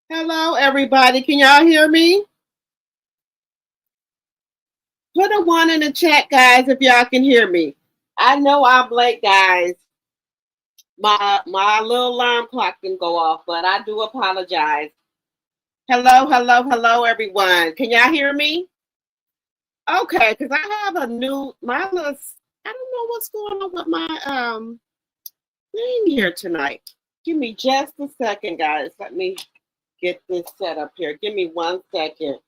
Hello, everybody. Can y'all hear me? Put a one in the chat, guys, if y'all can hear me. I know I'm late, guys. My little alarm clock didn't go off, but I do apologize. Hello, hello, hello, everyone. Can y'all hear me? Okay, because I have a new my little. I don't know what's going on with my thing here tonight. Give me just a second, guys. Let me get this set up here. Give me 1 second.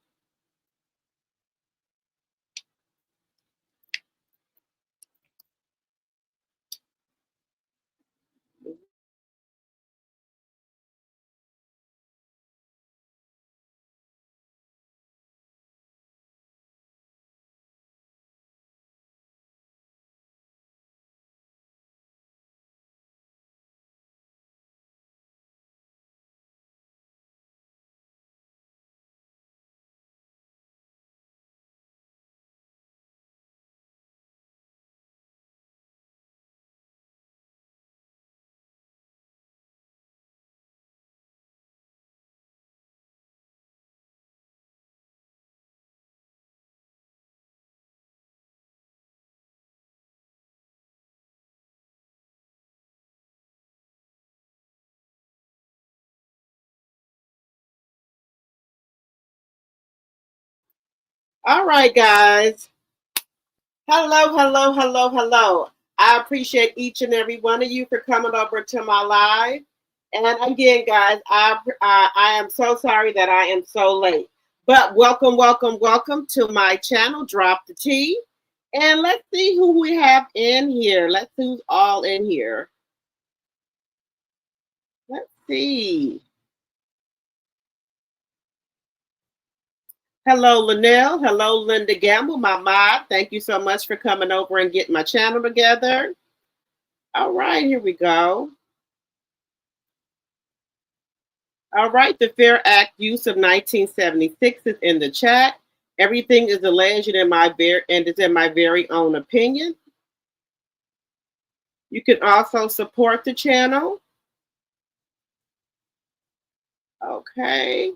All right, guys. Hello, hello, hello, hello. I appreciate each and every one of you for coming over to my live. And again, guys, I am so sorry that I am so late. But welcome, welcome, welcome to my channel, Drop the Tea. And let's see who we have in here. Let's see who's all in here. Let's see. Hello, Linnell. Hello, Linda Gamble, my mod. Thank you so much for coming over and getting my channel together. All right, here we go. All right, the Fair Act use of 1976 is in the chat. Everything is alleged in my very own opinion. You can also support the channel. Okay.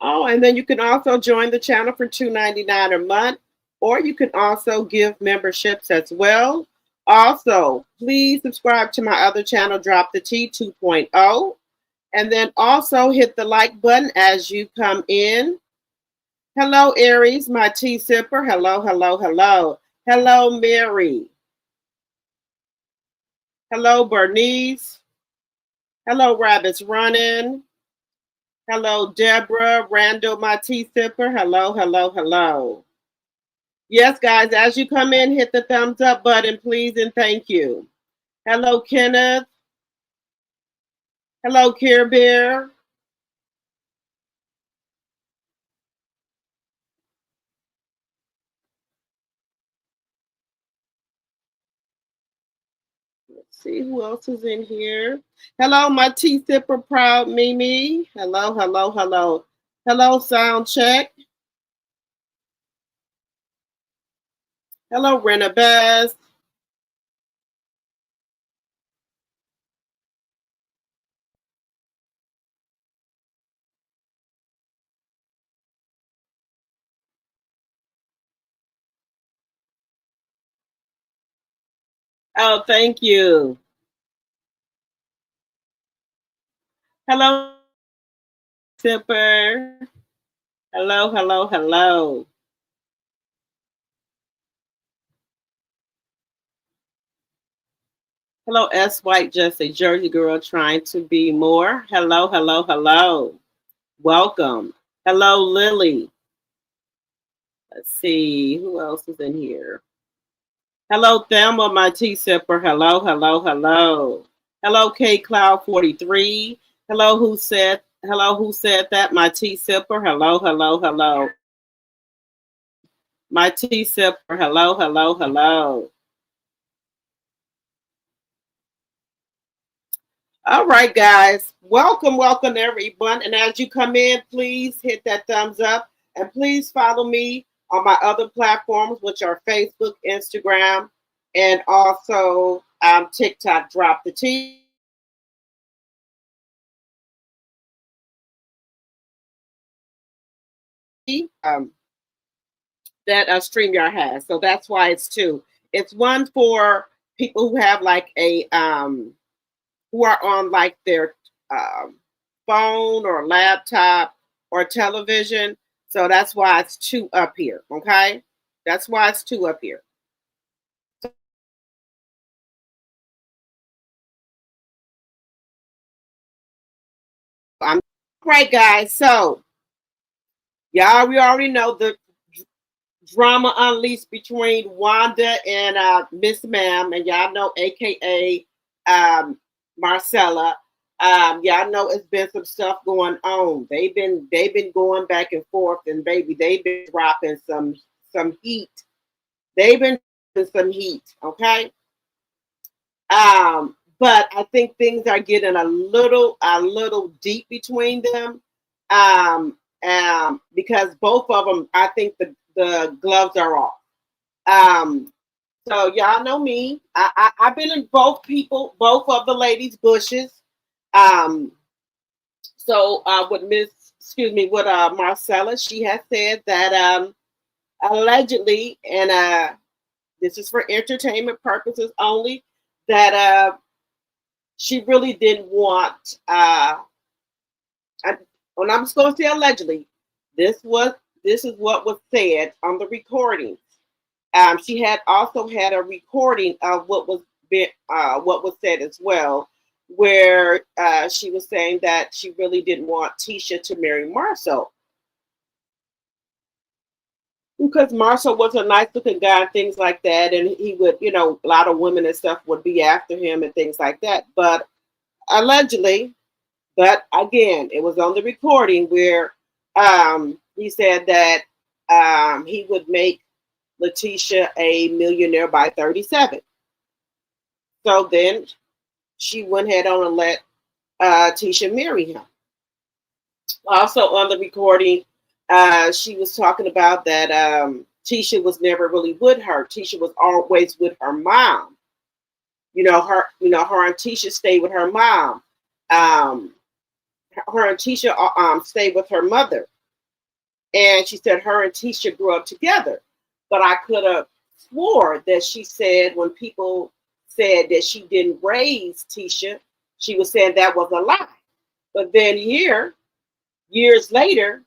Oh, and then you can also join the channel for $2.99 a month, or you can also give memberships as well. Also, please subscribe to my other channel, Drop the Tea 2.0, and then also hit the like button as you come in. Hello, Aries, my tea sipper. Hello, hello, hello. Hello, Mary. Hello, Bernice. Hello, Rabbits Running. Hello, Deborah. Randall, my tea sipper. Hello, hello, hello. Yes, guys, as you come in, hit the thumbs up button, please, and thank you. Hello, Kenneth. Hello, Care Bear. Let's see who else is in here. Hello, my tea sipper, proud Mimi. Hello, hello, hello. Hello, sound check. Hello, Rena Bass. Oh, thank you. Hello, sipper. Hello, hello, hello. Hello, S. White, just a Jersey girl trying to be more. Hello, hello, hello. Welcome. Hello, Lily. Let's see who else is in here. Hello, Thelma, my tea sipper. Hello, hello, hello. Hello, K Cloud 43. Hello, who said that? My tea sipper. Hello, hello, hello. My tea sipper. Hello, hello, hello. All right, guys. Welcome, welcome everyone. And as you come in, please hit that thumbs up and please follow me on my other platforms, which are Facebook, Instagram, and also TikTok dropped the T. That StreamYard has. So that's why it's two. It's one for people who have like a who are on like their um, phone or laptop or television. So that's why it's two up here. Okay, that's why it's two up here. I'm right, guys. So y'all, we already know the drama unleashed between Wanda and Miss Ma'am, and y'all know, AKA Marcella. Y'all know it's been some stuff going on. They've been going back and forth, and baby, they've been dropping some heat. They've been dropping some heat. Okay. But I think things are getting a little deep between them. Because both of them, I think the gloves are off. Um, so y'all know me. I've been in both of the ladies' bushes. Um, so with with Marcella, she has said that allegedly, and this is for entertainment purposes only, that she really didn't want. I, and I'm just going to say allegedly. This was this is what was said on the recording. She had also had a recording of what was said as well, where she was saying that she really didn't want Tisha to marry Marcel because Marcel was a nice looking guy and things like that, and he would, a lot of women and stuff would be after him and things like that. But allegedly, but again, it was on the recording where he said that he would make Letitia a millionaire by 37. So then she went ahead on and let Tisha marry him. Also on the recording, she was talking about that Tisha was never really with her. Tisha was always with her mom. Her and Tisha stayed with her mom. Um, her and Tisha stayed with her mother. And she said her and Tisha grew up together. But I could have swore that she said when people said that she didn't raise Tisha, she was saying that was a lie. But then years later,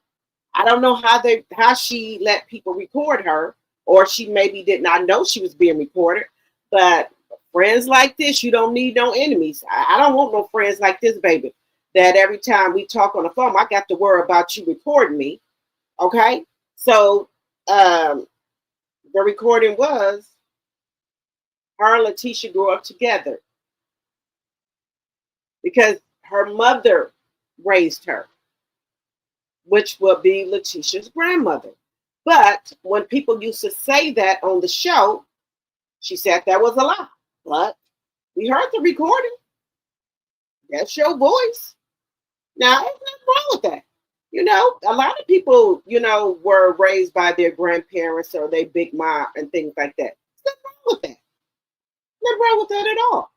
I don't know how she let people record her, or she maybe did not know she was being recorded. But friends like this, you don't need no enemies. I don't want no friends like this, baby. That every time we talk on the phone, I got to worry about you recording me. Okay, so um, the recording was her and Letitia grew up together because her mother raised her, which will be Letitia's grandmother. But when people used to say that on the show, she said that was a lie. But we heard the recording. That's your voice. Now, there's nothing wrong with that. A lot of people, were raised by their grandparents or their big mom and things like that. There's nothing wrong with that. Nothing wrong with that at all.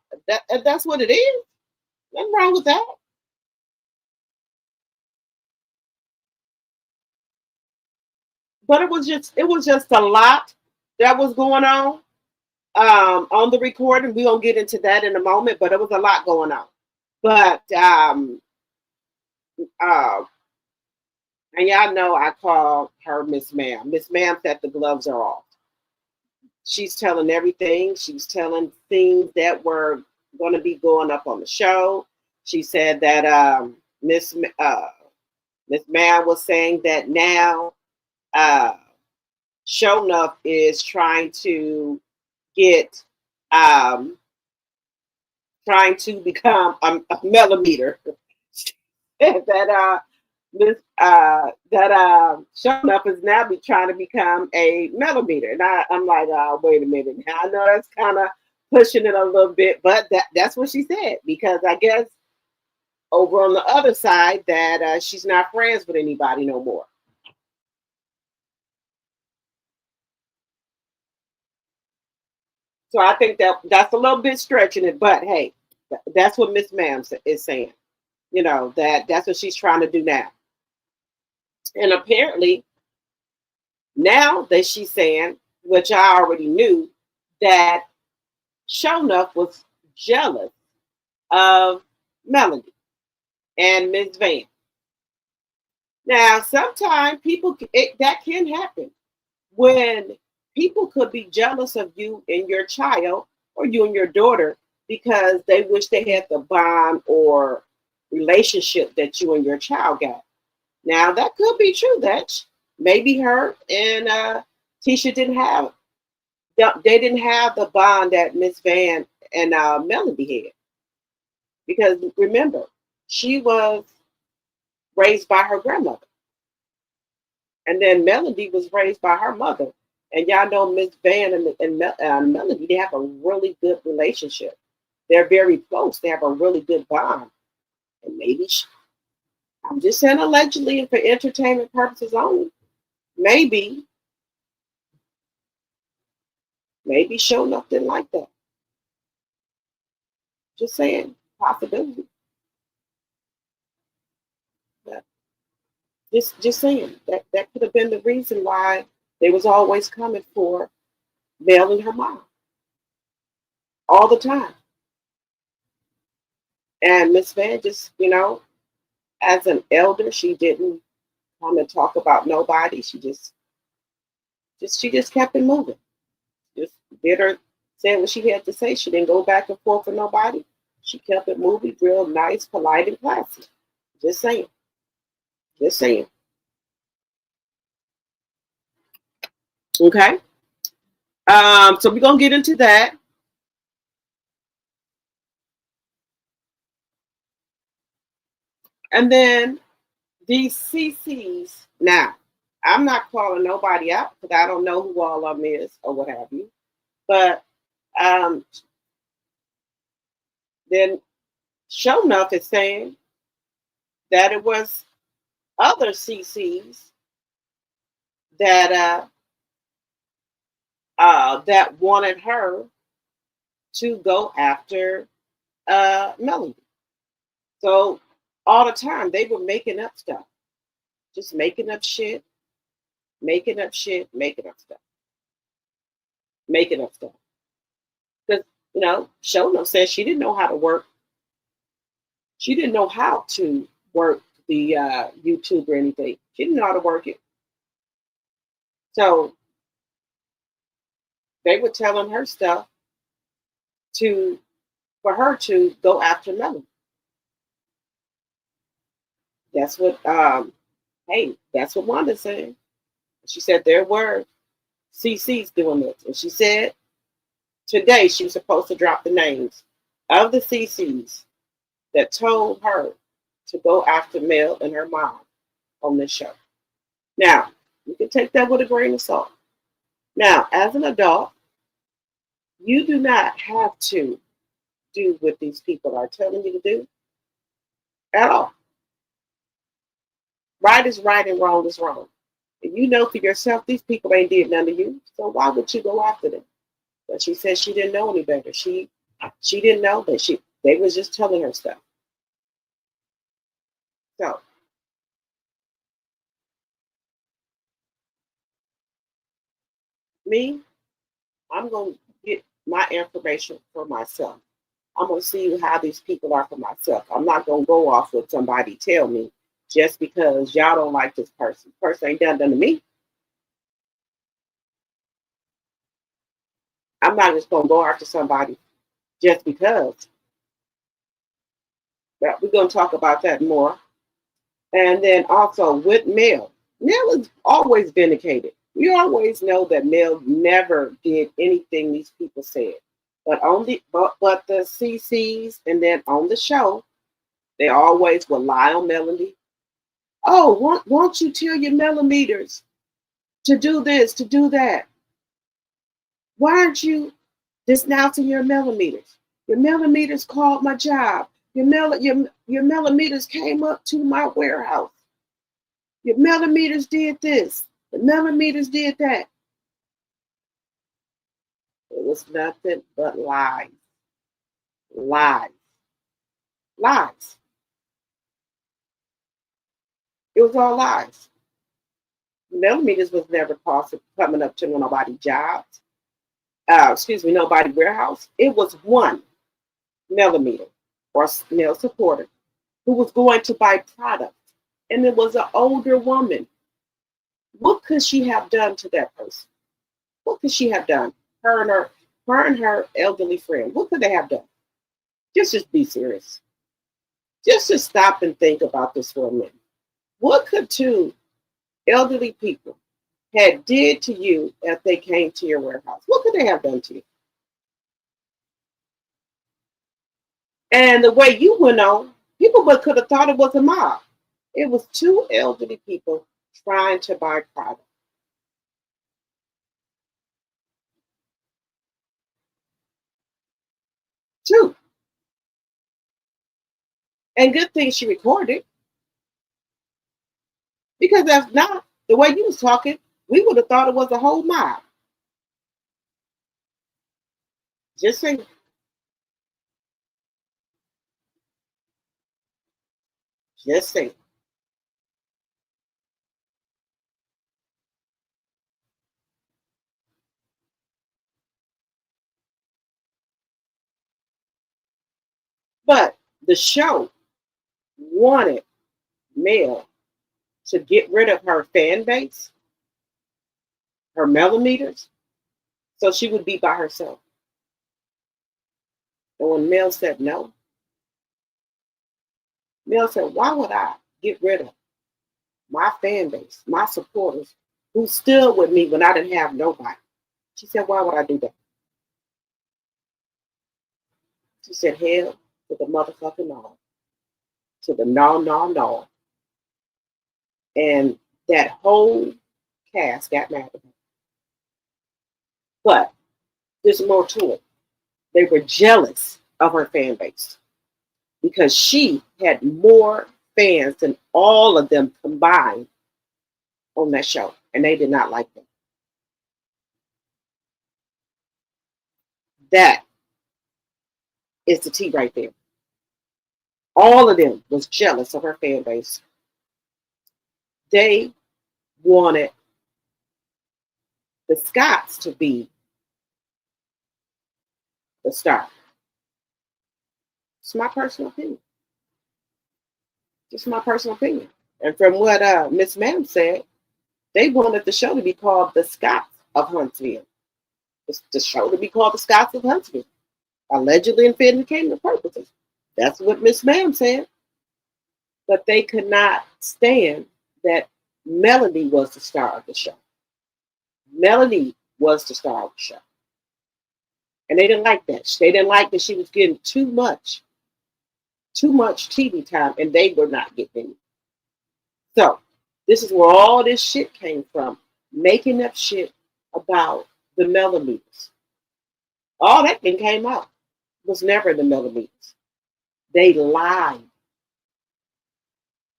That's what it is. Nothing wrong with that. But it was just a lot that was going on the recording. We're gonna get into that in a moment, but it was a lot going on. But uh, and y'all know I call her Miss Ma'am. Miss Ma'am said the gloves are off. She's telling everything. She's telling things that were going to be going up on the show. She said that Miss Ma'am was saying that now uh, Show Enough is get um, trying to become a millimeter. that this that Show Enough is now be trying to become a millimeter, and I'm like, wait a minute. Now, I know that's kind of pushing it a little bit, but that's what she said because I guess over on the other side that she's not friends with anybody no more. So I think that's a little bit stretching it, but hey, that's what Miss Ma'am is saying. You know, that's what she's trying to do now. And apparently now that she's saying, which I already knew, that Shonuff was jealous of Melody and Miss Van. Now, sometimes that can happen when people could be jealous of you and your child or you and your daughter because they wish they had the bond or relationship that you and your child got. Now, that could be true. That maybe her and Tisha they didn't have the bond that Miss Van and Melody had. Because remember, she was raised by her grandmother. And then Melody was raised by her mother. And y'all know Miss Van and Melody, they have a really good relationship. They're very close. They have a really good bond. And maybe, I'm just saying allegedly and for entertainment purposes only, maybe Shonuff didn't like that. Just saying, possibility. But just saying, that could have been the reason why they was always coming for Mel and her mom. All the time. And Miss Van just, as an elder, she didn't come and talk about nobody. She just kept it moving. Just did her said what she had to say. She didn't go back and forth with nobody. She kept it moving, real nice, polite, and classy. Just saying. Just saying. Okay. So we're gonna get into that. And then these CCs. Now, I'm not calling nobody out because I don't know who all of them is or what have you. But then Shonuff is saying that it was other CCs that that wanted her to go after Melody. So all the time they were making up stuff, just making up shit, making up shit, making up stuff, making up stuff. Because Shonuff said she didn't know how to work. She didn't know how to work the YouTube or anything. She didn't know how to work it. So they were telling her stuff for her to go after Melody. That's what that's what Wanda said. She said there were CCs doing this. And she said today she was supposed to drop the names of the CCs that told her to go after Mel and her mom on this show. Now, you can take that with a grain of salt. Now, as an adult, you do not have to do what these people are telling you to do at all. Right is right and wrong is wrong. And you know for yourself, these people ain't did none to you. So why would you go after them? But she said she didn't know any better. She didn't know that they was just telling her stuff. So me, I'm gonna get my information for myself. I'm gonna see how these people are for myself. I'm not gonna go off what somebody tell me just because y'all don't like this person. Person ain't done to me. I'm not just gonna go after somebody just because. But we're gonna talk about that more. And then also with Mel. Mel is always vindicated. We always know that Mel never did anything these people said. But but the CCs and then on the show, they always will lie on Melody. Oh, won't you tell your millimeters to do this, to do that? Why aren't you denouncing your millimeters? Your millimeters called my job. Your millimeters came up to my warehouse. Your millimeters did this. The millimeters did that. was nothing but lies. Lies. Lies. It was all lies. Millimeters was never possible coming up to nobody jobs. Nobody warehouse. It was one millimeter or male supporter who was going to buy products. And it was an older woman. What could she have done to that person? What could she have done? Her and her elderly friend. What could they have done? Just be serious. Just stop and think about this for a minute. What could two elderly people had did to you if they came to your warehouse? What could they have done to you? And the way you went on, people could have thought it was a mob. It was two elderly people trying to buy product. Two. And good thing she recorded. Because if not, the way you was talking, we would have thought it was a whole mob. Just saying. Just saying. But the show wanted Mel to get rid of her fan base, her millimeters, so she would be by herself. And when Mel said no, Mel said, why would I get rid of my fan base, my supporters, who stood with me when I didn't have nobody? She said, why would I do that? She said, hell to the motherfucking no. To the no. And that whole cast got mad at her. But there's more to it. They were jealous of her fan base because she had more fans than all of them combined on that show, and they did not like them. That is the tea right there. All of them was jealous of her fan base. They wanted the Scotts to be the star. It's my personal opinion. Just my personal opinion. And from what Miss Ma'am said, they wanted the show to be called The Scotts of Huntsville. The show to be called The Scotts of Huntsville. Allegedly and vindicated purposes. That's what Miss Ma'am said. But they could not stand that Melanie was the star of the show. Melanie was the star of the show. And they didn't like that. They didn't like that she was getting too much TV time, and they were not getting it. So this is where all this shit came from. Making up shit about the millimeters. All that thing came out. It was never the millimeters. They lied.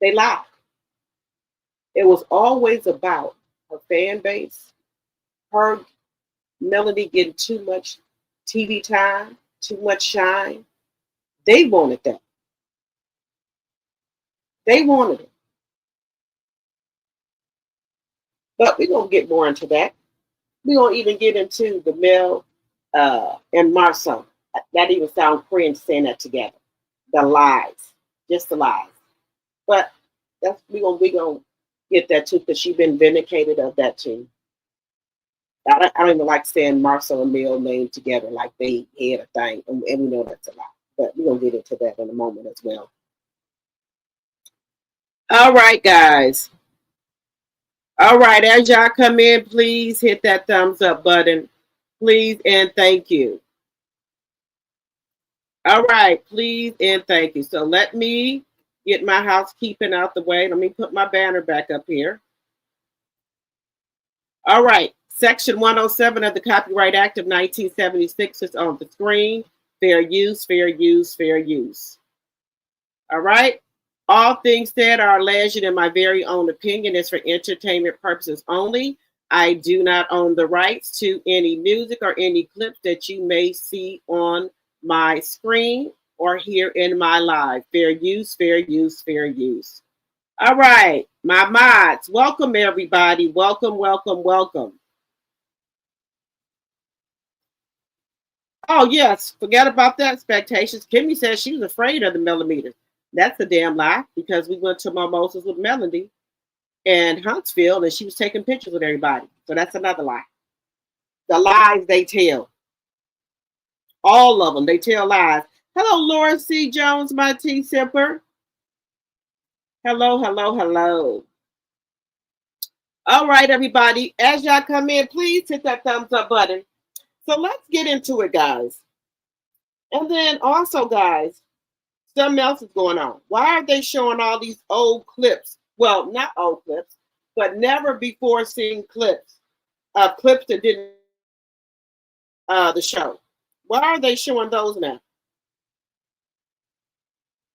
They lied. It was always about her fan base, her Melody getting too much TV time, too much shine. They wanted that. They wanted it. But we're going to get more into that. We're going to even get into the Mel and Marcel. That even sounds cringe saying that together. The lies. Just the lies. But that's we're gonna get that too, because she's been vindicated of that too. I don't even like saying Marcel and Mel name together like they had a thing, and we know that's a lie. But we're gonna get into that in a moment as well. All right, guys. All right, as y'all come in, please hit that thumbs up button. Please and thank you. All right, please and thank you. So let me get my housekeeping out the way. Let me put my banner back up here. All right, Section 107 of the Copyright Act of 1976 is on the screen. Fair use, fair use, fair use. All right. All things said are alleged in my very own opinion is for entertainment purposes only. I do not own the rights to any music or any clips that you may see on my screen or here in my live. Fair use, fair use, fair use. All right, my mods, welcome everybody. Welcome, welcome, welcome. Oh, yes, forget about the expectations. Kimmy says she was afraid of the millimeters. That's a damn lie because we went to Mimosas with Melody in Huntsville and she was taking pictures with everybody. So that's another lie. The lies they tell. All of them, they tell lies. Hello, Laura C. Jones, my tea sipper. Hello, hello, hello. All right, everybody. As y'all come in, please hit that thumbs up button. So let's get into it, guys. And then also, guys, something else is going on. Why are they showing all these old clips? Well, not old clips, but never before seen clips. Clips that didn't the show. Why are they showing those now?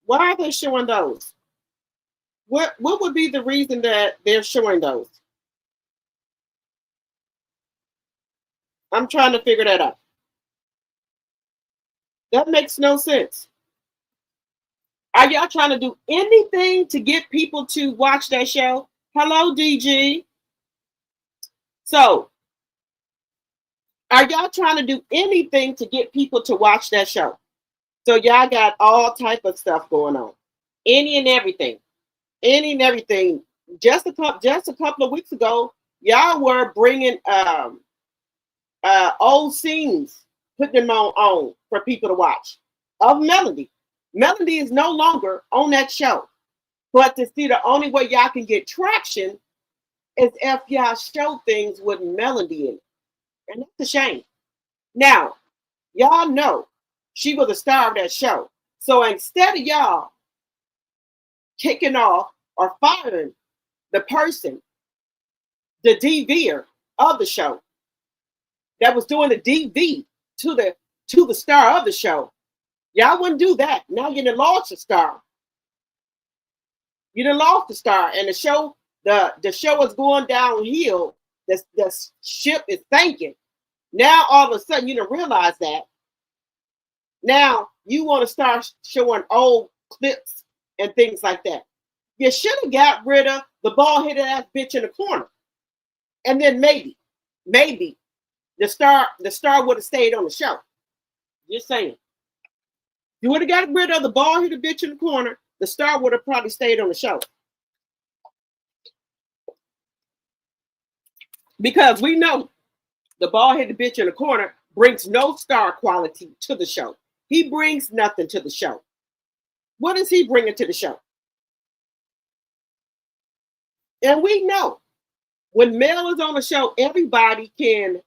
Why are they showing those? What would be the reason that they're showing those? I'm trying to figure that out. That makes no sense. Are y'all trying to do anything to get people to watch that show? Hello, DG. So, are y'all trying to do anything to get people to watch that show? So y'all got all type of stuff going on, any and everything. Just a couple of weeks ago, y'all were bringing old scenes, putting them on for people to watch of Melody. Melody is no longer on that show, but to see the only way y'all can get traction is if y'all show things with Melody in it, and that's a shame. Now, y'all know she was a star of that show, so instead of y'all kicking off or firing the person, the DVer of the show that was doing the DV to the star of the show, y'all wouldn't do that. Now you done lost the star. You done lost the star, and the show is going downhill. The ship is sinking. Now all of a sudden you don't realize that. Now you want to start showing old clips and things like that. You should have got rid of the bald-headed ass bitch in the corner. And then maybe the star would have stayed on the show. Just saying. You would have got rid of the bald-headed bitch in the corner, the star would have probably stayed on the show. Because we know the bald-headed bitch in the corner brings no star quality to the show. He brings nothing to the show. What is he bringing to the show? And we know when Mel is on the show, everybody can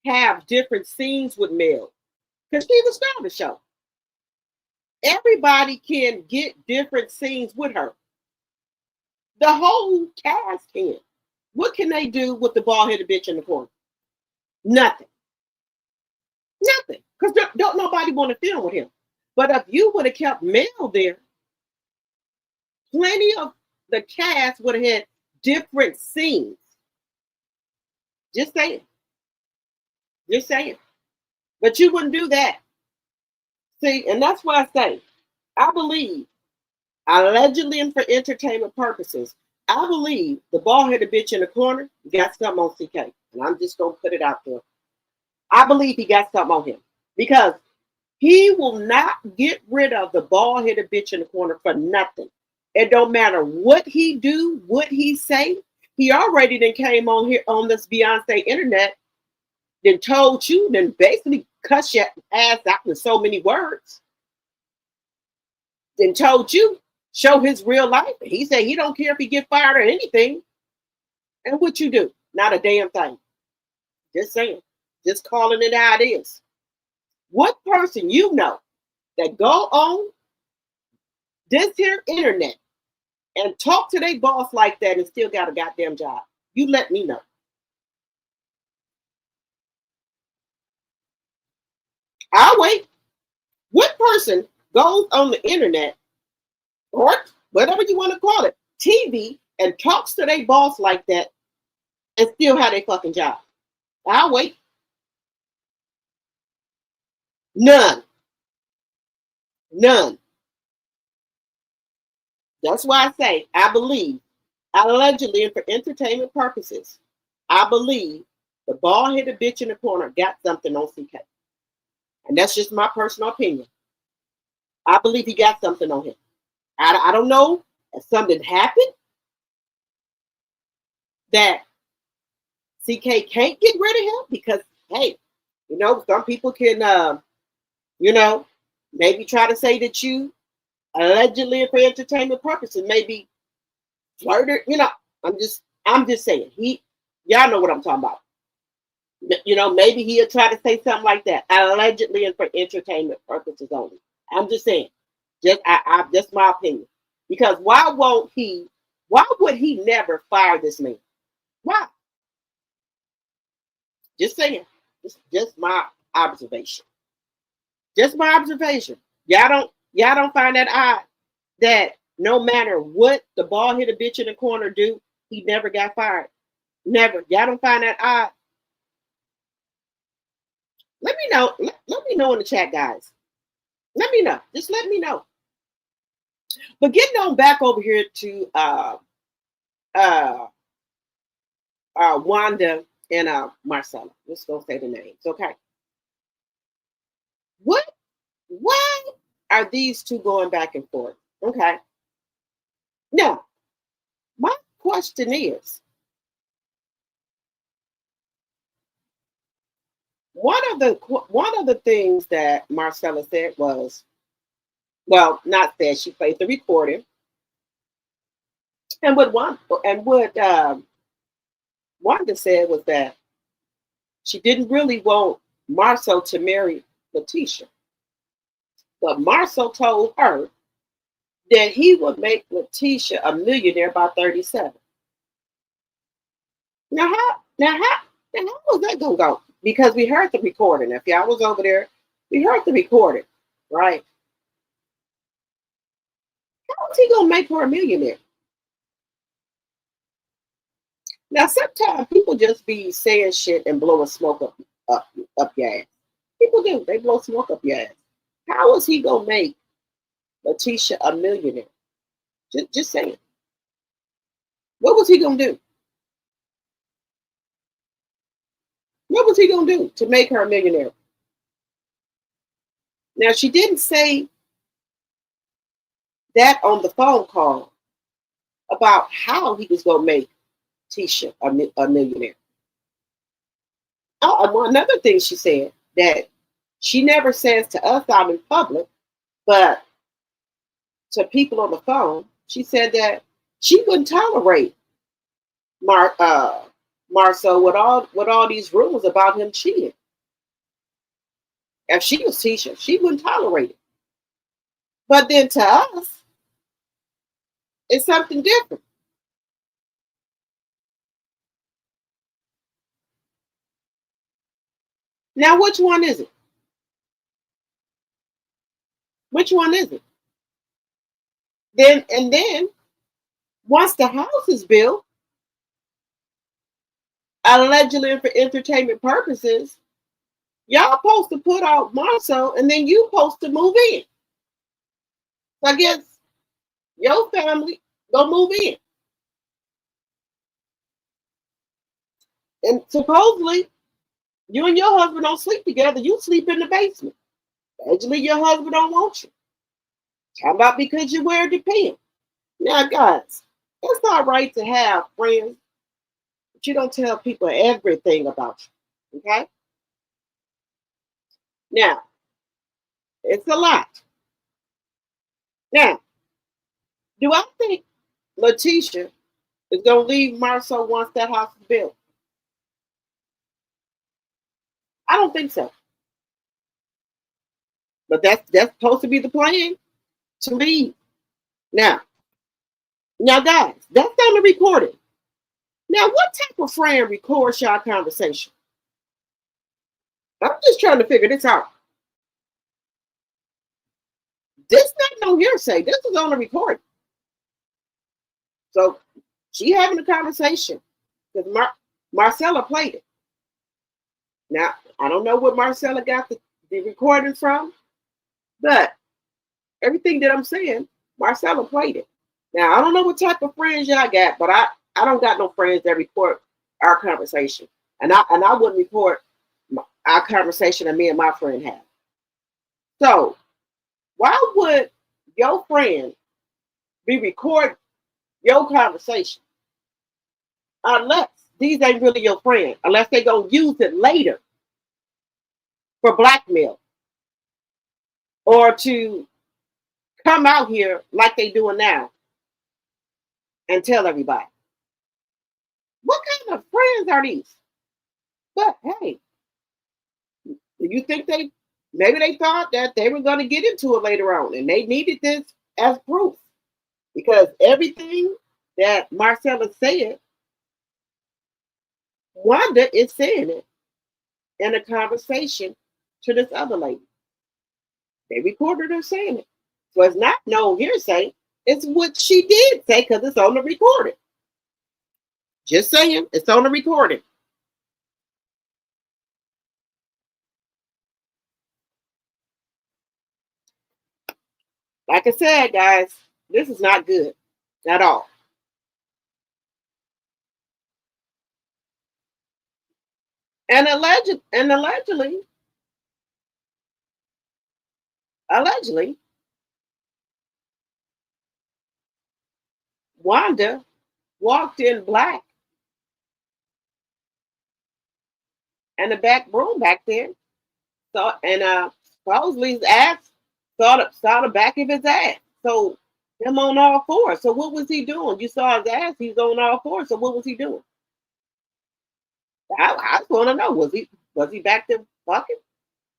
have different scenes with Mel because she's the star of the show. Everybody can get different scenes with her. The whole cast can. What can they do with the bald-headed bitch in the corner? Nothing. Nothing. Because don't nobody want to film with him. But if you would have kept Mel there, plenty of the cast would have had different scenes. Just saying. Just saying. But you wouldn't do that. See, and that's what I say. I believe, allegedly and for entertainment purposes, I believe the bald-headed bitch in the corner got something on CK. And I'm just going to put it out there. I believe he got something on him. Because he will not get rid of the bald-headed bitch in the corner for nothing. It don't matter what he do, what he say. He already then came on here on this Beyonce internet, then told you, then basically cuss your ass out in so many words. Then told you, show his real life. He said he don't care if he get fired or anything. And what you do? Not a damn thing. Just saying. Just calling it how it is. What person you know that go on this here internet and talk to their boss like that and still got a goddamn job? You let me know. I'll wait. What person goes on the internet or whatever you want to call it, TV, and talks to their boss like that and still have their fucking job. I'll wait. None. None. That's why I say I believe, allegedly and for entertainment purposes, I believe the bald-headed bitch in the corner got something on CK. And that's just my personal opinion. I believe he got something on him. I don't know if something happened that CK can't get rid of him because, hey, some people can, maybe try to say that you allegedly for entertainment purposes, maybe flirted. I'm just saying. Y'all know what I'm talking about. Maybe he'll try to say something like that, allegedly and for entertainment purposes only. I'm just saying. Just my opinion. Because why would he never fire this man? Why? Just saying. Just my observation. Just my observation. Y'all don't find that odd that no matter what the bald-headed bitch in the corner do, he never got fired. Never. Y'all don't find that odd. Let me know. Let me know in the chat, guys. Let me know. Just let me know. But getting on back over here to Wanda and Marcella. Let's go say the names, okay? Why are these two going back and forth? Okay. Now, my question is, one of the things that Marcella said was, well, not said, she played the recording. And what Wanda said was that she didn't really want Marcel to marry Letitia. But Marcel told her that he would make Letitia a millionaire by 37. Now how was that gonna go? Because we heard the recording. If y'all was over there, we heard the recording, right? How was he gonna make her a millionaire? Now sometimes people just be saying shit and blowing smoke up your ass. People do. They blow smoke up your ass. How is he gonna make Letitia a millionaire? Just saying. What was he gonna do? What was he gonna do to make her a millionaire? Now she didn't say that on the phone call about how he was gonna make Tisha a millionaire. Oh, another thing she said that she never says to us out in public, but to people on the phone, she said that she wouldn't tolerate Marcel with all these rumors about him cheating. If she was Tisha, she wouldn't tolerate it. But then to us, it's something different. Now, which one is it? Which one is it? Then, once the house is built, allegedly for entertainment purposes, y'all supposed to put out Marcel, and then you supposed to move in. So I guess your family go move in. And supposedly, you and your husband don't sleep together. You sleep in the basement. Allegedly, your husband don't want you. How about because you wear the pants? Now, guys, it's not right to have friends, but you don't tell people everything about you. Okay? Now, it's a lot. Now, do I think Letitia is going to leave Marcel once that house is built? I don't think so. But that's supposed to be the plan, to leave. Now, guys, that's on the recording. Now, what type of friend records y'all conversation? I'm just trying to figure this out. This not no hearsay. This is on the recording. So she having a conversation. Because Marcella played it. Now, I don't know where Marcella got the recording from, but everything that I'm saying, Marcella played it. Now, I don't know what type of friends y'all got, but I don't got no friends that record our conversation. And I wouldn't report our conversation that me and my friend have. So, why would your friend be recording your conversation unless these ain't really your friend, unless they gonna use it later for blackmail or to come out here like they doing now and tell everybody. What kind of friends are these? But hey, you think maybe they thought that they were going to get into it later on and they needed this as proof because everything that Marcella said, Wanda is saying it in a conversation to this other lady. They recorded her saying it. So it's not no hearsay. It's what she did say because it's on the recording. Just saying, it's on the recording. Like I said, guys, this is not good at all. And allegedly, Wanda walked in black and the back room back there. So and supposedly his ass saw the back of his ass. So him on all fours. So what was he doing? You saw his ass, he's on all fours. So what was he doing? I just want to know. Was he back there fucking?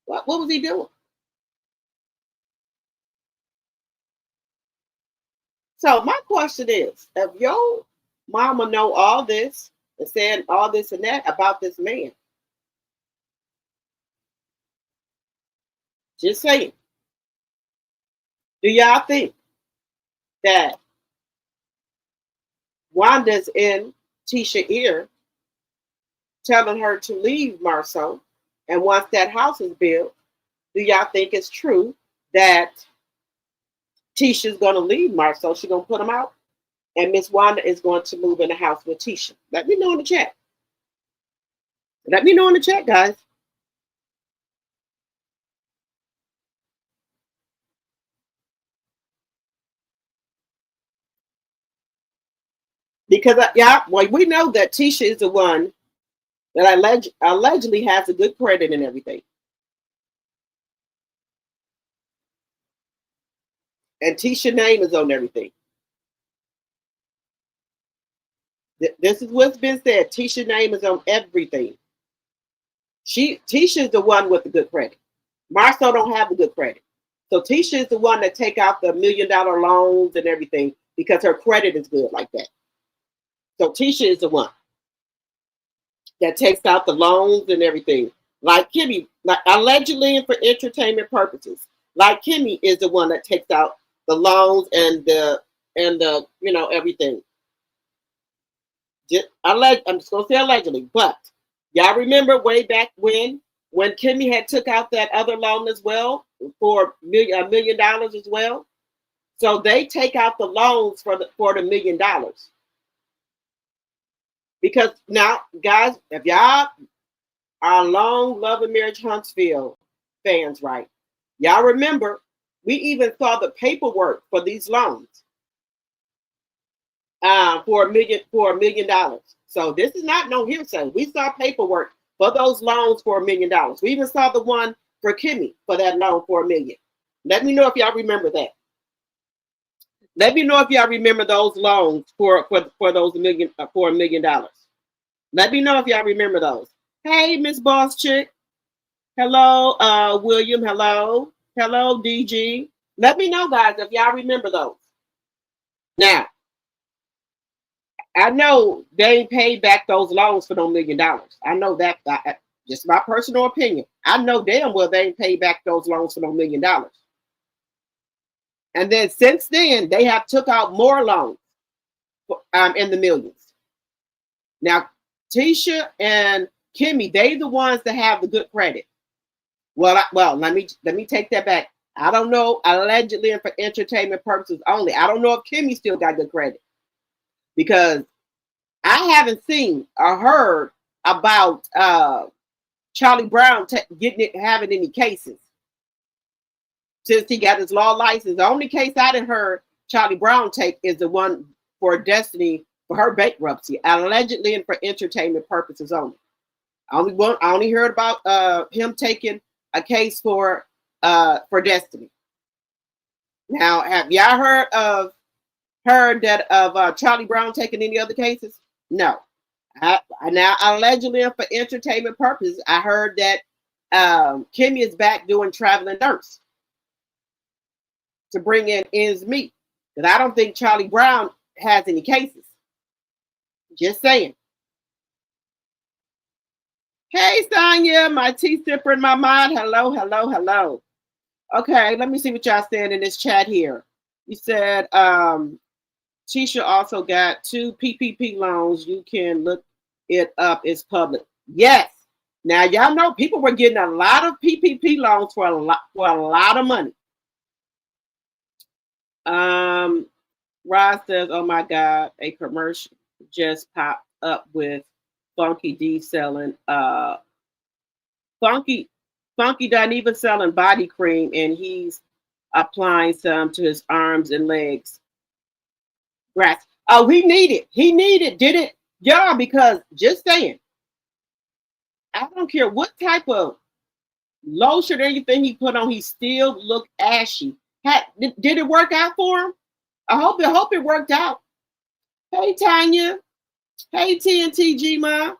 What was he doing? So my question is, if your mama know all this and saying all this and that about this man, just saying, do y'all think that Wanda's in Tisha's ear telling her to leave Marceau? And once that house is built, do y'all think it's true that Tisha's going to leave Marceau? She's going to put him out? And Miss Wanda is going to move in the house with Tisha. Let me know in the chat. Let me know in the chat, guys. Because we know that Tisha is the one that allegedly has a good credit and everything. And Tisha's name is on everything. This is what's been said. Tisha's name is on everything. Tisha is the one with the good credit. Marceau don't have the good credit. So Tisha is the one that take out the $1 million loans and everything because her credit is good like that. So Tisha is the one that takes out the loans and everything. Like Kimmy, like allegedly for entertainment purposes. Like Kimmy is the one that takes out the loans and the everything. I'm just gonna say allegedly, but y'all remember way back when Kimmy had took out that other loan as well for $1 million as well. So they take out the loans for the $1 million. Because now, guys, if y'all are long Love and Marriage Huntsville fans, right? Y'all remember we even saw the paperwork for these loans for $1 million. So this is not no hearsay. We saw paperwork for those loans for $1 million. We even saw the one for Kimmy for that loan for $1 million. Let me know if y'all remember that. Let me know if y'all remember those loans for those for $1 million. Let me know if y'all remember those. Hey, Miss Boss Chick. Hello, William. Hello, DG. Let me know, guys, if y'all remember those. Now, I know they ain't paid back those loans for no $1 million. I know that. Just my personal opinion. I know damn well they ain't paid back those loans for no $1 million. And then since then, they have took out more loans in the millions. Now, Tisha and Kimmy, they the ones that have the good credit. Well, let me take that back. I don't know, allegedly and for entertainment purposes only. I don't know if Kimmy still got good credit because I haven't seen or heard about Charlie Brown having any cases since he got his law license. The only case I didn't heard Charlie Brown take is the one for Destiny for her bankruptcy, allegedly and for entertainment purposes only. I only heard about him taking a case for Destiny. Now, have y'all heard of Charlie Brown taking any other cases? No. Now, allegedly for entertainment purposes, I heard that Kimmy is back doing traveling nurse to bring in ends meet. Because I don't think Charlie Brown has any cases. Just saying. Hey, Sonia, my tea sipper in my mind. Hello, hello, hello. Okay, let me see what y'all said in this chat here. You said Tisha also got 2 PPP loans. You can look it up. It's public. Yes. Now y'all know people were getting a lot of PPP loans for a lot of money. Roz says, "Oh my God, a commercial just popped up with Funky D selling Funky doesn't even selling body cream, and he's applying some to his arms and legs. Grass. Oh, he needed, did it? Yeah, because just saying, I don't care what type of lotion or anything he put on, he still looked ashy. Did it work out for him? I hope it worked out. Hey Tanya. Hey TNTG Ma.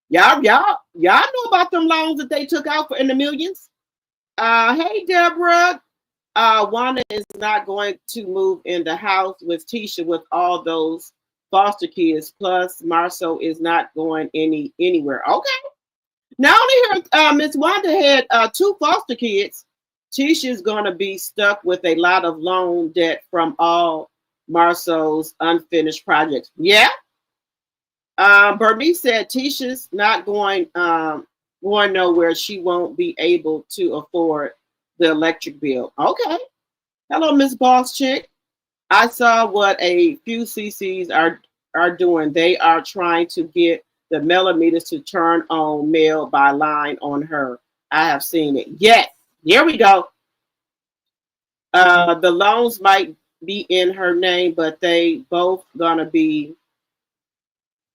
Y'all know about them loans that they took out in the millions. Hey Deborah. Wanda is not going to move in the house with Tisha with all those foster kids. Plus, Marceau is not going anywhere. Okay. Not only her, Miss Wanda had 2 foster kids. Tisha's going to be stuck with a lot of loan debt from all Marceau's unfinished projects. Yeah. Bernice said Tisha's not going nowhere. She won't be able to afford the electric bill. Okay. Hello, Miss Boss Chick. I saw what a few CCs are doing. They are trying to get the millimeters to turn on mail by line on her. I have seen it. Yes. Here we go. The loans might be in her name, but they both gonna be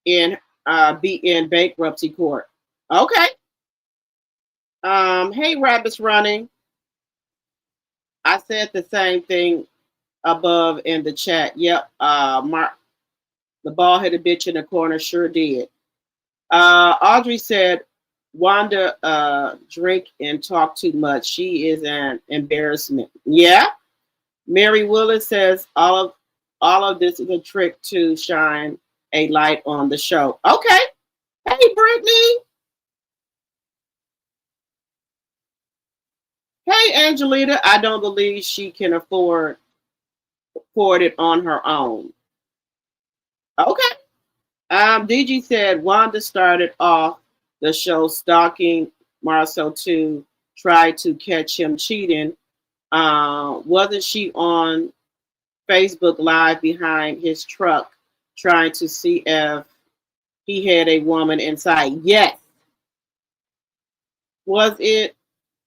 in bankruptcy court. Okay. Hey, Rabbits Running. I said the same thing above in the chat. Yep. Mark, the bald-headed bitch in the corner sure did. Audrey said, Wanda drink and talk too much. She is an embarrassment. Yeah. Mary Willis says all of this is a trick to shine a light on the show. Okay. Hey, Brittany. Hey, Angelita. I don't believe she can afford it on her own. Okay. DG said Wanda started off the show stalking Marceau to try to catch him cheating. Wasn't she on Facebook Live behind his truck trying to see if he had a woman inside? Yes. Was it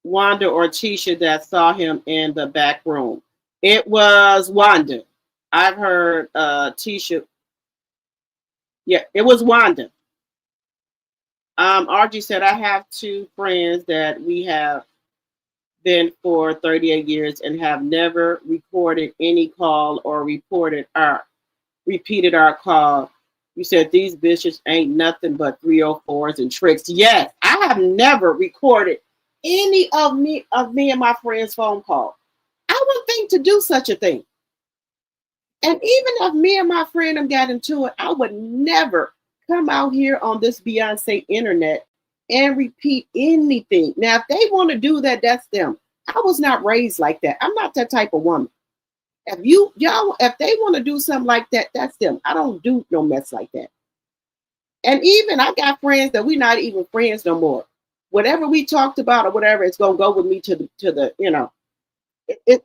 Wanda or Tisha that saw him in the back room? It was Wanda. I've heard Tisha. Yeah, it was Wanda. Archie said, I have 2 friends that we have been for 38 years and have never recorded any call or repeated our call. You said these bitches ain't nothing but 304s and tricks. Yes, I have never recorded any of me and my friends' phone call. I wouldn't think to do such a thing. And even if me and my friend got into it, I would never come out here on this Beyonce internet and repeat anything. Now, if they want to do that, that's them. I was not raised like that. I'm not that type of woman. If they want to do something like that, that's them. I don't do no mess like that. And even I got friends that we're not even friends no more. Whatever we talked about or whatever, it's gonna go with me to the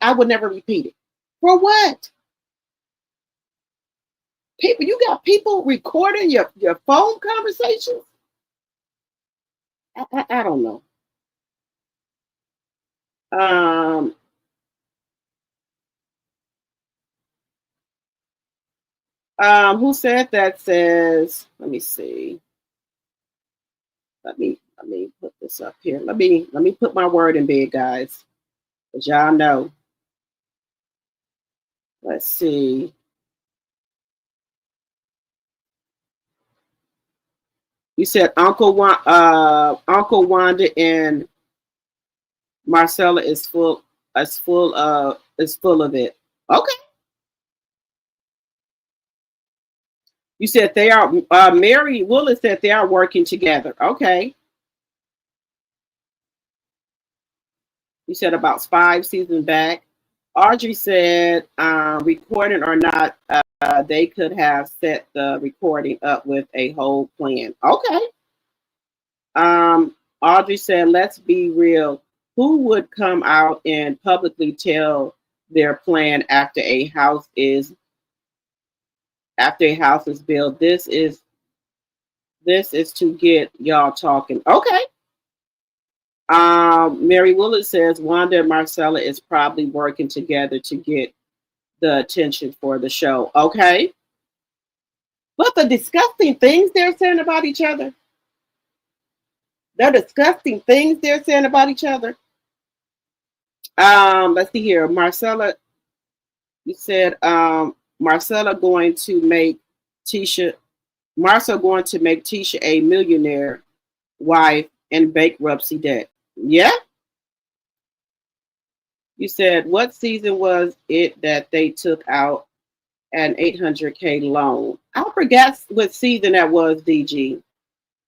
I would never repeat it. For what? People, you got people recording your phone conversations. I don't know. Um, who said that? Says, let me see. Let me put this up here. Let me put my word in bed, guys, because y'all know. Let's see. You said Uncle Wanda and Marcella is full of it. Okay. You said they are. Mary Willis said they are working together. Okay. You said about 5 seasons back. Audrey said, recording or not, they could have set the recording up with a whole plan. Okay. Audrey said, let's be real. Who would come out and publicly tell their plan after a house is built? This is to get y'all talking. Okay. Mary Willard says Wanda and Marcella is probably working together to get the attention for the show. Okay. But the disgusting things they're saying about each other. The disgusting things they're saying about each other. Let's see here. Marcella, you said Marcella going to make Tisha Marcella going to make Tisha a millionaire wife and bankruptcy debt. Yeah. You said what season was it that they took out an 800K loan? I forgot what season that was, DG.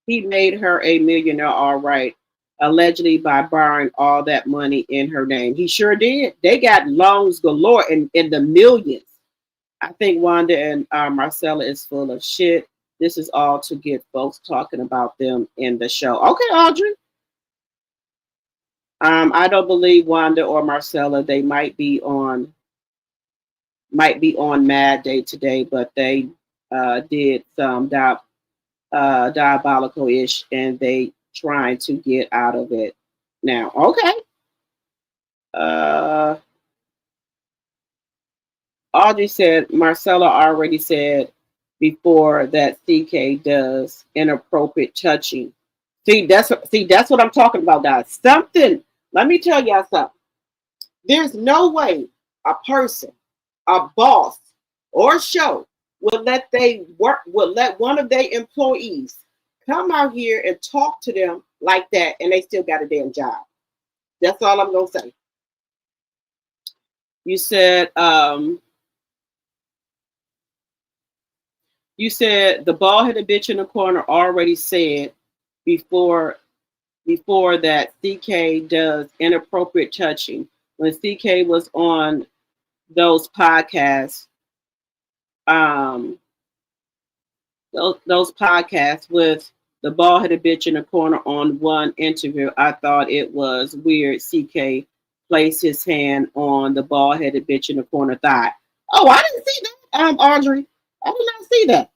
He made her a millionaire, all right, allegedly by borrowing all that money in her name. He sure did. They got loans galore in the millions. I think Wanda and Marcella is full of shit. This is all to get folks talking about them in the show. Okay, Audrey. I don't believe Wanda or Marcella. They might be on Mad Day today, but they did some diabolical ish, and they trying to get out of it now. Okay. Uh, Audrey said Marcella already said before that CK does inappropriate touching. See that's what I'm talking about, guys. Something. Let me tell y'all something. There's no way a person, a boss, or show would let one of their employees come out here and talk to them like that, and they still got a damn job. That's all I'm gonna say. You said the bald headed bitch in the corner already said before that CK does inappropriate touching. When CK was on those podcasts, um, those podcasts with the bald headed bitch in the corner on one interview, I thought it was weird. CK placed his hand on the bald headed bitch in the corner thigh. Oh, I didn't see that, Audrey. I did not see that.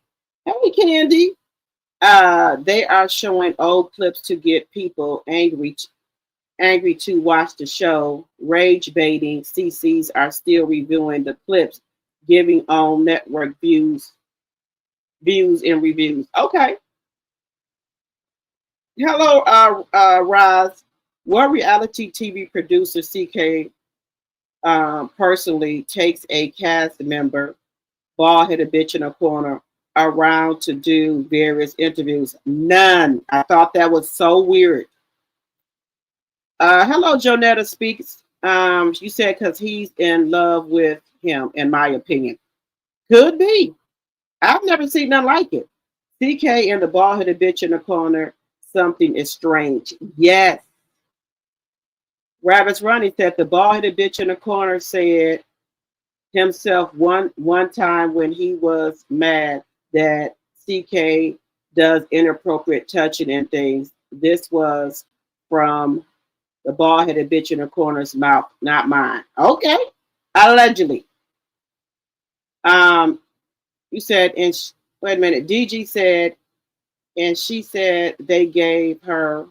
Hey, Candy. They are showing old clips to get people angry to watch the show. Rage baiting. CCs are still reviewing the clips, giving on network views and reviews. Okay. Hello, Roz. What reality TV producer CK personally takes a cast member, bald headed bitch in a corner, around to do various interviews? None. I thought that was so weird. Hello, Jonetta speaks. You said because he's in love with him, in my opinion. Could be. I've never seen nothing like it. CK and the bald headed bitch in the corner, something is strange. Yes. Rabbits Running said the bald headed bitch in the corner said himself one time when he was mad that CK does inappropriate touching and things. This was from the bald-headed bitch in the corner's mouth, not mine. Okay, allegedly. Um, you said, and wait a minute. DG said, and she said they gave her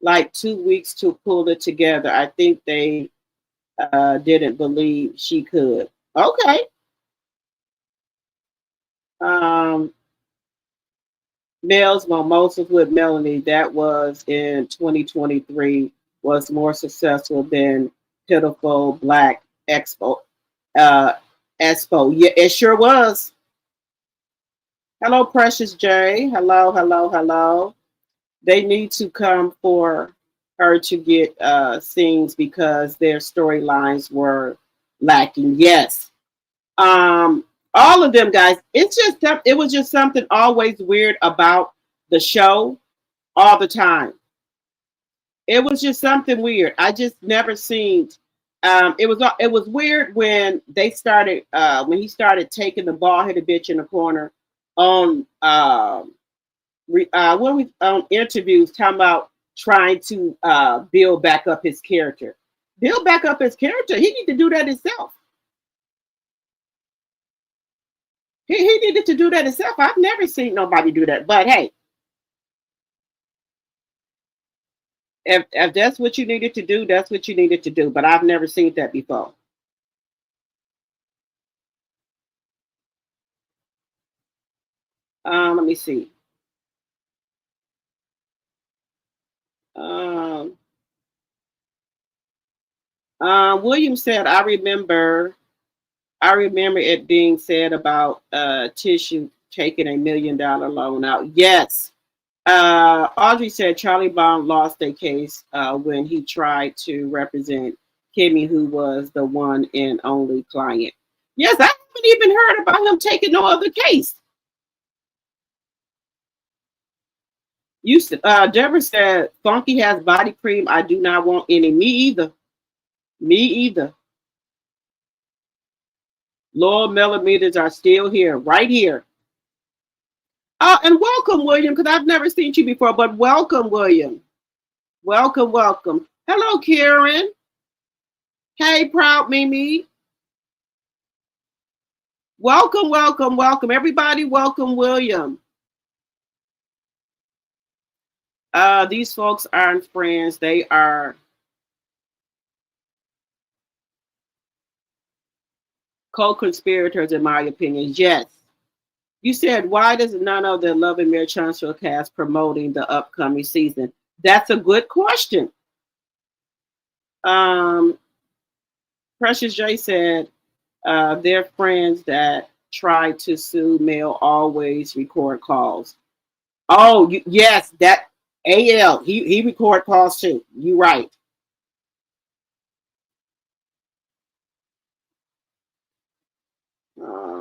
like 2 weeks to pull it together. I think they didn't believe she could. Okay. Um, Mel's Mimosas with Melanie, that was in 2023, was more successful than Pitiful Black Expo. Uh, Expo. Yeah, it sure was. Hello, Precious J. Hello, hello, hello. They need to come for her to get scenes because their storylines were lacking. Yes. All of them guys, it was just something always weird about the show all the time. It was just something weird. I just never seen. It was weird when they started when he started taking the bald headed bitch in the corner on when we interviews talking about trying to build back up his character. Build back up his character. He need to do that himself. He needed to do that himself. I've never seen nobody do that. But hey, if that's what you needed to do, that's what you needed to do. But I've never seen that before. Let me see. Um, William said, I remember it being said about Tissue taking $1 million loan out. Yes. Audrey said Charlie Brown lost a case when he tried to represent Kimmy, who was the one and only client. Yes, I haven't even heard about him taking no other case. Deborah said, Funky has body cream. I do not want any. Me either. Me either. Lower millimeters are still here, right here. And welcome, William, because I've never seen you before, but welcome, William. Welcome, welcome. Hello, Karen. Hey, Proud Mimi. Welcome, welcome, welcome. Everybody, welcome, William. These folks aren't friends. They are co-conspirators, in my opinion. Yes. You said, why does none of the Love and Marriage Transfer cast promoting the upcoming season? That's a good question. Precious J said, their friends that try to sue Mel always record calls. Oh, yes, that AL, he record calls too. You right.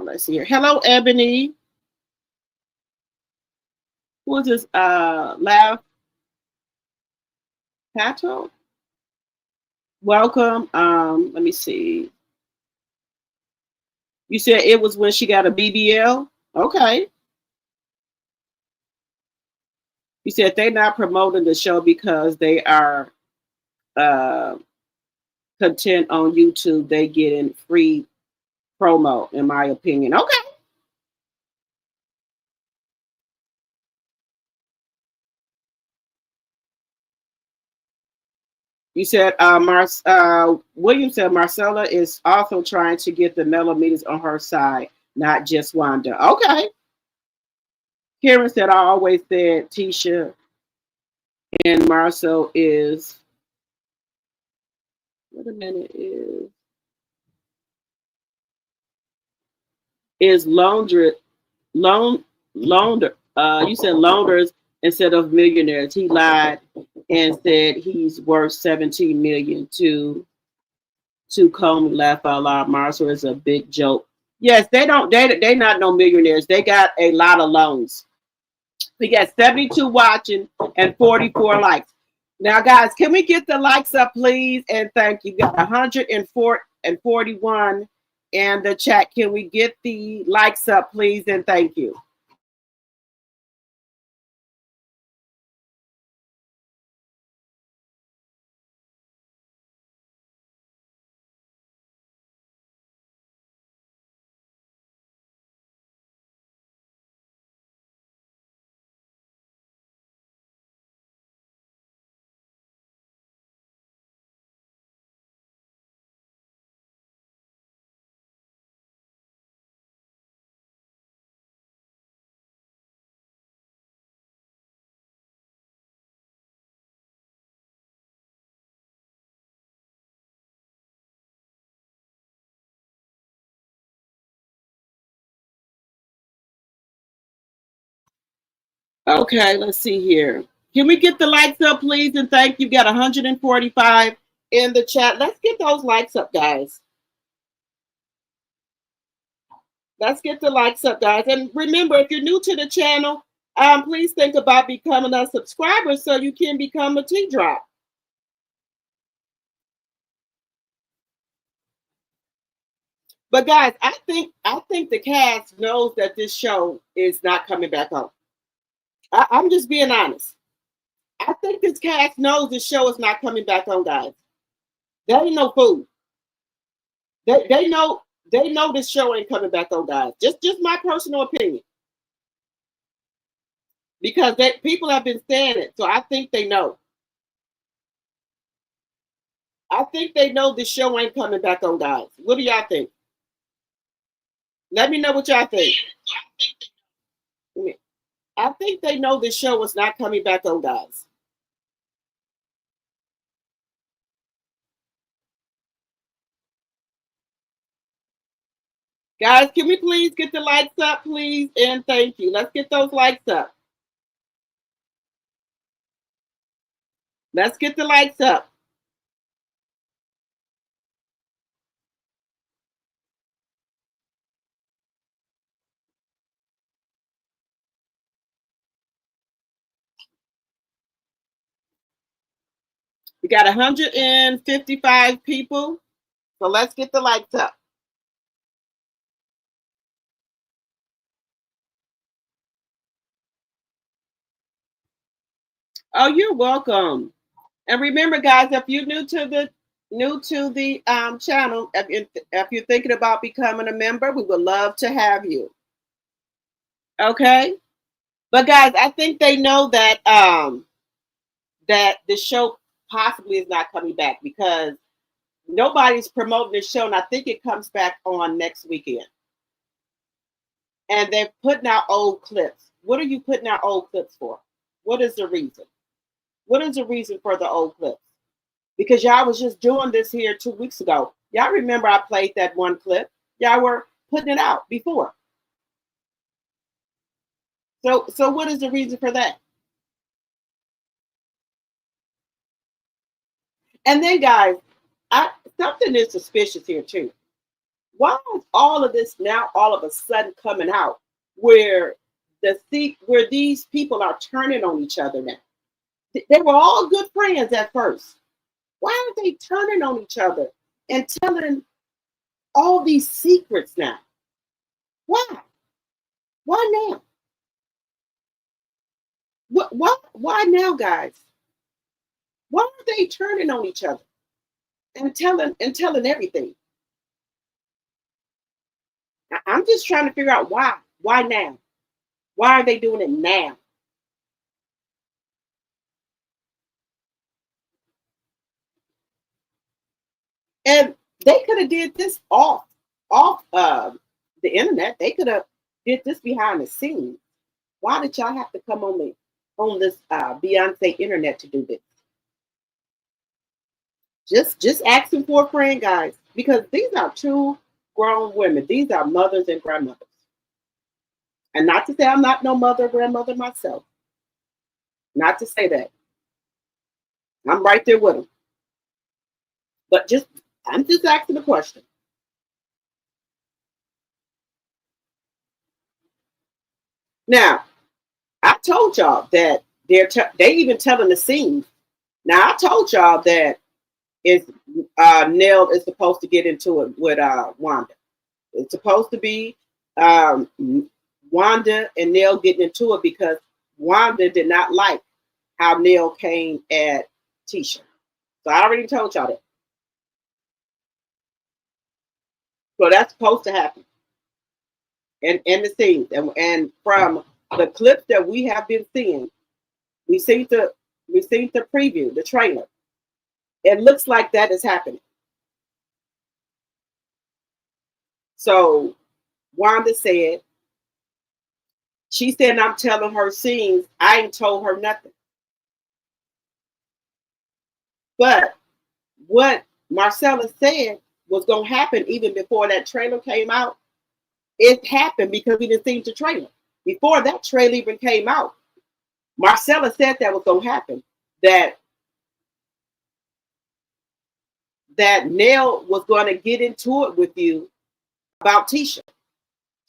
Let's see here. Hello, Ebony. Who is this? Laugh Pato? Welcome. Let me see. You said it was when she got a BBL? Okay. You said they're not promoting the show because they are content on YouTube. They getting free promo, in my opinion. Okay. You said William said Marcella is also trying to get the millimeters on her side, not just Wanda. Okay. Karen said I always said Tisha and Marcel is wait a minute is launder. You said launders instead of millionaires. He lied and said he's worth 17 million to Comey left a lot. Marcel is a big joke. Yes, they not no millionaires. They got a lot of loans. We got 72 watching and 44 likes. Now, guys, can we get the likes up, please? And thank you. We got 104 and 41 in the chat. Can we get the likes up, please? And thank you. Okay, let's see here. Can we get the likes up, please? And thank you. Got 145 in the chat. Let's get those likes up, guys. Let's get the likes up, guys. And remember, if you're new to the channel, please think about becoming a subscriber so you can become a T-Drop. But guys, I think the cast knows that this show is not coming back on. I'm just being honest. I think this cast knows this show is not coming back on, guys. They ain't no fool. They know this show ain't coming back on, guys. Just my personal opinion. Because people have been saying it, so I think they know. I think they know this show ain't coming back on, guys. What do y'all think? Let me know what y'all think. I think they know this show is not coming back on, guys. Guys, can we please get the likes up, please? And thank you. Let's get those likes up. Let's get the likes up. We got 155 people. So let's get the likes up. Oh, you're welcome. And remember, guys, if you're new to the channel, if you're thinking about becoming a member, we would love to have you. Okay, but guys, I think they know that that the show possibly is not coming back because nobody's promoting the show, and I think it comes back on next weekend. And they're putting out old clips. What are you putting out old clips for? What is the reason? What is the reason for the old clips? Because y'all was just doing this here 2 weeks ago. Y'all remember I played that one clip. Y'all were putting it out before. So what is the reason for that? And then guys, something is suspicious here too. Why is all of this now all of a sudden coming out where where these people are turning on each other now? They were all good friends at first. Why are they turning on each other and telling all these secrets now? Why? Why now? Why now, guys? Why are they turning on each other and telling everything? I'm just trying to figure out why. Why now? Why are they doing it now? And they could have did this off the internet. They could have did this behind the scenes. Why did y'all have to come on this Beyonce internet to do this? Just asking for a friend, guys, because these are two grown women. These are mothers and grandmothers. And not to say I'm not no mother or grandmother myself. Not to say that. I'm right there with them. But I'm just asking a question. Now, I told y'all that they even telling the scenes. Now, I told y'all that Nell is supposed to get into it with Wanda. It's supposed to be Wanda and Nell getting into it because Wanda did not like how Nell came at Tisha. So I already told y'all that. So that's supposed to happen in the scenes. And from the clips that we have been seeing, we seen the preview, the trailer. It looks like that is happening. So Wanda said, she said, I'm telling her scenes. I ain't told her nothing. But what Marcella said was going to happen even before that trailer came out, it happened because we didn't see the trailer. Before that trailer even came out, Marcella said that was going to happen. That Nell was going to get into it with you about Tisha.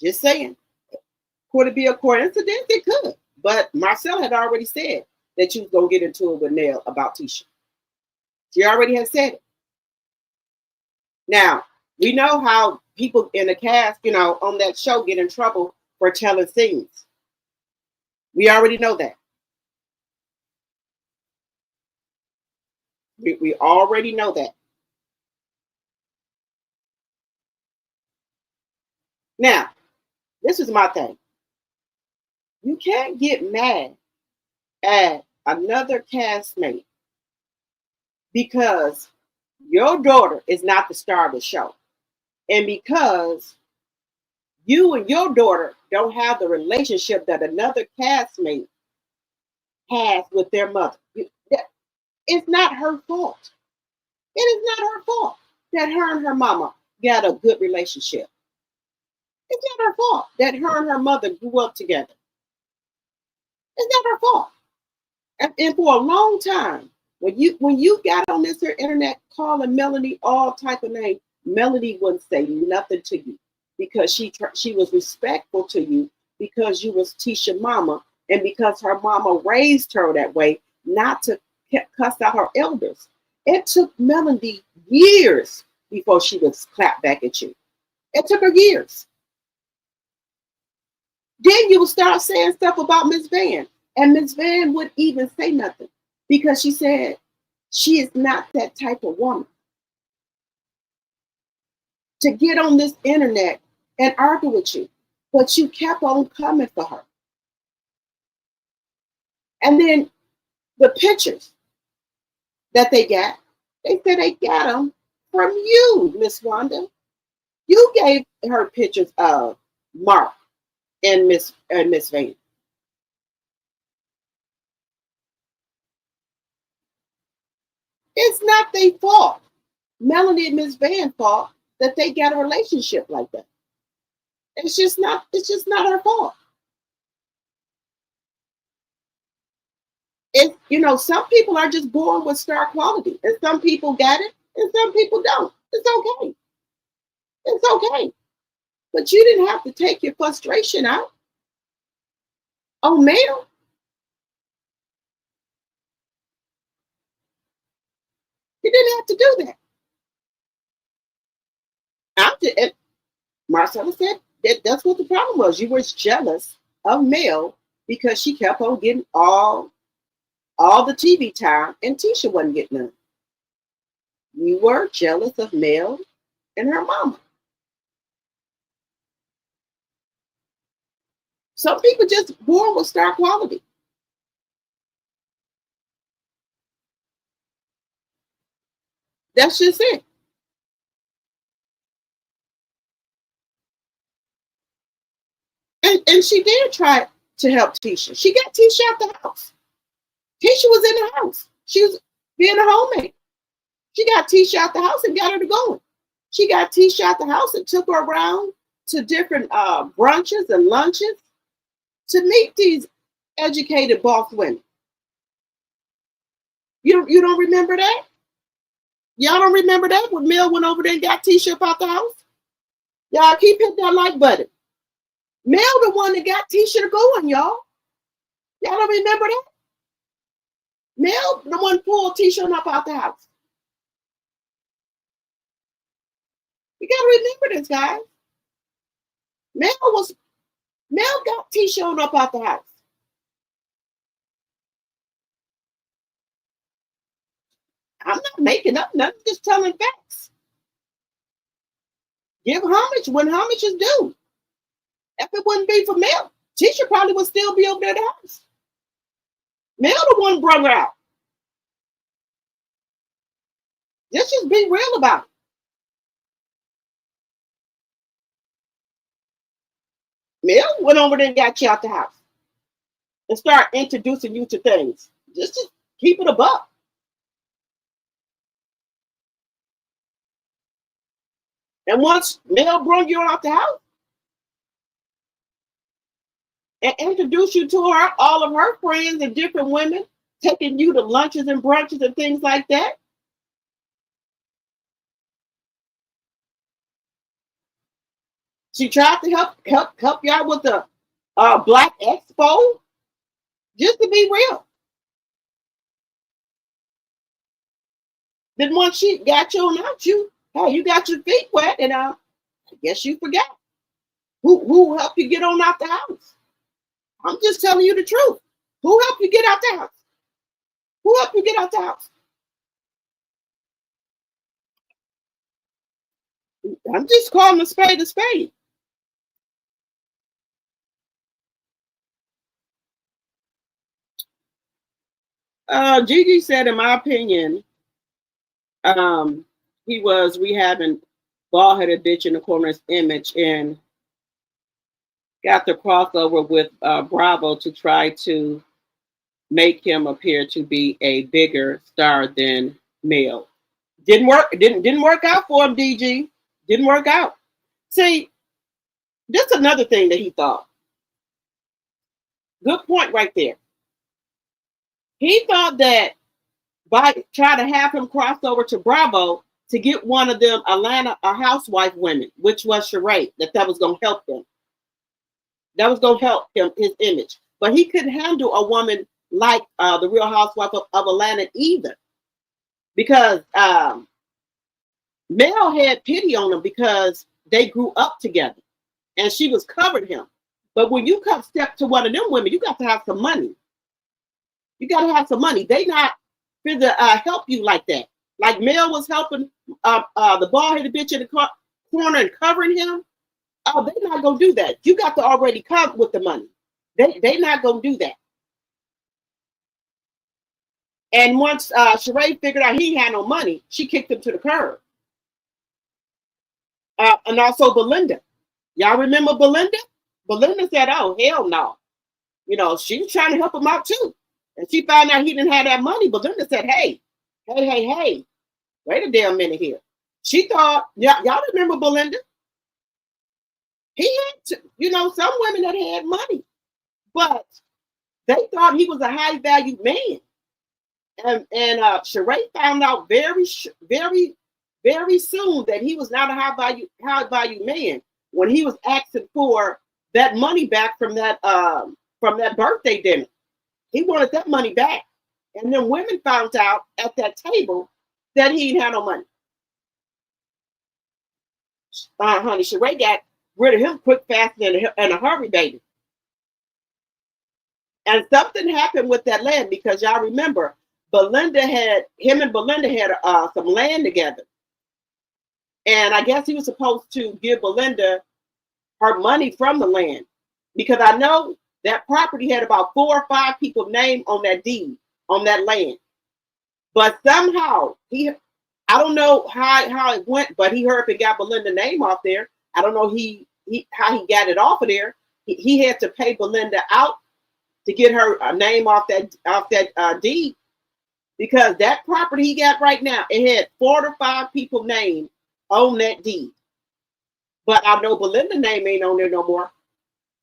Just saying. Could it be a coincidence? It could. But Marcella had already said that you was going to get into it with Nell about Tisha. She already had said it. Now, we know how people in the cast, on that show get in trouble for telling scenes. We already know that. We already know that. Now, this is my thing. You can't get mad at another castmate because your daughter is not the star of the show. And because you and your daughter don't have the relationship that another castmate has with their mother. It's not her fault. It is not her fault that her and her mama got a good relationship. It's not her fault that her and her mother grew up together. It's not her fault. And for a long time, when you got on this here internet calling Melanie all type of names, Melanie wouldn't say nothing to you because she was respectful to you because you was Tisha mama and because her mama raised her that way, not to cuss out her elders. It took Melanie years before she would clap back at you. It took her years. Then you would start saying stuff about Miss Van. And Miss Van wouldn't even say nothing because she said she is not that type of woman to get on this internet and argue with you. But you kept on coming for her. And then the pictures that they got, they said they got them from you, Miss Wanda. You gave her pictures of Mark and Miss Van. It's not their fault. Melanie and Miss Van's fault that they got a relationship like that. It's just not her fault. Some people are just born with star quality, and some people got it, and some people don't. It's okay. It's okay. But you didn't have to take your frustration out on Mel. You didn't have to do that. Marcella said that's what the problem was. You were jealous of Mel because she kept on getting all the TV time and Tisha wasn't getting none. You were jealous of Mel and her mama. Some people just born with star quality. That's just it. And she did try to help Tisha. She got Tisha out the house. Tisha was in the house. She was being a homemade. She got Tisha out the house and got her to go. She got Tisha out the house and took her around to different brunches and lunches to meet these educated boss women. You don't remember that? Y'all don't remember that when Mel went over there and got Tisha up out the house? Y'all keep hitting that like button. Mel the one that got Tisha to going, y'all. Y'all don't remember that? Mel the one pulled Tisha up out the house. You gotta remember this, guys. Mel got Tisha up out the house. I'm not making up nothing, just telling facts. Give homage when homage is due. If it wouldn't be for Mel, Tisha probably would still be over there at the house. Mel the one brought her out. Let's just be real about it. Mel went over there and got you out the house and start introducing you to things. Just keep it above. And once Mel brought you out the house, and introduce you to her, all of her friends and different women, taking you to lunches and brunches and things like that. She tried to help you out with the Black Expo, just to be real. Then once she got you and out you, hey, you got your feet wet, and I guess you forgot who helped you get on out the house. I'm just telling you the truth. Who helped you get out the house? Who helped you get out the house? I'm just calling a spade a spade. Gigi said, in my opinion, he was rehabbing bald-headed bitch in the corner's image and got the crossover with Bravo to try to make him appear to be a bigger star than Mel. Didn't work. Didn't work out for him, DG. Didn't work out. See, that's another thing that he thought. Good point right there. He thought that by trying to have him cross over to Bravo to get one of them Atlanta housewife women, which was Sheree, that was going to help them. That was going to help him, his image. But he couldn't handle a woman like the Real Housewife of Atlanta either. Because Mel had pity on him because they grew up together. And she was covering him. But when you come step to one of them women, you got to have some money. You got to have some money. They not going to help you like that. Like Mel was helping the bald-headed bitch in the corner and covering him. Oh, they're not going to do that. You got to already come with the money. They not going to do that. And once Sheree figured out he had no money, she kicked him to the curb. And also Belinda. Y'all remember Belinda? Belinda said, oh, hell no. You know, she was trying to help him out too. And she found out he didn't have that money. Belinda said, hey, wait a damn minute here. She thought, y'all remember Belinda? He had, some women that had money, but they thought he was a high value man. And Sheree found out very soon that he was not a high value man when he was asking for that money back from that birthday dinner. He wanted that money back. And then women found out at that table that he didn't have no money. Honey, Sheree got rid of him quick, fast, and in a hurry, baby. And something happened with that land because y'all remember, him and Belinda had some land together. And I guess he was supposed to give Belinda her money from the land because I know that property had about 4 or 5 people's name on that deed, on that land. But somehow, I don't know how it went, but he heard it got Belinda's name off there. I don't know how he got it off of there. He had to pay Belinda out to get her name off that deed because that property he got right now, it had 4 to 5 people's name on that deed. But I know Belinda's name ain't on there no more.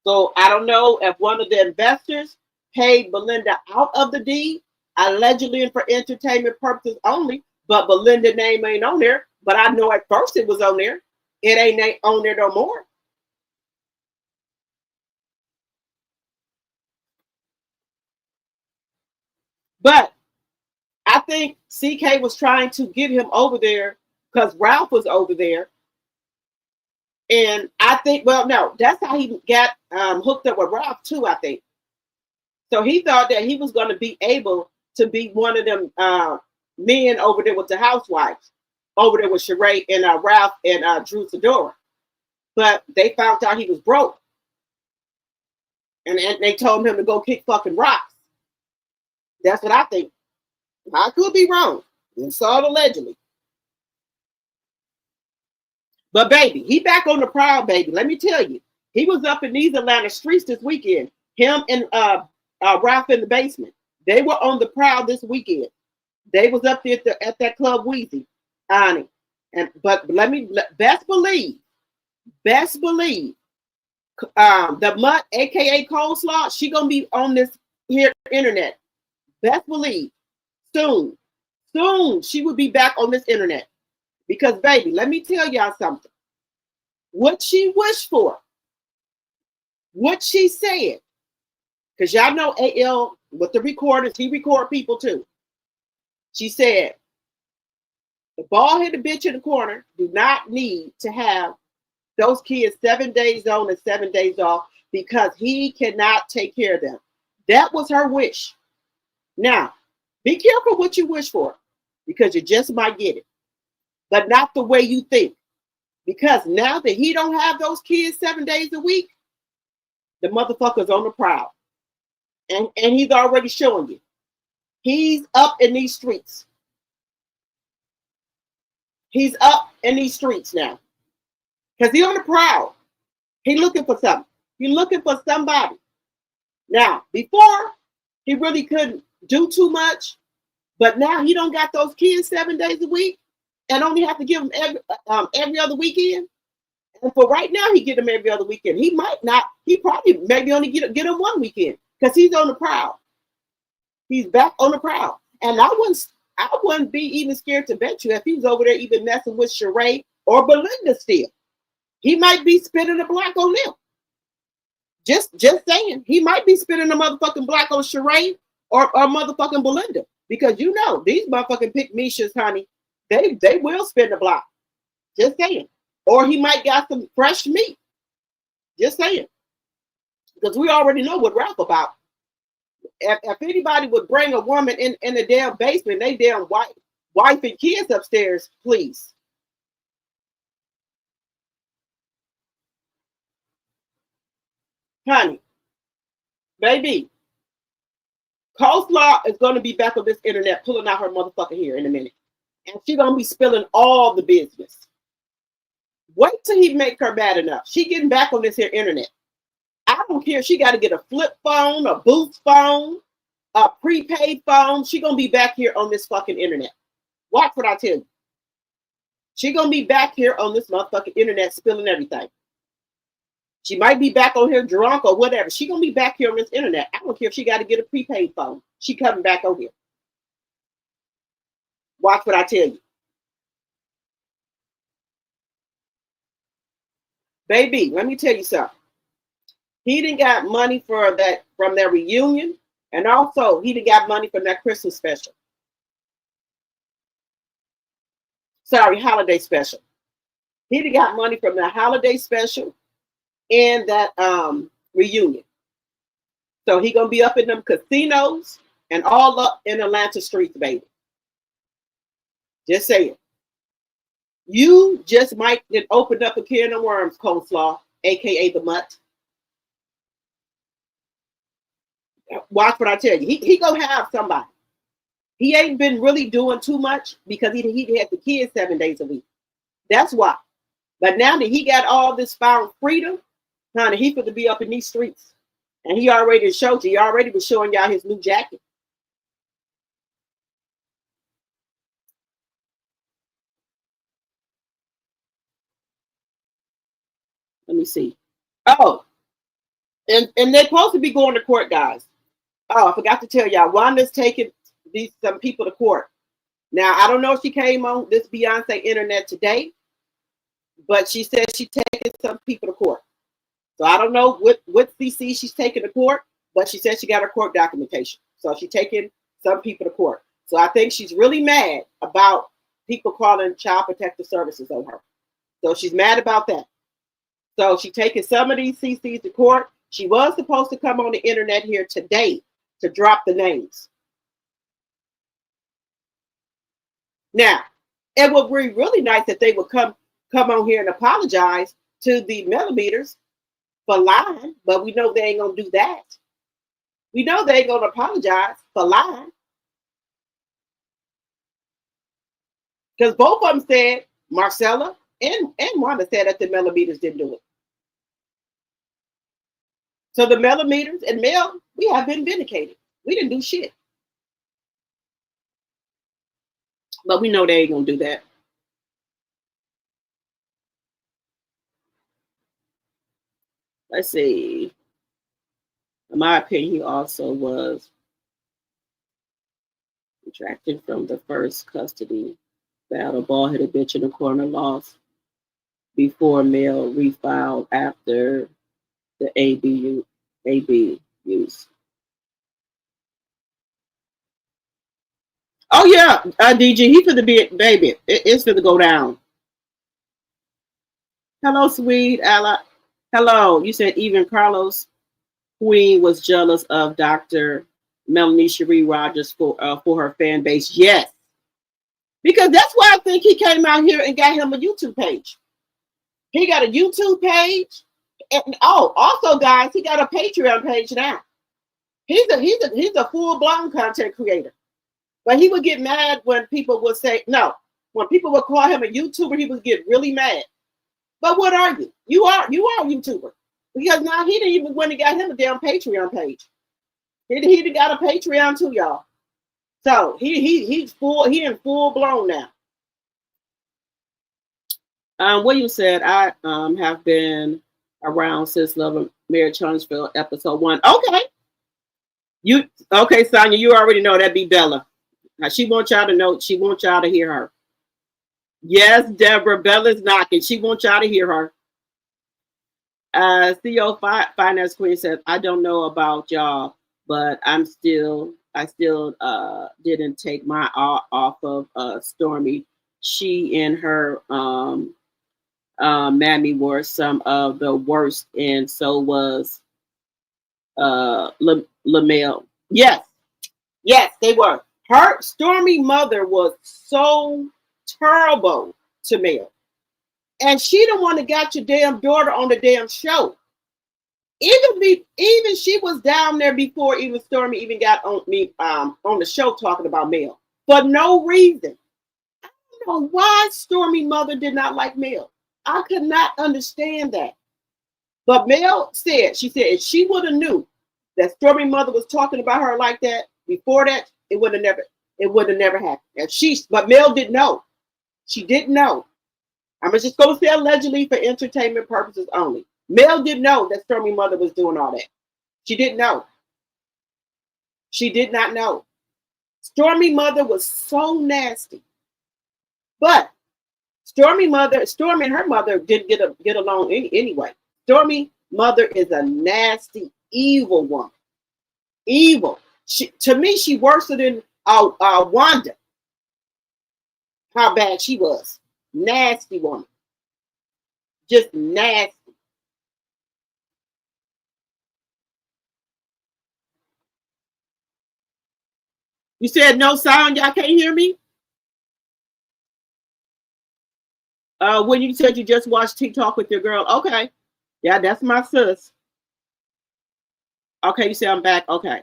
So I don't know if one of the investors paid Belinda out of the deed, allegedly and for entertainment purposes only, but Belinda's name ain't on there. But I know at first it was on there. It ain't on there no more. But I think CK was trying to get him over there because Ralph was over there. And I think, well, no, that's how he got hooked up with Ralph too, I think. So he thought that he was going to be able to be one of them men over there with the housewives, over there with Sheree and Ralph and Drew Sidora. But they found out he was broke. And they told him to go kick fucking rocks. That's what I think. I could be wrong. It's all allegedly. But baby, he back on the prowl, baby. Let me tell you. He was up in these Atlanta streets this weekend. Him and Ralph in the basement. They were on the prowl this weekend. They was up there at that club Wheezy, Annie. But best believe, The Mutt, aka Coleslaw, she gonna be on this here internet. Best believe soon, soon she will be back on this internet. Because baby, let me tell y'all something. What she wished for, what she said, because y'all know AL with the recorders, he record people too. She said, the bald-headed bitch in the corner do not need to have those kids 7 days on and 7 days off because he cannot take care of them. That was her wish. Now, be careful what you wish for because you just might get it, but not the way you think. Because now that he don't have those kids 7 days a week, the motherfucker's on the prowl. And he's already showing you. He's up in these streets. He's up in these streets now. Because he's on the prowl. He's looking for something. He's looking for somebody. Now, before, he really couldn't do too much. But now he don't got those kids 7 days a week and only have to give them every other weekend. And for right now, he get them every other weekend. He might not. He probably maybe only get them one weekend because he's on the prowl. He's back on the prowl. And I wouldn't be even scared to bet you if he was over there even messing with Sheree or Belinda still. He might be spitting the block on them. Just saying. He might be spitting the motherfucking block on Sheree or motherfucking Belinda. Because you know, these motherfucking pick Mishas, honey, they will spin the block. Just saying. Or he might got some fresh meat. Just saying. Because we already know what Ralph about. If anybody would bring a woman in the damn basement, they damn wife and kids upstairs, please. Honey, baby, Coleslaw is going to be back on this internet pulling out her motherfucker here in a minute. And she's going to be spilling all the business. Wait till he make her mad enough. She getting back on this here internet. I don't care. She got to get a flip phone, a booth phone, a prepaid phone. She going to be back here on this fucking internet. Watch what I tell you. She going to be back here on this motherfucking internet spilling everything. She might be back on here drunk or whatever. She going to be back here on this internet. I don't care if she got to get a prepaid phone. She coming back on here. Watch what I tell you. Baby, let me tell you something. He didn't got money for that from their reunion. And also, he didn't got money from that Christmas special. Sorry, holiday special. He didn't got money from that holiday special and that reunion. So he gonna be up in them casinos and all up in Atlanta streets, baby. Just saying. You just might get opened up a can of worms, Coleslaw, aka the Mutt. Watch what I tell you. He gonna have somebody. He ain't been really doing too much because he had the kids 7 days a week. That's why. But now that he got all this found freedom, honey, he could be up in these streets. And he already showed you. He already was showing y'all his new jacket. Let me see. Oh, and they're supposed to be going to court, guys. Oh, I forgot to tell y'all. Wanda's taking some people to court. Now, I don't know if she came on this Beyonce internet today, but she said she's taking some people to court. So I don't know what CC she's taking to court, but she said she got her court documentation. So she's taking some people to court. So I think she's really mad about people calling child protective services on her. So she's mad about that. So she's taking some of these CCs to court. She was supposed to come on the internet here today to drop the names. Now, it would be really nice if they would come on here and apologize to the millimeters for lying, but we know they ain't gonna do that. We know they ain't gonna apologize for lying. Because both of them said, Marcella and Wanda said that the millimeters didn't do it. So the millimeters and Mel, we have been vindicated. We didn't do shit. But we know they ain't gonna do that. Let's see. In my opinion, he also was retracted from the first custody battle. Ball-headed bitch in the corner lost before Mel refiled after the AB use. Oh yeah, DG, he finna be baby. It's finna go down. Hello, sweet Ella. Hello. You said even Carlos Queen was jealous of Dr. Melanie Cherie Rogers for her fan base. Yes, because that's why I think he came out here and got him a YouTube page. He got a YouTube page. And, oh, also, guys, he got a Patreon page now. He's a full blown content creator. But he would get mad when people would say no. When people would call him a YouTuber, he would get really mad. But what are you? You are a YouTuber. Because now he didn't even when he got him a damn Patreon page. He got a Patreon too, y'all. So he's in full blown now. William said, I have been around since Love of Mary Charlottesville episode 1. Okay, Sonia, you already know that'd be Bella. Now, she wants y'all to know, she wants y'all to hear her. Yes, Deborah, Bella's knocking. She wants y'all to hear her. CEO Finance Queen says, I don't know about y'all, but I still didn't take my off of Stormy. She and her Mammy were some of the worst, and so was LaMel. Yes, they were. Her Stormy mother was so terrible to Mel. And she the one that got your damn daughter on the damn show. Even she was down there before even Stormy even got on the show talking about Mel. For no reason. I don't know why Stormy mother did not like Mel. I could not understand that. But Mel said, she said if she would have knew that Stormy mother was talking about her like that before that, it would have never happened. But Mel didn't know. She didn't know. I'm just going to say allegedly for entertainment purposes only. Mel didn't know that Stormy mother was doing all that. She didn't know. She did not know. Stormy mother was so nasty. But Stormy and her mother didn't get along anyway. Stormy mother is a nasty, evil woman. Evil. To me, she worse than Wanda. How bad she was. Nasty woman. Just nasty. You said no sound, y'all can't hear me? When you said you just watched TikTok with your girl. Okay. Yeah, that's my sis. Okay, you say I'm back. Okay.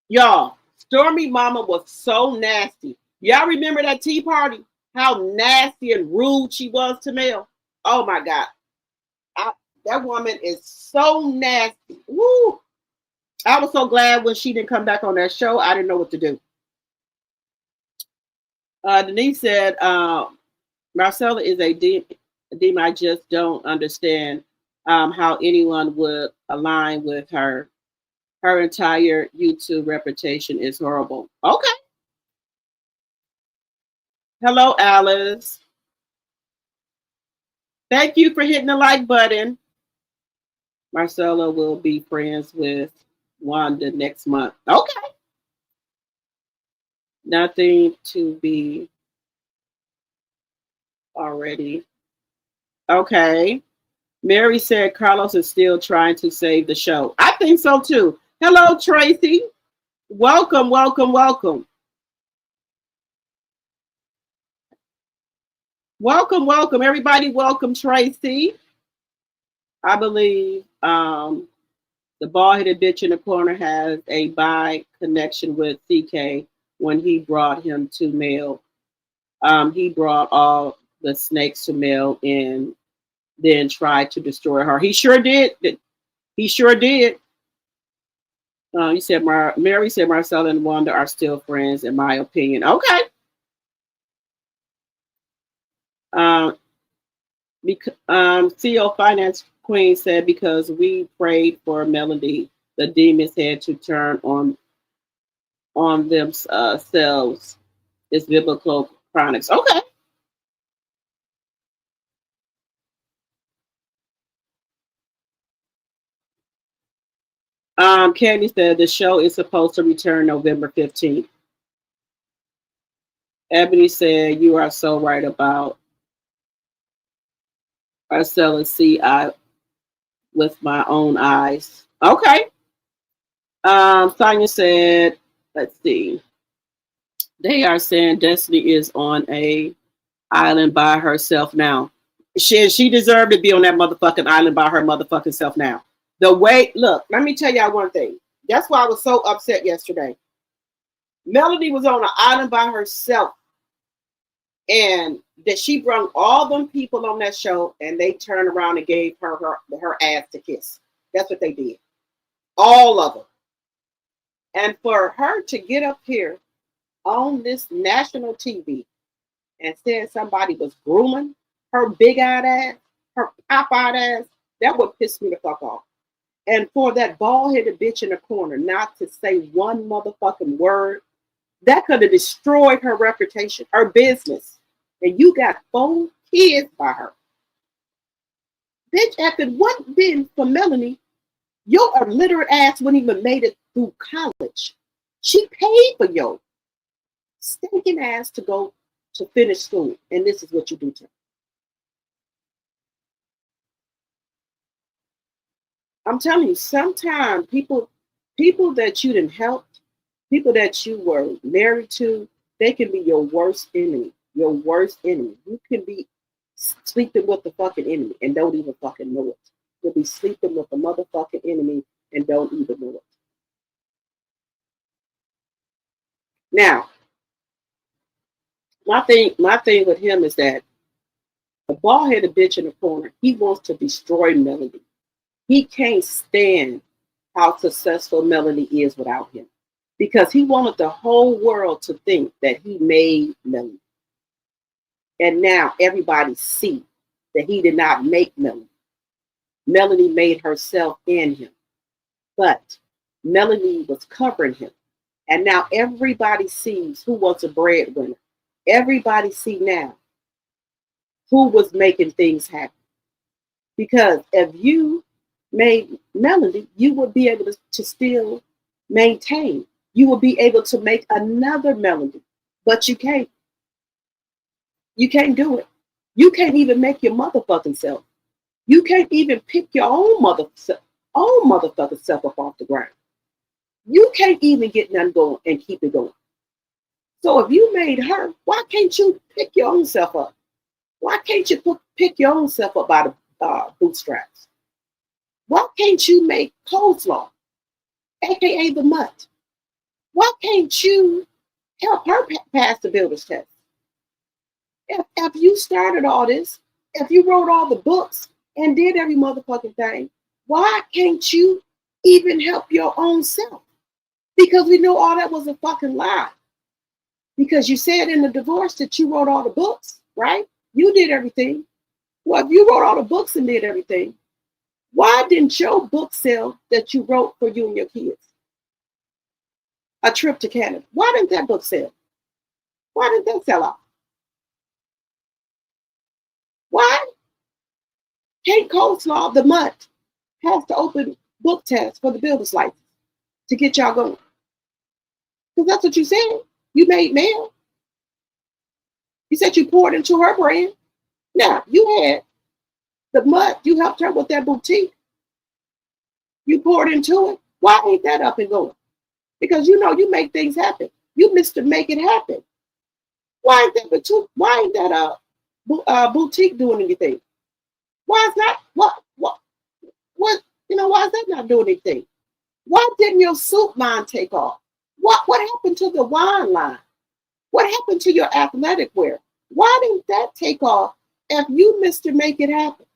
Y'all, Stormy mama was so nasty. Y'all remember that tea party? How nasty and rude she was to Mel? Oh my God. That woman is so nasty. Woo. I was so glad when she didn't come back on that show. I didn't know what to do. Denise said, Marcella is a demon. I just don't understand how anyone would align with her. Her entire YouTube reputation is horrible. Okay. Hello, Alice. Thank you for hitting the like button. Marcella will be friends with Wanda next month. Okay. Nothing to be already. Okay. Mary said Carlos is still trying to save the show. I think so too. Hello, Tracy. Welcome, welcome, welcome. Welcome, welcome. Everybody, welcome, Tracy. I believe the bald-headed bitch in the corner has a bi connection with CK when he brought him to Mel. He brought all the snakes to Mel and then tried to destroy her. He sure did. He sure did. You said Mary said Marcella and Wanda are still friends, in my opinion. Okay. CEO Finance Queen said because we prayed for Melody, the demons had to turn on themselves. It's biblical chronics. Okay. Candy said the show is supposed to return November 15th. Ebony said you are so right about Arcella see I with my own eyes. Okay. Sonia said, let's see. They are saying Destiny is on a island by herself now. She deserved to be on that motherfucking island by her motherfucking self now. The way, look, let me tell y'all one thing. That's why I was so upset yesterday. Melody was on an island by herself, and that she brought all them people on that show, and they turned around and gave her ass to kiss. That's what they did. All of them. And for her to get up here on this national TV and said somebody was grooming her big-eyed ass, her pop-eyed ass, that would piss me the fuck off. And for that bald-headed bitch in the corner not to say one motherfucking word, that could have destroyed her reputation, her business. And you got 4 kids by her. Bitch, if it wasn't been for Melanie, your illiterate ass wouldn't even made it through college. She paid for your stinking ass to go to finish school. And this is what you do to her. I'm telling you, sometimes people that you didn't help, people that you were married to, they can be your worst enemy. Your worst enemy. You can be sleeping with the fucking enemy and don't even fucking know it. You'll be sleeping with the motherfucking enemy and don't even know it. Now, my thing with him is that the bald-headed bitch in the corner, he wants to destroy Melody. He can't stand how successful Melody is without him. Because he wanted the whole world to think that he made Melody. And now everybody see that he did not make Melody. Melody made herself in him. But Melody was covering him. And now everybody sees who was a breadwinner. Everybody see now who was making things happen. Because if you made Melody, you would be able to still maintain. You will be able to make another Melody. But you can't. You can't do it. You can't even make your motherfucking self. You can't even pick your own motherfucking self up off the ground. You can't even get nothing going and keep it going. So if you made her, why can't you pick your own self up? Why can't you pick your own self up by the bootstraps? Why can't you make COLESLAW, aka the Mutt? Why can't you help her pass the builder's test? If you started all this, if you wrote all the books and did every motherfucking thing, why can't you even help your own self? Because we know all that was a fucking lie. Because you said in the divorce that you wrote all the books, right? You did everything. Well, if you wrote all the books and did everything, why didn't your book sell that you wrote for you and your kids? A Trip to Canada. Why didn't that book sell? Why didn't that sell out? Why can't COLESLAW, the Mutt, has to open book tests for the builder's license to get y'all going? Because that's what you said. You made mail. You said you poured into her brand. Now, you had the Mutt, you helped her with that boutique. You poured into it. Why ain't that up and going? Because you know you make things happen. You Mr. Make It Happen. Why ain't that boutique doing anything? Why is that why is that not doing anything? Why didn't your soup line take off? What happened to the wine line? What happened to your athletic wear? Why didn't that take off if you Mr. Make It Happen?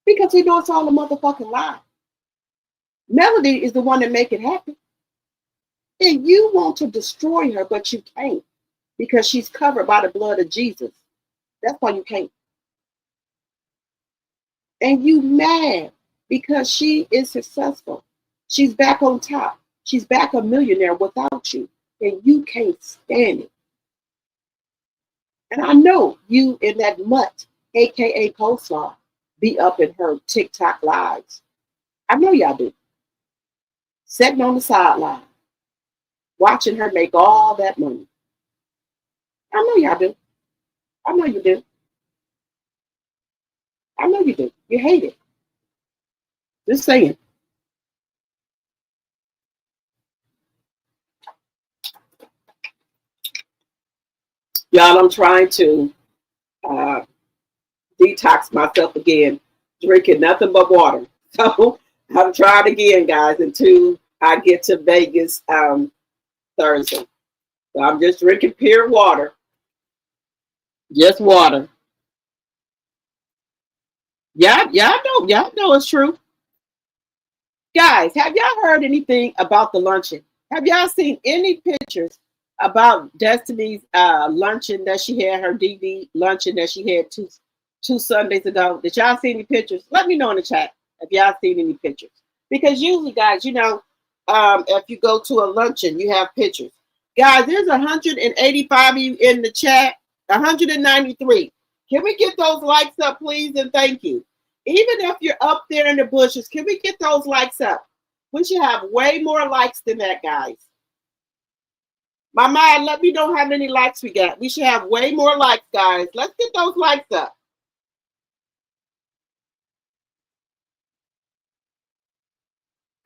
Because we know it's all a motherfucking lie. Melody is the one that make it happen. And you want to destroy her, but you can't. Because she's covered by the blood of Jesus. That's why you can't. And you mad because she is successful. She's back on top. She's back a millionaire without you. And you can't stand it. And I know you in that mutt, aka Coleslaw, be up in her TikTok lives. I know y'all do. Sitting on the sideline, watching her make all that money. I know y'all do. I know you do. I know you do. You hate it. Just saying. Y'all, I'm trying to uh, detox myself again, drinking nothing but water. So I'm trying again, guys, until I get to Vegas Thursday. So I'm just drinking pure water, just water. Y'all know it's true. Guys, have y'all heard anything about the luncheon? Have y'all seen any pictures about Destiny's luncheon that she had, her DD luncheon that she had two Sundays ago? Did y'all see any pictures? Let me know in the chat if y'all seen any pictures. Because usually, guys, if you go to a luncheon, you have pictures. Guys, there's 185 of you in the chat, 193. Can we get those likes up, please? And thank you. Even if you're up there in the bushes, can we get those likes up? We should have way more likes than that, guys. My mind, let me know how many likes we got. We should have way more likes, guys. Let's get those likes up.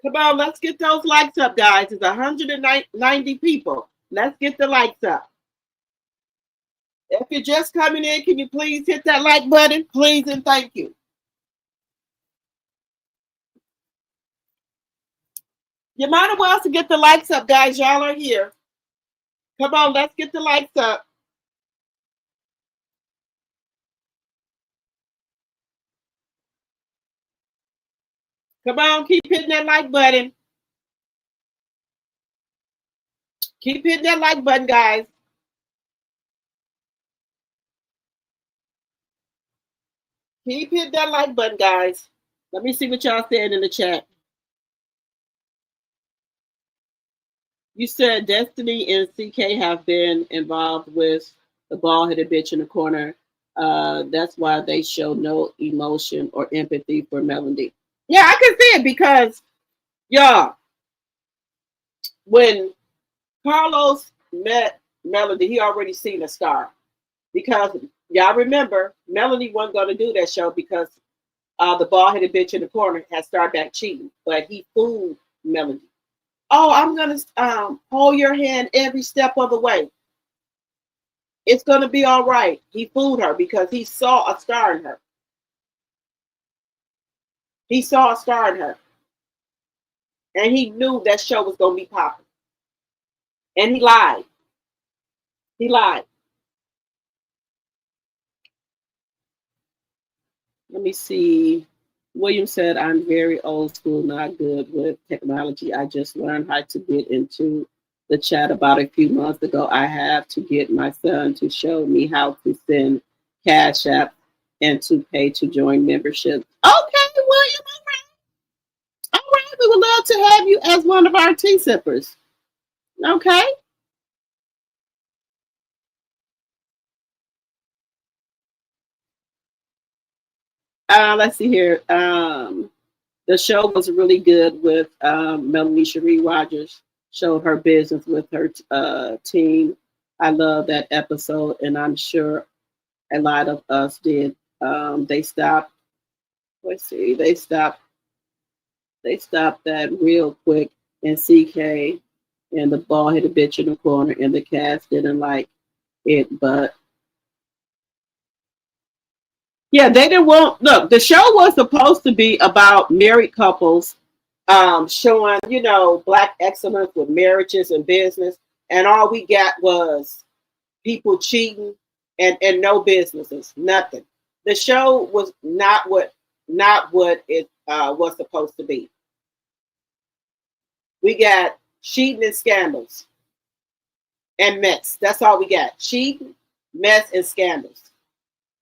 Come on, let's get those likes up, guys. It's 190 people. Let's get the likes up. If you're just coming in, can you please hit that like button? Please and thank you. You might as well to get the likes up, guys. Y'all are here. Come on, let's get the likes up. Come on, keep hitting that like button. Keep hitting that like button, guys. Keep hitting that like button, guys. Let me see what y'all saying in the chat. You said Destiny and CK have been involved with the bald-headed bitch in the corner. That's why they show no emotion or empathy for Melody. Yeah, I can see it because, y'all, when Carlos met Melody, he already seen a star. Because y'all remember, Melody wasn't going to do that show because the bald-headed bitch in the corner had started back cheating. But he fooled Melody. Oh, I'm going to hold your hand every step of the way. It's going to be all right. He fooled her because he saw a star in her. He saw a star in her. And he knew that show was going to be popping. And he lied. He lied. Let me see. William said, I'm very old school, not good with technology. I just learned how to get into the chat about a few months ago. I have to get my son to show me how to send Cash App and to pay to join membership. Okay, William, all right. All right, we would love to have you as one of our tea sippers. Okay. Let's see here. The show was really good with Melanie Cherie Rogers. Showed her business with her team. I love that episode, and I'm sure a lot of us did. They stopped. Let's see. They stopped. They stopped that real quick. And CK and the bald-headed bitch in the corner, and the cast didn't like it, but yeah, they didn't want. Look, the show was supposed to be about married couples, showing black excellence with marriages and business, and all we got was people cheating and no businesses, nothing. The show was not what it was supposed to be. We got cheating and scandals and mess. That's all we got. Cheating, mess, and scandals.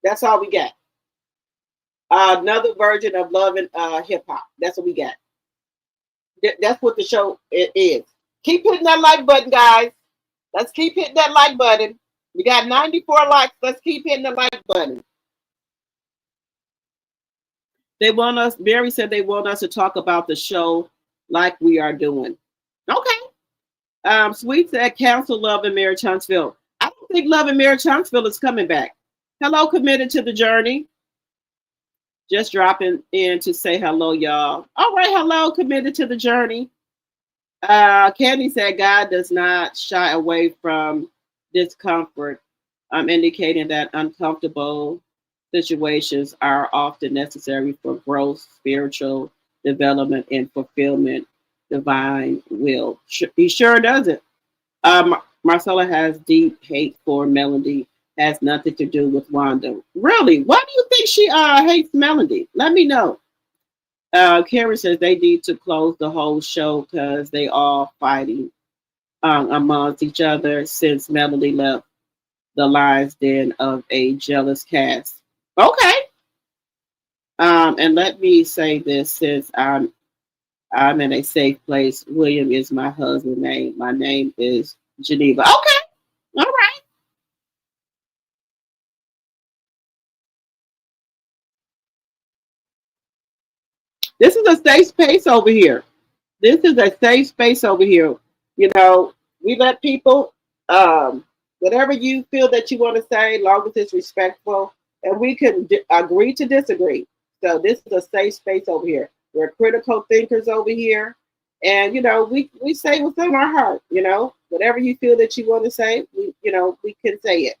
That's all we got. Another version of Love and Hip Hop. That's what we got. That's what the show is. Keep hitting that like button, guys. Let's keep hitting that like button. We got 94 likes. Let's keep hitting the like button. They want us, Barry said they want us to talk about the show like we are doing. Okay. Sweet said, cancel Love and Marriage Huntsville. I don't think Love and Marriage Huntsville is coming back. Hello, Committed to the Journey. Just dropping in to say hello, y'all. All right, hello, Committed to the Journey. Candy said, God does not shy away from discomfort, indicating that uncomfortable situations are often necessary for growth, spiritual development, and fulfillment, divine will. He sure doesn't. Marcella has deep hate for Melody, has nothing to do with Wanda. Really? Why do you think she hates Melody? Let me know. Karen says they need to close the whole show because they all fighting amongst each other since Melody left the lion's den of a jealous cast. Okay. And let me say this, since I'm in a safe place. William is my husband's name. My name is Geneva. Okay. All right. This is a safe space over here. This is a safe space over here. You know, we let people, whatever you feel that you want to say, long as it's respectful, and we can agree to disagree. So this is a safe space over here. We're critical thinkers over here. And, you know, we say what's on our heart, you know, whatever you feel that you want to say, we can say it.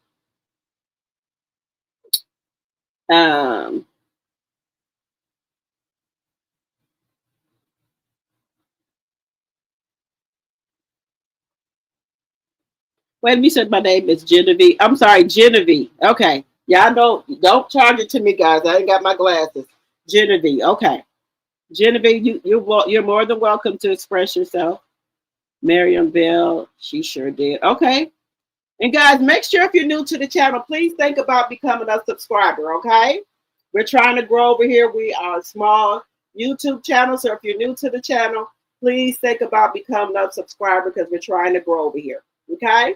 Wait, you said my name is Genevieve. I'm sorry, Genevieve. Okay. Y'all don't charge it to me, guys. I ain't got my glasses. Genevieve. Okay. Genevieve, you're more than welcome to express yourself. Miriam Bell, she sure did. Okay. And guys, make sure if you're new to the channel, please think about becoming a subscriber, okay? We're trying to grow over here. We are a small YouTube channel, so if you're new to the channel, please think about becoming a subscriber because we're trying to grow over here, okay?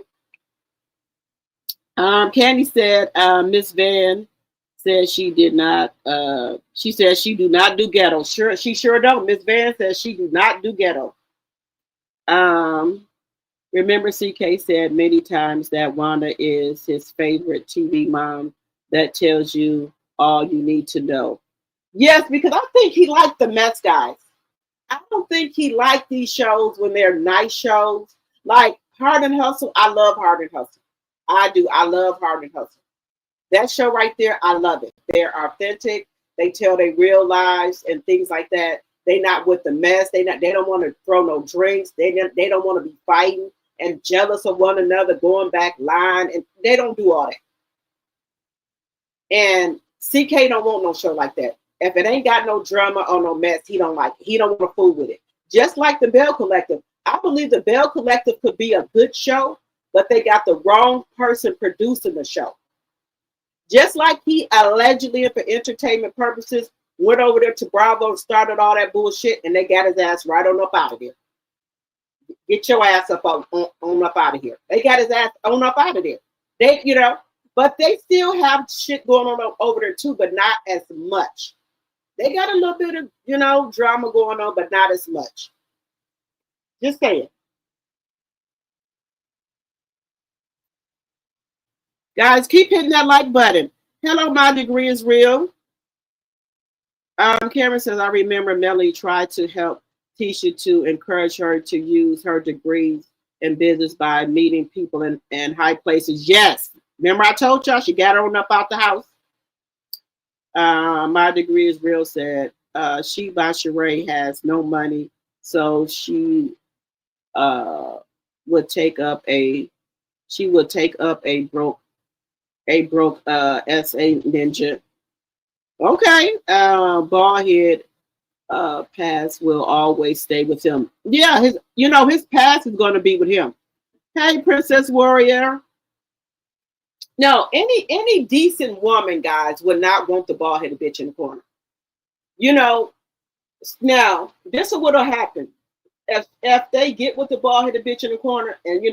Candy said Miss Van said she did not. She said she do not do ghetto. Sure, she sure don't. Miss Van says she do not do ghetto. Remember, CK said many times that Wanda is his favorite TV mom. That tells you all you need to know. Yes, because I think he liked the mess, guys. I don't think he liked these shows when they're nice shows. Like Hard and Hustle, I love Hard and Hustle. I do. I love Hard and Hustle. That show right there, I love it. They're authentic. They tell their real lives and things like that. They not with the mess. They don't want to throw no drinks. They don't want to be fighting and jealous of one another, going back lying, and they don't do all that. And CK don't want no show like that. If it ain't got no drama or no mess, he don't like it. He don't want to fool with it. Just like the Bell Collective. I believe the Bell Collective could be a good show, but they got the wrong person producing the show. Just like he allegedly, for entertainment purposes, went over there to Bravo and started all that bullshit, and they got his ass right on up out of here. Get your ass up on up out of here. They got his ass on up out of there. They, but they still have shit going on over there too, but not as much. They got a little bit of, drama going on, but not as much. Just saying. Guys, keep hitting that like button. Hello, my degree is real. Cameron says, I remember Melanie tried to help Tisha to encourage her to use her degrees in business by meeting people in high places. Yes. Remember I told y'all she got on up out the house? My degree is real said, she by Sheree has no money, so she would take up a broke SA ninja. Okay. Bald head past will always stay with him. Yeah, his past is going to be with him. Hey, Princess Warrior. No, any decent woman, guys, would not want the bald headed bitch in the corner. You know, now this is what'll happen. If they get with the bald headed bitch in the corner and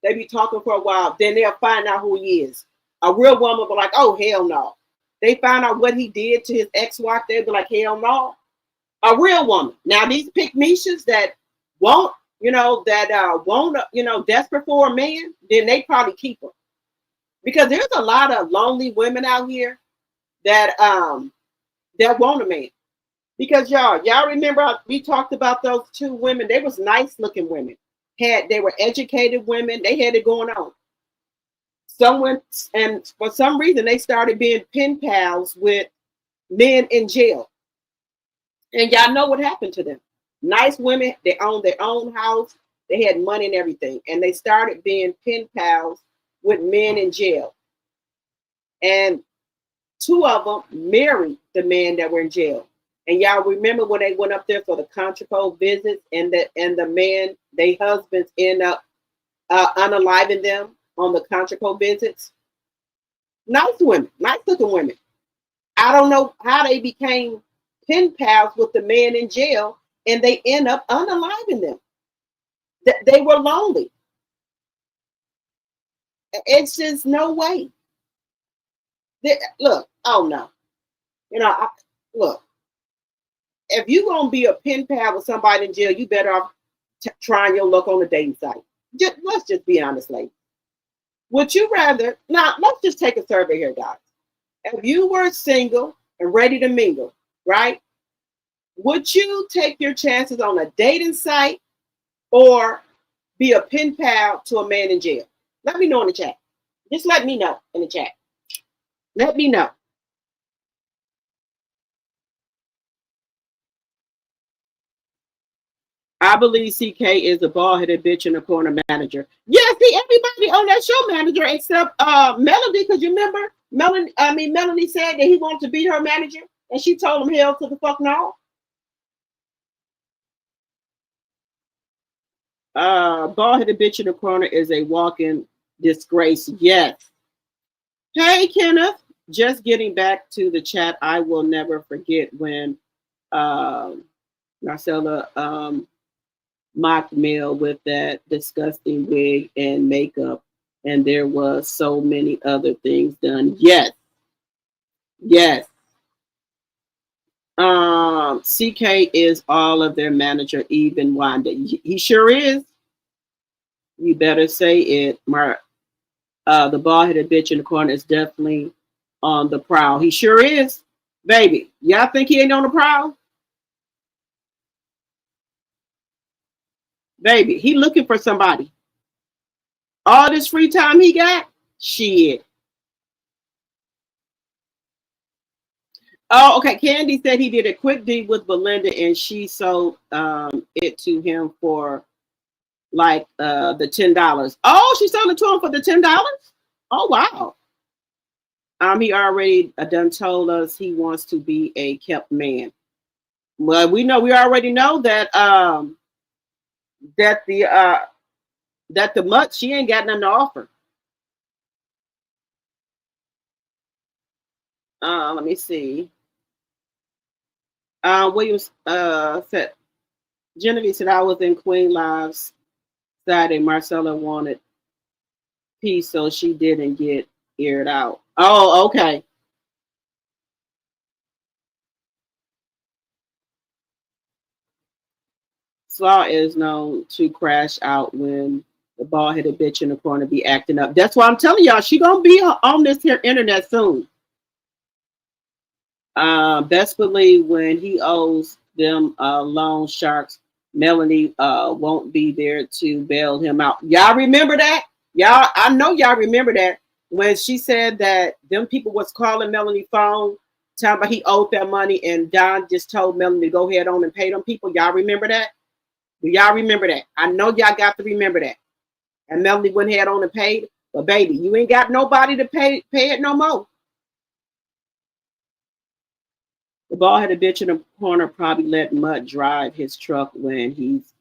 they be talking for a while, then they'll find out who he is. A real woman will be like, oh hell no. They find out what he did to his ex-wife, they'll be like, hell no. A real woman. Now these pick Mishas that won't, won't, desperate for a man, then they probably keep him. Because there's a lot of lonely women out here that want a man. Because y'all remember we talked about those two women. They was nice looking women. They were educated women. They had it going on. Someone, and for some reason they started being pen pals with men in jail. And y'all know what happened to them. Nice women, they owned their own house, they had money and everything. And they started being pen pals with men in jail. And two of them married the men that were in jail. And y'all remember when they went up there for the conjugal visits, and the man, their husbands, end up unaliving them on the conjugal visits? Nice women, nice looking women. I don't know how they became pen pals with the man in jail, and they end up unaliving them. They were lonely. It's just no way. Look, oh no. Look. If you're going to be a pen pal with somebody in jail, you better off trying your luck on a dating site. Let's just be honest, ladies. Would you rather, now let's just take a survey here, guys. If you were single and ready to mingle, right? Would you take your chances on a dating site or be a pen pal to a man in jail? Let me know in the chat. Just let me know in the chat. Let me know. I believe CK is a bald-headed bitch in the corner manager. Yeah, see, everybody on that show manager except Melody, because you remember Melanie said that he wanted to be her manager, and she told him hell to the fuck no. Bald-headed bitch in the corner is a walking disgrace. Yes. Hey, Kenneth. Just getting back to the chat. I will never forget when Marcella mocked Mel with that disgusting wig and makeup, and there was so many other things done. Yes. CK is all of their manager, even Wanda. He sure is. You better say it. The bald-headed bitch in the corner is definitely on the prowl. He sure is, baby. Y'all think he ain't on the prowl? Baby, he looking for somebody. All this free time he got? Shit. Oh, okay. Candy said he did a quick deed with Belinda and she sold it to him for like the $10. Oh, she sold it to him for the $10? Oh, wow. He already done told us he wants to be a kept man. Well, we already know that that the mutt, she ain't got nothing to offer. Let me see. Williams said, Genevieve said, I was in Queen Lives Saturday. Marcella wanted peace, so she didn't get aired out. Oh, okay. Slaw is known to crash out when the bald-headed bitch in the corner be acting up. That's why I'm telling y'all, she gonna be on this here internet soon. Best believe when he owes them loan sharks, Melanie won't be there to bail him out. Y'all remember that? Y'all, I know y'all remember that when she said that them people was calling Melanie phone, talking about he owed that money, and Don just told Melanie to go ahead on and pay them people. Y'all remember that? Do y'all remember that? I know y'all got to remember that. And Melanie went ahead on and paid, but baby, you ain't got nobody to pay it no more. The bald-headed bitch in the corner probably let Mutt drive his truck when he's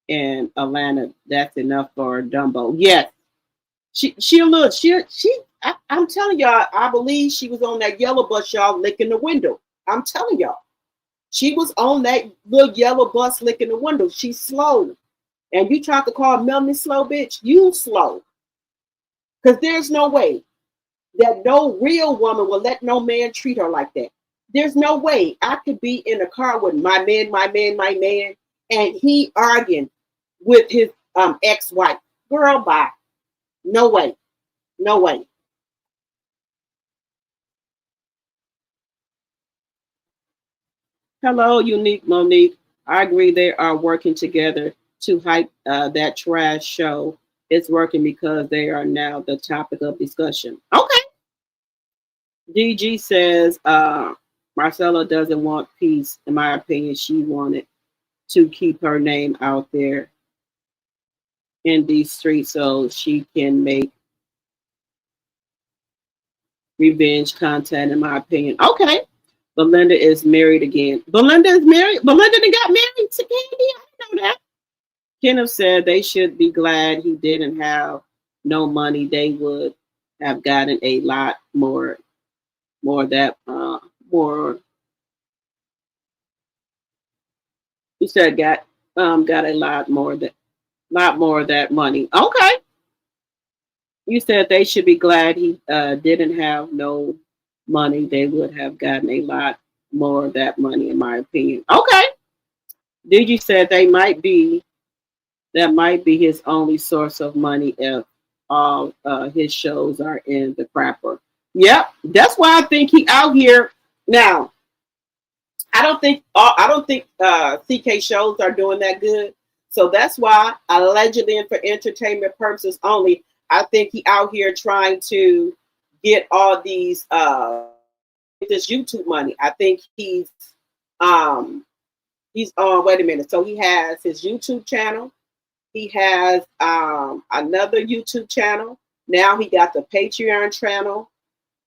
in Atlanta. That's enough for Dumbo. Yes. She I'm telling y'all, I believe she was on that yellow bus, y'all, licking the window. I'm telling y'all. She was on that little yellow bus licking the window. She's slow. And you tried to call Melanie slow, bitch? You slow. Because there's no way that no real woman will let no man treat her like that. There's no way I could be in a car with my man, and he arguing with his ex-wife. Girl, bye. No way. No way. Hello, Unique Monique. I agree they are working together to hype that trash show. It's working because they are now the topic of discussion. Okay. DG says Marcella doesn't want peace. In my opinion, she wanted to keep her name out there in these streets so she can make revenge content, in my opinion. Okay. Belinda is married again. Belinda is married. Belinda got married to Candy. I didn't know that. Kenneth said they should be glad he didn't have no money. They would have gotten a lot more that more. He said got a lot more of that money. Okay. You said they should be glad he didn't have no money. They would have gotten a lot more of that money, in my opinion. Okay. Did you said that might be his only source of money if all his shows are in the crapper. Yep, that's why I think he out here now. I don't think CK shows are doing that good. So that's why allegedly and for entertainment purposes only, I think he out here trying to get all these this YouTube money. I think he's on wait a minute. So he has his YouTube channel. He has another YouTube channel. Now he got the Patreon channel.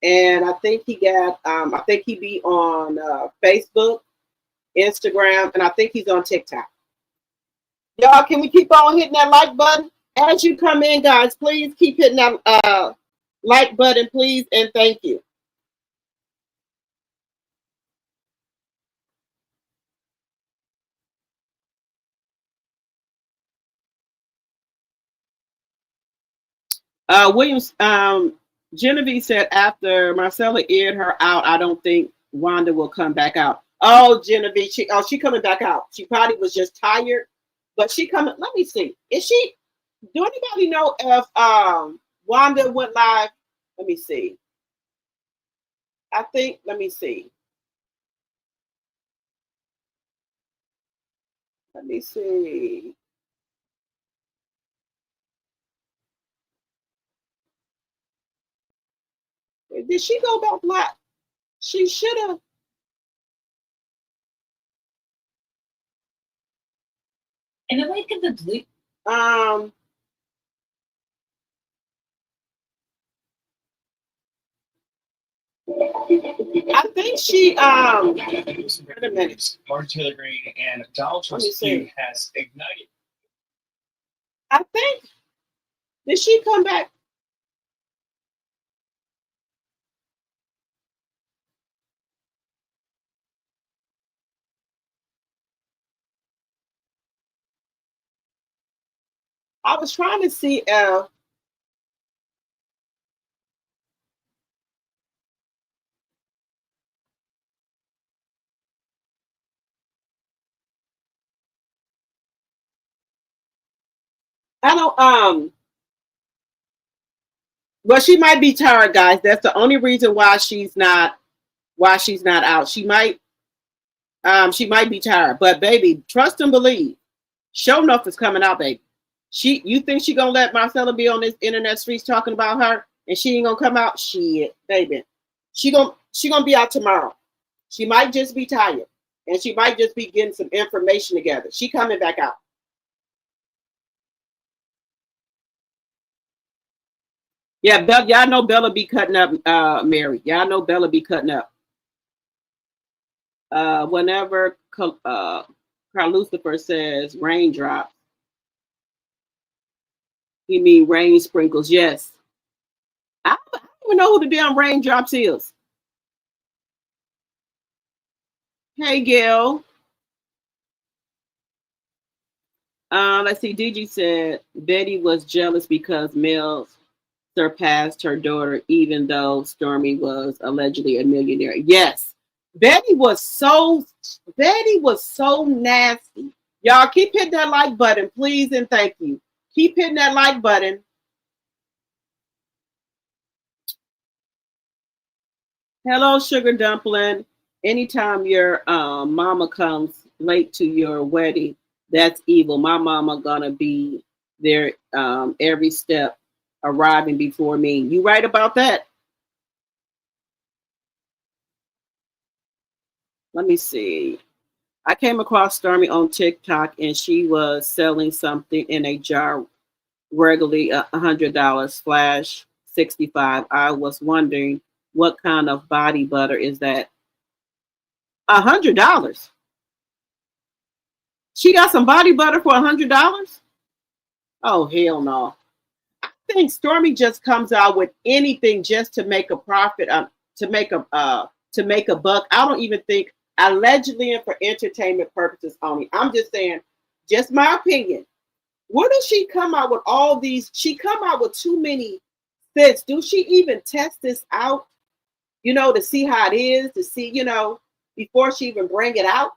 And I think I think he be on Facebook, Instagram, and I think he's on TikTok. Y'all, can we keep on hitting that like button? As you come in, guys, please keep hitting that like button, please, and thank you. Williams, Genevieve said after Marcella aired her out, I don't think Wanda will come back out. Oh, Genevieve, she coming back out. She probably was just tired, but she coming. Let me see. Is she? Do anybody know if Wanda went live? Let me see. I think. Let me see. Let me see. Did she go back live? She should have. In the wake of the blue. I think she wait a minute. Martin Taylor Greene and Donald Trump's feud has ignited. I think did she come back? I was trying to see if I don't well she might be tired, guys. That's the only reason why she's not out. She might be tired. But baby, trust and believe. Show enough is coming out, baby. You think she gonna let Marcella be on this internet streets talking about her and she ain't gonna come out? Shit, baby. She gonna be out tomorrow. She might just be tired. And she might just be getting some information together. She coming back out. Yeah, y'all know Bella be cutting up Mary. Y'all know Bella be cutting up. Whenever Carl Lucifer says raindrops, he mean rain sprinkles. Yes. I don't even know who the damn Raindrops is. Hey, Gail. Let's see. DG said Betty was jealous because Mel surpassed her daughter, even though Stormy was allegedly a millionaire. Yes, Betty was so nasty. Y'all keep hitting that like button, please, and thank you. Keep hitting that like button. Hello, Sugar Dumpling. Anytime your mama comes late to your wedding, that's evil. My mama gonna be there every step, arriving before me. You right about that? Let me see. I came across Stormy on TikTok, and she was selling something in a jar, regularly $100, flash 65. I was wondering what kind of body butter is that? $100. She got some body butter for $100? Oh hell no! I think Stormy just comes out with anything just to make a profit, to make a buck. I don't even think allegedly and for entertainment purposes only. I'm just saying, just my opinion. What does she come out with all these? She come out with too many sets. Do she even test this out? To see how it is, to see, before she even bring it out.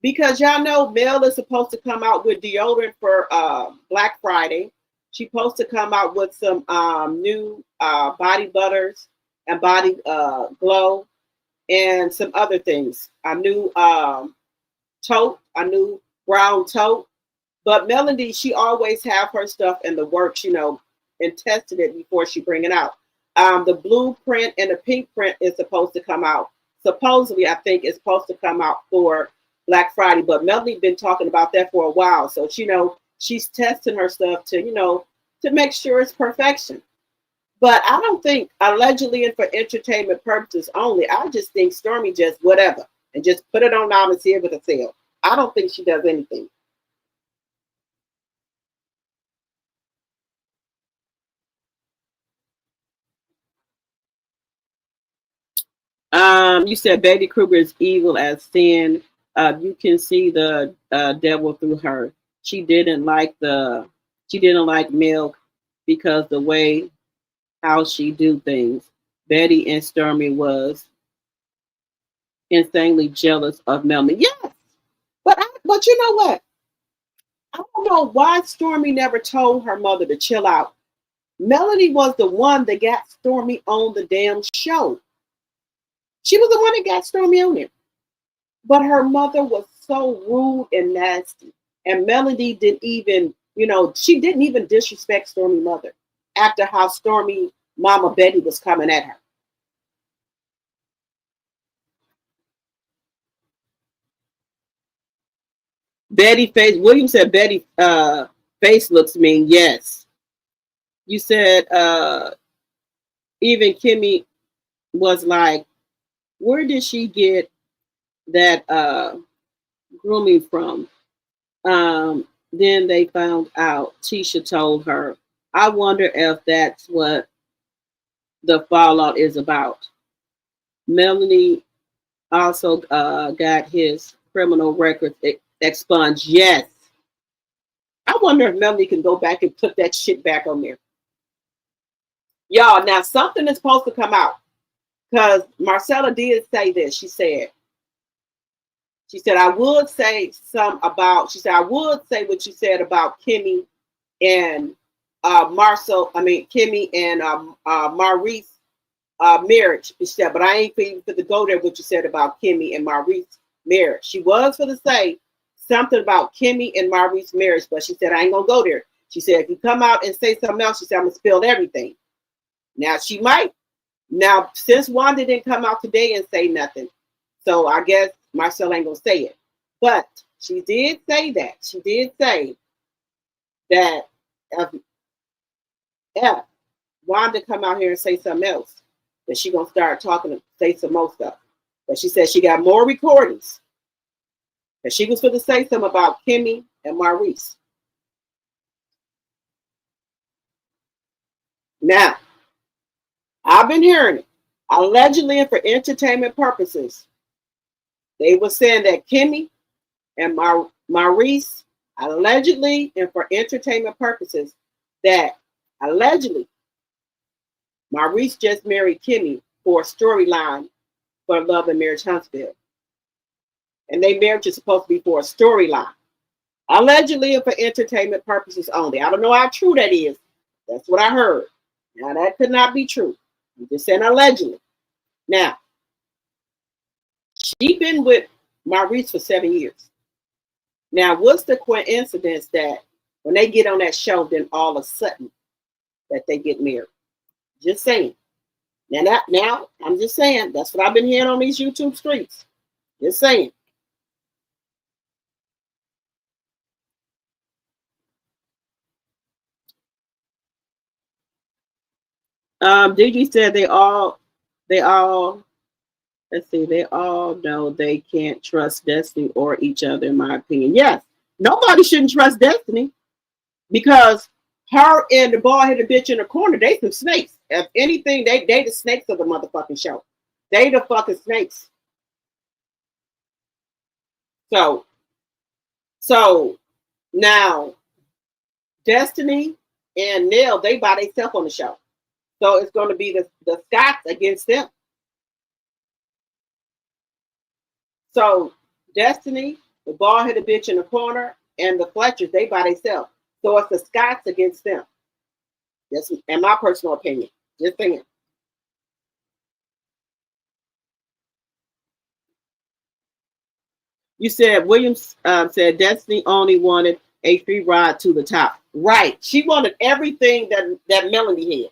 Because y'all know Mel is supposed to come out with deodorant for Black Friday. She's supposed to come out with some new body butters and body glow and some other things. A new tote, a new brown tote. But Melody, she always have her stuff in the works, and tested it before she bring it out. The blue print and the pink print is supposed to come out. Supposedly, I think it's supposed to come out for Black Friday, but Melody been talking about that for a while. So, she's testing her stuff to make sure it's perfection. But I don't think allegedly and for entertainment purposes only. I just think Stormy just whatever and just put it on out and see it with a sale. I don't think she does anything. You said Betty Kruger is evil as sin. You can see the devil through her. She didn't like milk because the way how she do things. Betty and Stormy was insanely jealous of Melanie. Yes, but you know what? I don't know why Stormy never told her mother to chill out. Melanie was the one that got Stormy on the damn show. She was the one that got Stormy on it. But her mother was so rude and nasty. And Melody didn't even, she didn't even disrespect Stormy mother after how Stormy Mama Betty was coming at her. Betty face, William said Betty face looks mean. Yes. You said even Kimmy was like, where did she get that grooming from? Then they found out. Tisha told her. I wonder if that's what the fallout is about. Melanie also got his criminal records expunged. Yes. I wonder if Melanie can go back and put that shit back on there. Y'all, now something is supposed to come out. Because Marcella did say this. She said, I would say I would say what you said about Kimmy and Kimmy and Maurice marriage. She said, but I ain't even for to go there what you said about Kimmy and Maurice marriage. She was for to say something about Kimmy and Maurice marriage, but she said, I ain't gonna go there. She said, if you come out and say something else, she said, I'm gonna spill everything. Now she might. Now, since Wanda didn't come out today and say nothing, so I guess Marcella ain't gonna say it. But she did say that. She did say that if Wanda come out here and say something else, that she gonna start talking and say some more stuff. But she said she got more recordings. And she was going to say something about Kimmy and Maurice. Now, I've been hearing it. Allegedly and for entertainment purposes. They were saying that Kimmy and Maurice, allegedly and for entertainment purposes, that allegedly Maurice just married Kimmy for a storyline for Love and Marriage Huntsville. And their marriage is supposed to be for a storyline. Allegedly and for entertainment purposes only. I don't know how true that is. That's what I heard. Now, that could not be true. I'm just saying allegedly. Now, she's been with Maurice for 7 years. Now, what's the coincidence that when they get on that show, then all of a sudden that they get married? Just saying. Now, I'm just saying. That's what I've been hearing on these YouTube streets. Just saying. DG said they all, let's see, they all know they can't trust Destiny or each other, in my opinion. Yes, nobody shouldn't trust Destiny because her and the bald-headed bitch in the corner, they some snakes. If anything, they the snakes of the motherfucking show. They the fucking snakes. So now Destiny and Neil, they by themselves on the show. So it's going to be the Scots against them. So Destiny, the bald-headed bitch in the corner, and the Fletchers, they by themselves. So it's the Scots against them. That's in my personal opinion. Just saying. You said Williams said Destiny only wanted a free ride to the top. Right. She wanted everything that Melanie had.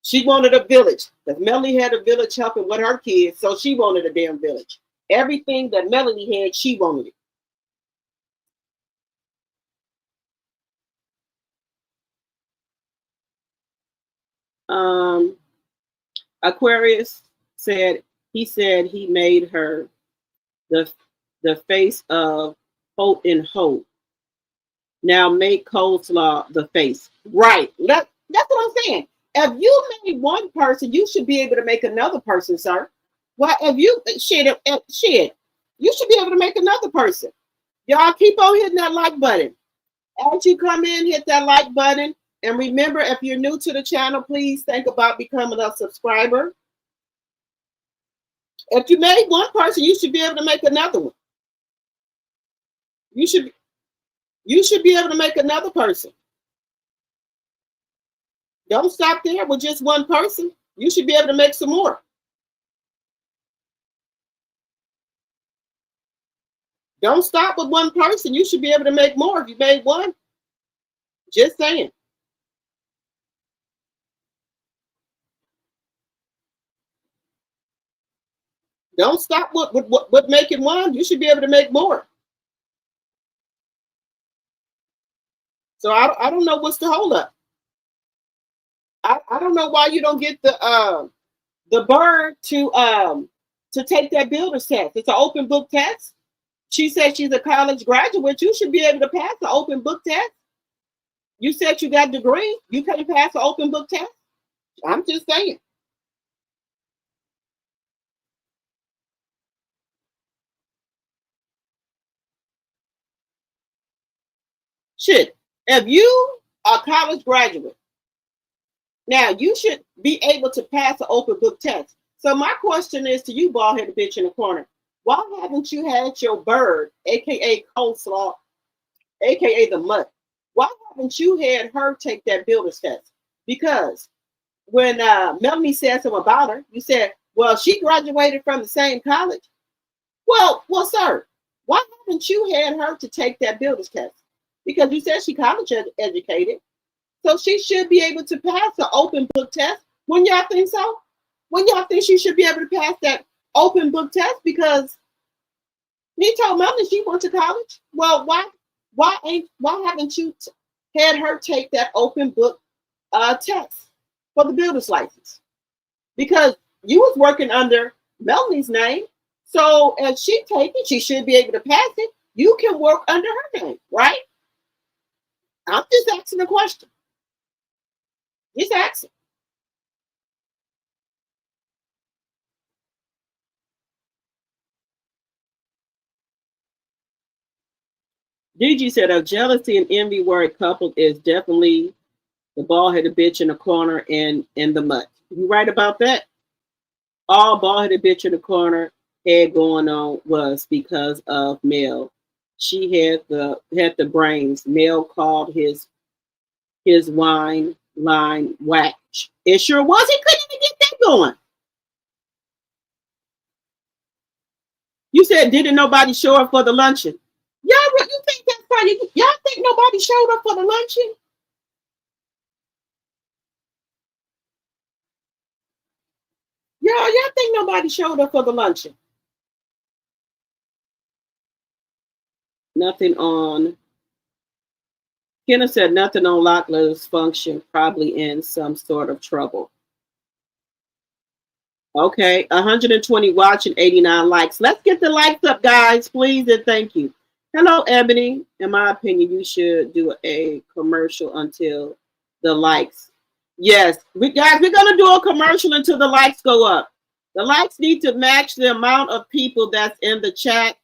She wanted a village. Because Melanie had a village helping with her kids, so she wanted a damn village. Everything that Melanie had, she wanted it. Aquarius said he made her the face of Hope and Hope. Now make Coleslaw the face. Right. That's what I'm saying. If you made one person, you should be able to make another person, sir. Well, if you shit, you should be able to make another person. Y'all keep on hitting that like button. As you come in, hit that like button. And remember, if you're new to the channel, please think about becoming a subscriber. If you made one person, you should be able to make another one. You should be able to make another person. Don't stop there with just one person. You should be able to make some more. Don't stop with one person. You should be able to make more if you made one. Just saying. Don't stop with making one. You should be able to make more. So I don't know what's the hold up. I don't know why you don't get the bird to take that builder's test. It's an open book test. She said she's a college graduate. You should be able to pass the open book test. You said you got a degree. You can pass the open book test. I'm just saying. Shit. If you are a college graduate, now you should be able to pass the open book test. So my question is to you, bald-headed bitch in the corner, why haven't you had your bird, aka Coleslaw, aka the mutt? Why haven't you had her take that builder's test? Because when Melanie said something about her, you said, well, she graduated from the same college. Well, sir, why haven't you had her to take that builder's test? Because you said she college educated. So she should be able to pass the open book test. When y'all think so? When y'all think she should be able to pass that open book test? Because he told Melanie she went to college. Well, why haven't you had her take that open book test for the builder's license? Because you was working under Melanie's name. So if she take it, she should be able to pass it. You can work under her name, right? I'm just asking a question. Just asking. DG said, "A jealousy and envy word coupled is definitely the bald-headed bitch in the corner and in the mud." You right about that? All bald-headed bitch in the corner had going on was because of Mel. She had the brains. Mel called his wine line whack. It sure was. He couldn't even get that going. You said, didn't nobody show up for the luncheon? Y'all, you think that's funny? Y'all think nobody showed up for the luncheon? Y'all think nobody showed up for the luncheon? Nothing on. Kenneth said nothing on Locklear's function, probably in some sort of trouble. Okay, 120 watching, 89 likes. Let's get the likes up, guys, please, and thank you. Hello, Ebony. In my opinion, you should do a commercial until the likes. Yes, we're gonna do a commercial until the likes go up. The likes need to match the amount of people that's in the chat.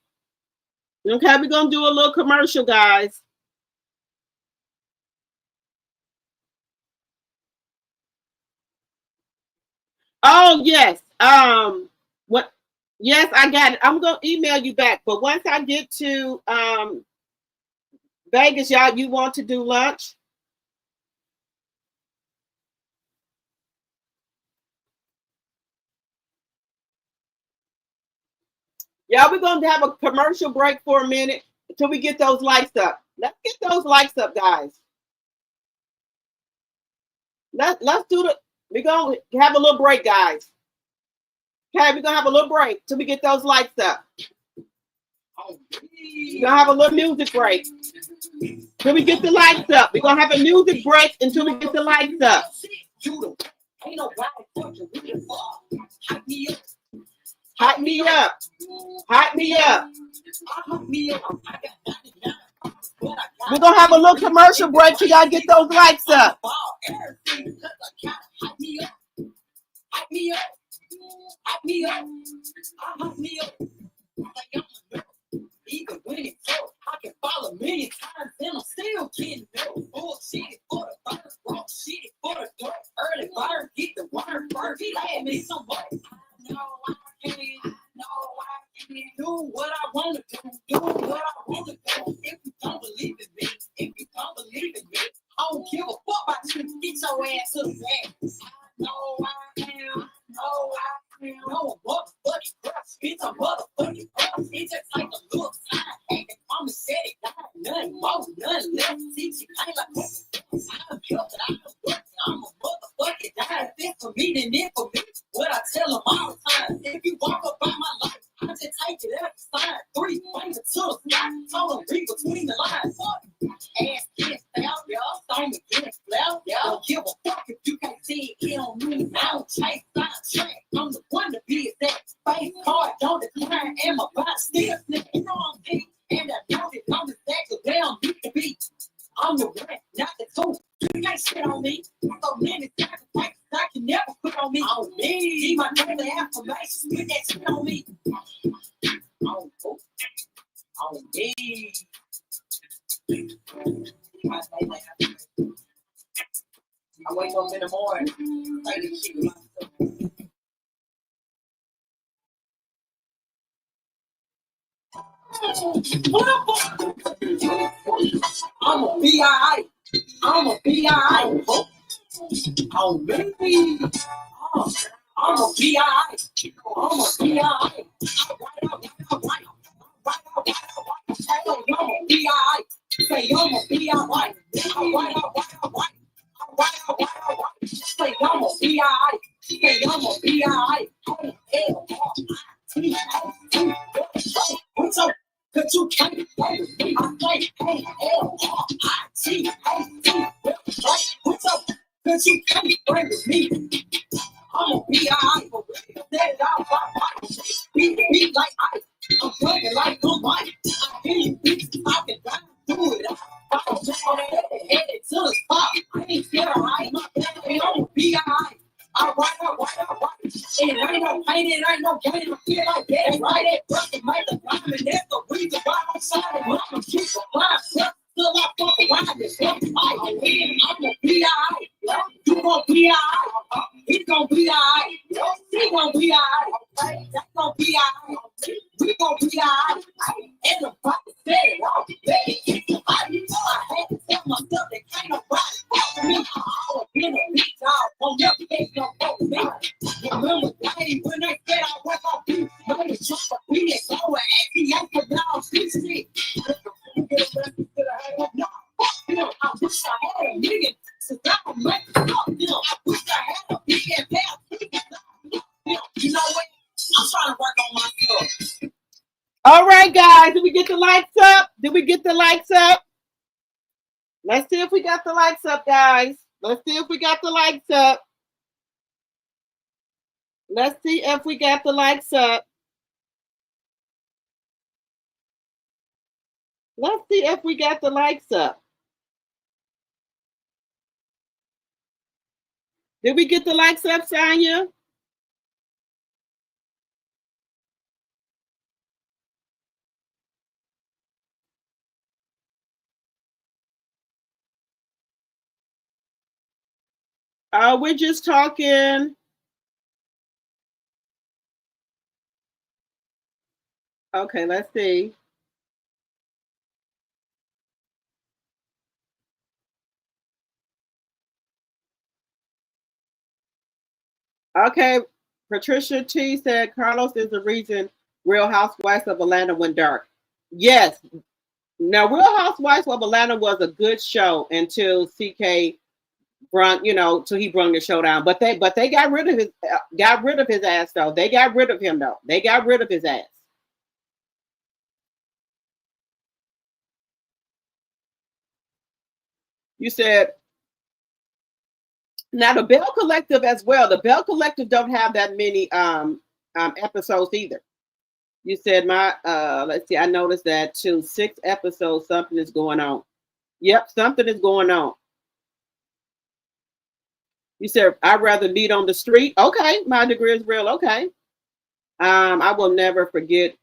Okay, we're gonna do a little commercial, guys. Oh yes. What? Yes, I got it. I'm gonna email you back. But once I get to Vegas, y'all, you want to do lunch? Yeah, we're gonna have a commercial break for a minute until we get those likes up. Let's get those likes up, guys. Let's do the. We're gonna have a little break, guys. Okay, we're gonna have a little break till we get those likes up. We're gonna have a little music break till we get the lights up. We're gonna have a music break until we get the lights up. Hype me up. Hype me up. We're gonna have a little commercial break till y'all get those lights up. Even when it's so, I can follow million times and I'm still getting no bullshit for the first wrong shit for the dirt. Early bird, get the word first. He had me some way. I know I can, do what I want to do what I want to do. If you don't believe in me, I don't give a fuck about you. Get your ass to the bed. I know I am, no motherfucking crush. It's a motherfucking crush. It just like a little time. And mama said it, got nothing more, nothing less. See, she ain't like I'm guilty, I'm a motherfucking die. If it's for me, then it's for me. What I tell them all the time. If you walk up by my life, I just take it every sign. 3 fingers to the sky. Told them read between the lines. Ass kiss out, y'all. Song again, loud, y'all. Don't give a fuck if you can't see it. It don't mean I don't chase, I track. I'm the one to be that face card, don't decline, and my body still slick. You know I'm deep, and I know that I'm exactly where I'm used to be. I'm the one, not the two. You can't shit on me. So many sacrifices I can never put on me. On me. See my daily affirmations, put that shit on me. On me. I wake up in the morning, like this shit with myself. I'ma be alright. I'ma be alright. On me. I'ma be alright. I'ma be alright. I'ma be alright. Say I'ma be alright. Say I'ma be alright. Say I'ma be alright. What's up? Cause you can't play with me. I play A-L-R-I-T-A-T. What's up? Cause you can't play with me. I'ma be alright for real. Set it out by body. Beat like ice. I'm fucking like I'm white. I hear you bitches talking down. Do it. I'm just on that headed to the top. I ain't scared of height. I'ma be alright. Alright. It ain't no pain, it ain't no gain. I feel like that. Right at first, it might have diamond. That's the reason why I'm shining. I'm keep a blind. guys, did we get the likes up? Did we get the likes up? Let's see if we got the likes up, guys. Let's see if we got the likes up. Let's see if we got the likes up. Let's see if we got the likes up. Did we get the likes up, Sonya? We're just talking. Okay, let's see. Okay, Patricia T said Carlos is the reason Real Housewives of Atlanta went dark. Yes. Now, Real Housewives of Atlanta was a good show until CK brung, till he brung the show down. But they got rid of his ass though. They got rid of him though. They got rid of his ass. You said now the Bell Collective as well. The Bell Collective don't have that many episodes either. You said let's see, I noticed that too. 6 episodes, something is going on. Yep, something is going on. You said I'd rather meet on the street. Okay, my degree is real. Okay. I will never forget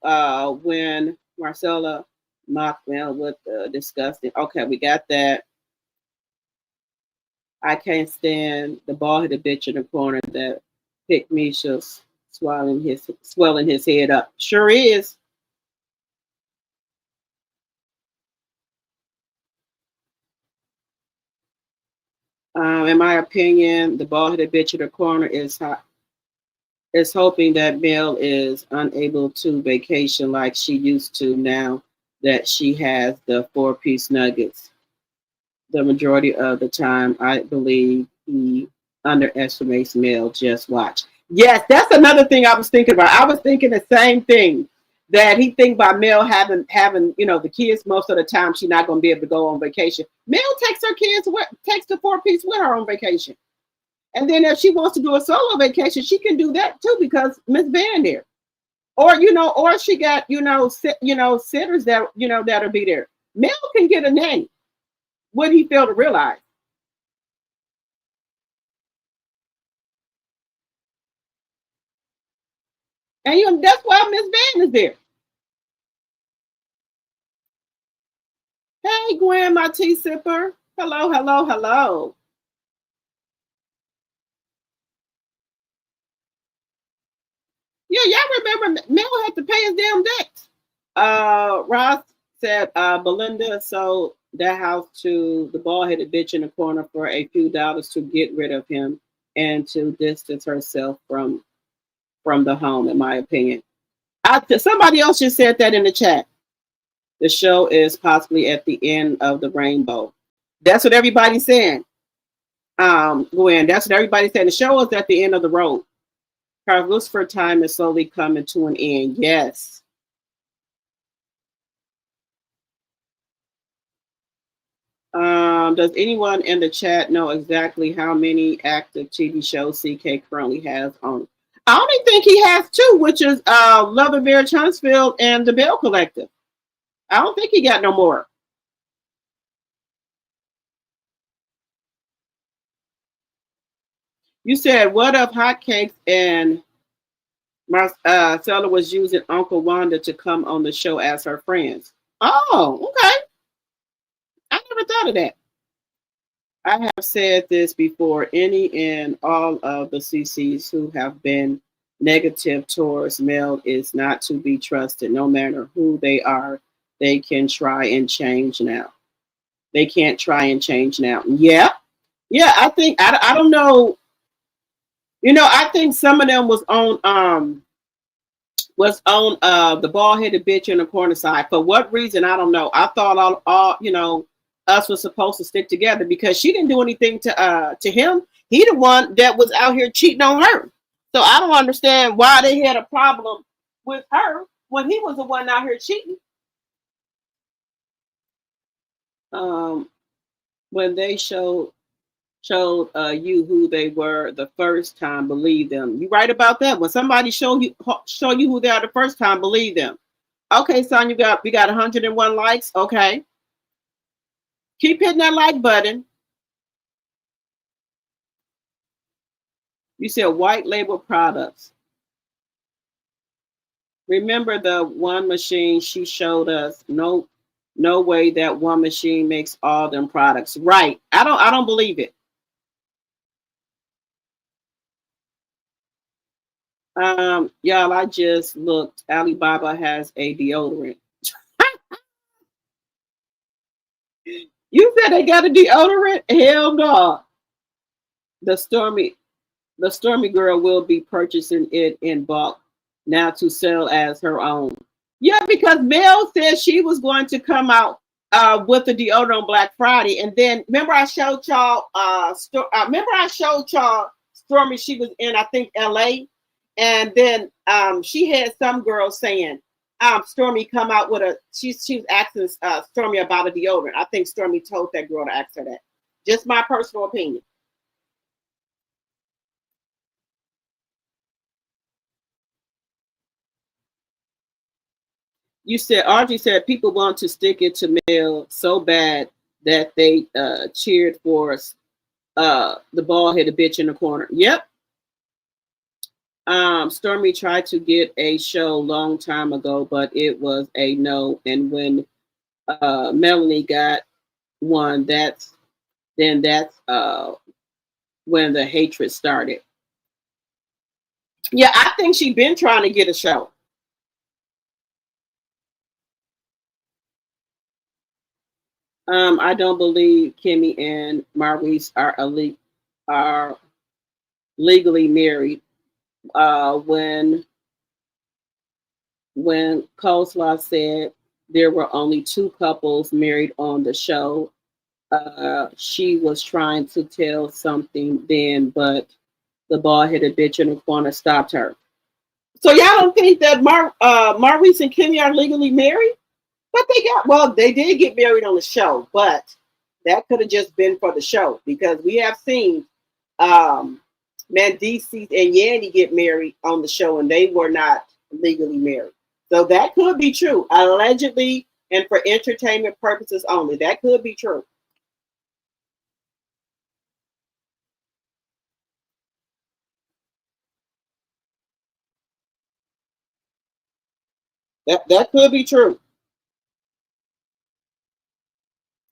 when Marcella Mockmel with disgusting. Okay, we got that. I can't stand the bald-headed bitch in the corner that picked Misha's swelling his head up. Sure is. In my opinion, the bald-headed bitch in the corner is hoping that Mel is unable to vacation like she used to now that she has the 4-piece nuggets. The majority of the time, I believe he underestimates Mel. Just watch. Yes, that's another thing I was thinking about. I was thinking the same thing, that he think by Mel having the kids most of the time she's not going to be able to go on vacation. Mel takes the 4-piece with her on vacation. And then if she wants to do a solo vacation, she can do that too because Miss Van there. Or she got sitters that'll be there. Mel can get a nanny. What he failed to realize. And that's why Miss Van is there. Hey Gwen, my tea sipper. Hello, hello, hello. Yeah, y'all remember Mel had to pay his damn debts. Ross said, Belinda sold that house to the bald-headed bitch in the corner for a few dollars to get rid of him and to distance herself from the home, in my opinion. Somebody else just said that in the chat. The show is possibly at the end of the rainbow. That's what everybody's saying. Gwen, that's what everybody's saying. The show is at the end of the road. Lucifer time is slowly coming to an end. Yes. Does anyone in the chat know exactly how many active TV shows CK currently has on? I only think he has 2, which is Love and Marriage Huntsville and the Bell Collective. I don't think he got no more. You said, what if Hotcakes and Marcella was using Uncle Wanda to come on the show as her friends? Oh, okay. I never thought of that. I have said this before. Any and all of the CCs who have been negative towards Mel is not to be trusted, no matter who they are. They can try and change now. They can't try and change now. Yeah. I think I don't know. I think some of them was on the bald-headed bitch in the corner side. For what reason, I don't know. I thought all us was supposed to stick together because she didn't do anything to him. He the one that was out here cheating on her. So I don't understand why they had a problem with her when he was the one out here cheating. Um, when they showed you who they were the first time, believe them. You right about that. When somebody show you who they are the first time, believe them. Okay, son, we got 101 likes. Okay, keep hitting that like button. You said white label products. Remember the one machine she showed us? No, no way that one machine makes all them products. Right. I don't believe it. Y'all, I just looked. Alibaba has a deodorant. You said they got a deodorant? Hell no. The stormy the stormy girl will be purchasing it in bulk now to sell as her own. Yeah, because Mel said she was going to come out with the deodorant on Black Friday, and then remember I showed y'all. Remember I showed y'all Stormy. She was in I think L.A. and then she had some girl saying, "Stormy come out with a." She was asking Stormy about a deodorant. I think Stormy told that girl to ask her that. Just my personal opinion. You said Audrey said people want to stick it to Mel so bad that they cheered for the bald headed bitch in the corner. Yep. Stormy tried to get a show long time ago, but it was a no. And when Melanie got one, that's when the hatred started. Yeah, I think she's been trying to get a show. I don't believe Kimmy and Maurice are legally married. When Coleslaw said there were only two couples married on the show, she was trying to tell something then, but the bald headed bitch in the corner stopped her. So y'all don't think that Maurice and Kimmy are legally married? But they did get married on the show, but that could have just been for the show because we have seen Mandices and Yandy get married on the show and they were not legally married. So that could be true. Allegedly and for entertainment purposes only. That could be true. That could be true.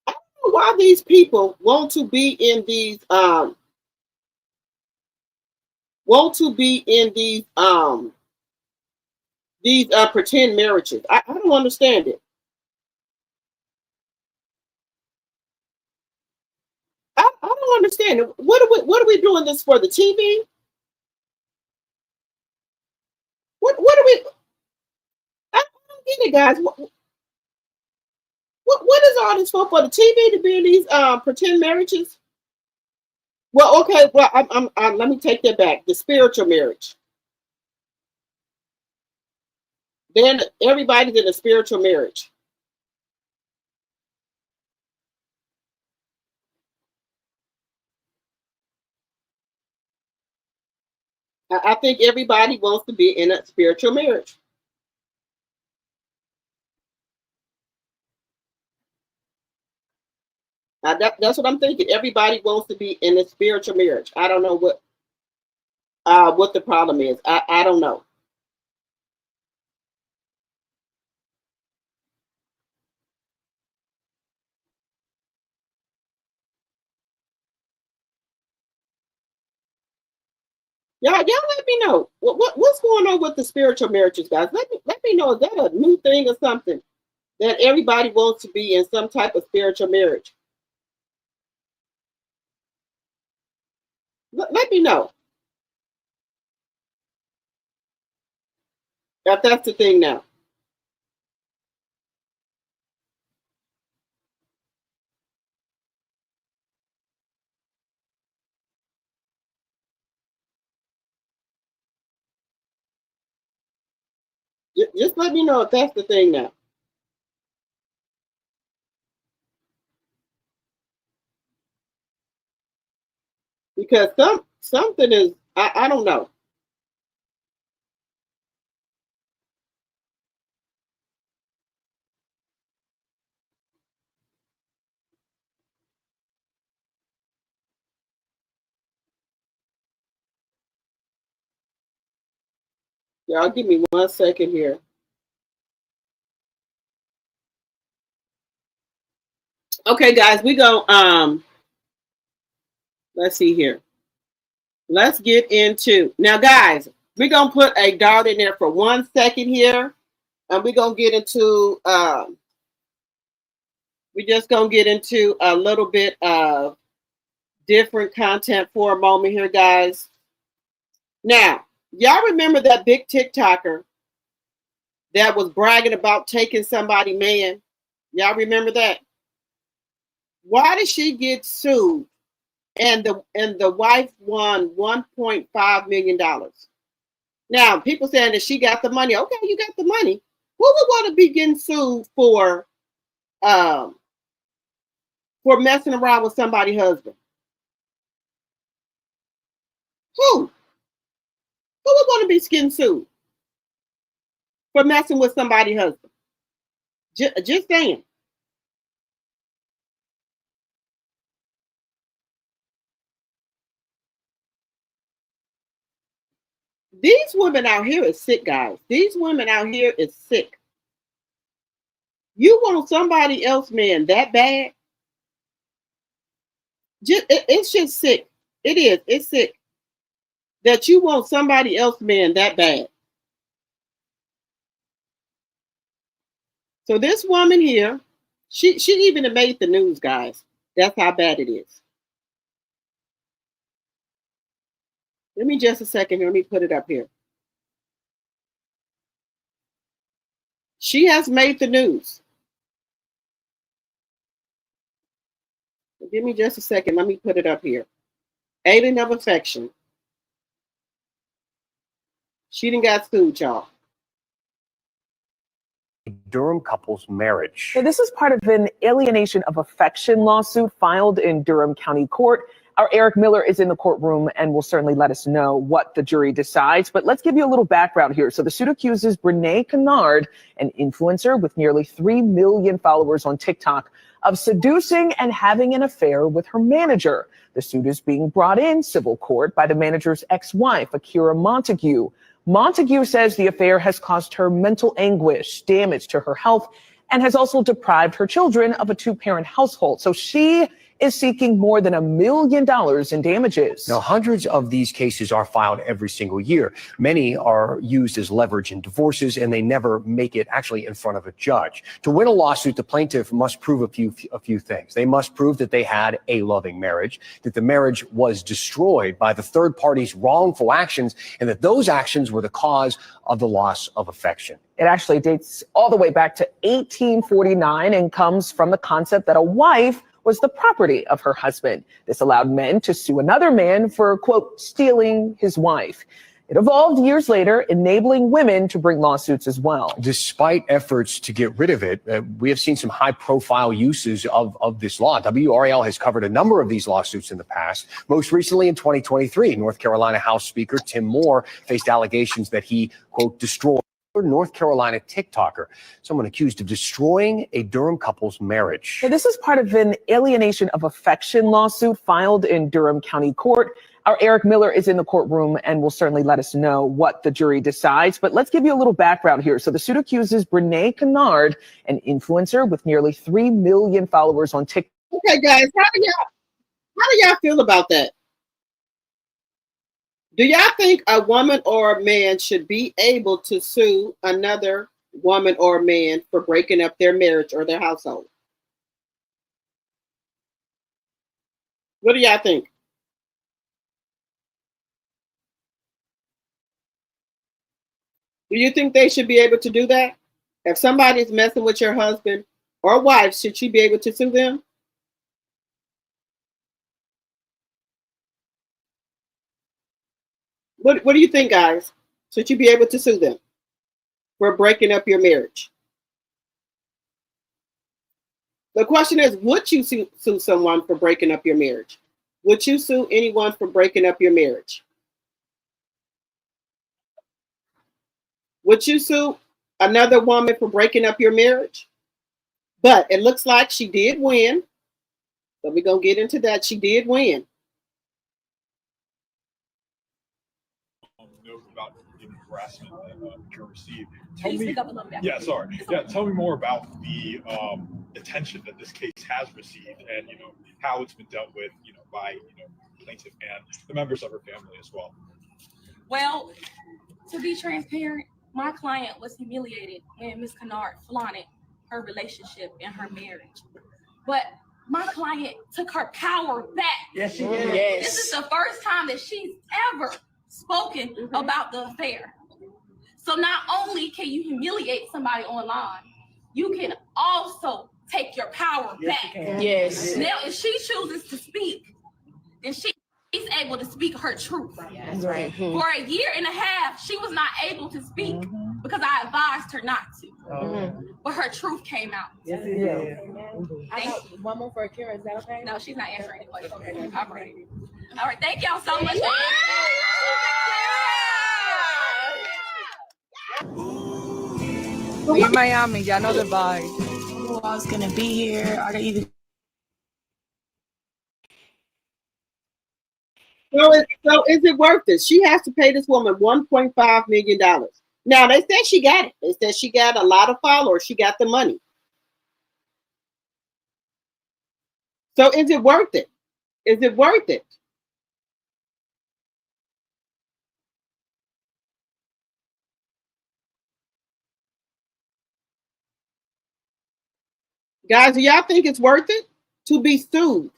I don't know why these people want to be in these pretend marriages. I don't understand it. I don't understand it. What are we doing this for? The TV? What are we? I don't get it, guys. What is all this for the TV to be in these pretend marriages? Well, okay. Well, let me take that back. The spiritual marriage. Then everybody's in a spiritual marriage. I think everybody wants to be in a spiritual marriage. That's what I'm thinking. Everybody wants to be in a spiritual marriage. I don't know what the problem is. I don't know. Y'all let me know what's going on with the spiritual marriages, guys. Let me know. Is that a new thing or something that everybody wants to be in some type of spiritual marriage? Let me know if that's the thing now. Just let me know if that's the thing now. because something is, I don't know. Y'all give me 1 second here. Okay, guys, we go. Let's see here. Let's get into now, guys. We're gonna put a dart in there for 1 second here, and we're gonna get into. We're just gonna get into a little bit of different content for a moment here, guys. Now, y'all remember that big TikToker that was bragging about taking somebody's man? Y'all remember that? Why did she get sued? And the wife won $1.5 million. Now, people saying that she got the money. Okay, you got the money. Who would want to be getting sued for messing around with somebody's husband? Who? Who would want to be getting sued for messing with somebody's husband? Just saying. These women out here is sick, guys. These women out here is sick. You want somebody else, man, that bad? It's just sick. It is. It's sick that you want somebody else, man, that bad. So this woman here, she even made the news, guys. That's how bad it is. Let me just a second here. Let me put it up here. She has made the news. Give me just a second. Let me put it up here. Aiding of affection. She done got sued, y'all. Durham couple's marriage. So this is part of an alienation of affection lawsuit filed in Durham County Court. Our Eric Miller is in the courtroom and will certainly let us know what the jury decides. But let's give you a little background here. So the suit accuses Brene Kennard, an influencer with nearly 3 million followers on TikTok, of seducing and having an affair with her manager. The suit is being brought in civil court by the manager's ex-wife, Akira Montague. Montague says the affair has caused her mental anguish, damage to her health, and has also deprived her children of a 2-parent household. So she is seeking more than $1 million in damages. Now, hundreds of these cases are filed every single year. Many are used as leverage in divorces, and they never make it actually in front of a judge. To win a lawsuit, the plaintiff must prove a few things. They must prove that they had a loving marriage, that the marriage was destroyed by the third party's wrongful actions, and that those actions were the cause of the loss of affection. It actually dates all the way back to 1849 and comes from the concept that a wife was the property of her husband. This allowed men to sue another man for, quote, stealing his wife. It evolved years later, enabling women to bring lawsuits as well. Despite efforts to get rid of it, we have seen some high-profile uses of this law. WRAL has covered a number of these lawsuits in the past. Most recently in 2023, North Carolina House Speaker Tim Moore faced allegations that he, quote, destroyed North Carolina TikToker, someone accused of destroying a Durham couple's marriage. So this is part of an alienation of affection lawsuit filed in Durham County Court. Our Eric Miller is in the courtroom and will certainly let us know what the jury decides. But let's give you a little background here. So the suit accuses Brene Kennard, an influencer with nearly 3 million followers on TikTok. Okay, guys, how do y'all feel about that? Do y'all think a woman or a man should be able to sue another woman or man for breaking up their marriage or their household? What do y'all think? Do you think they should be able to do that? If somebody's messing with your husband or wife, should she be able to sue them? What do you think, guys? Should you be able to sue them for breaking up your marriage? The question is, would you sue someone for breaking up your marriage? Would you sue anyone for breaking up your marriage? Would you sue another woman for breaking up your marriage? But it looks like she did win. So we're going to get into that. She did win. Note about the harassment that you received. Tell me, yeah, sorry. Yeah, tell me more about the attention that this case has received, and how it's been dealt with, by plaintiff and the members of her family as well. Well, to be transparent, my client was humiliated when Ms. Kennard flaunted her relationship and her marriage. But my client took her power back. Yes, she did. Yes. This is the first time that she's ever spoken about the affair. So not only can you humiliate somebody online, you can also take your power back. Yes. Now, if she chooses to speak, then she's able to speak her truth. That's right. For a year and a half, she was not able to speak because I advised her not to. But her truth came out. Yes, it is. Thank you. One more for Kira, is that okay? No, she's not answering any questions. All right. All right. Thank y'all so much. We in Miami, y'all know the vibe. Who else gonna be here? Are they even? So is it worth it? She has to pay this woman $1.5 million. Now they said she got it. They said she got a lot of followers. She got the money. So is it worth it? Is it worth it? Guys, do y'all think it's worth it to be sued?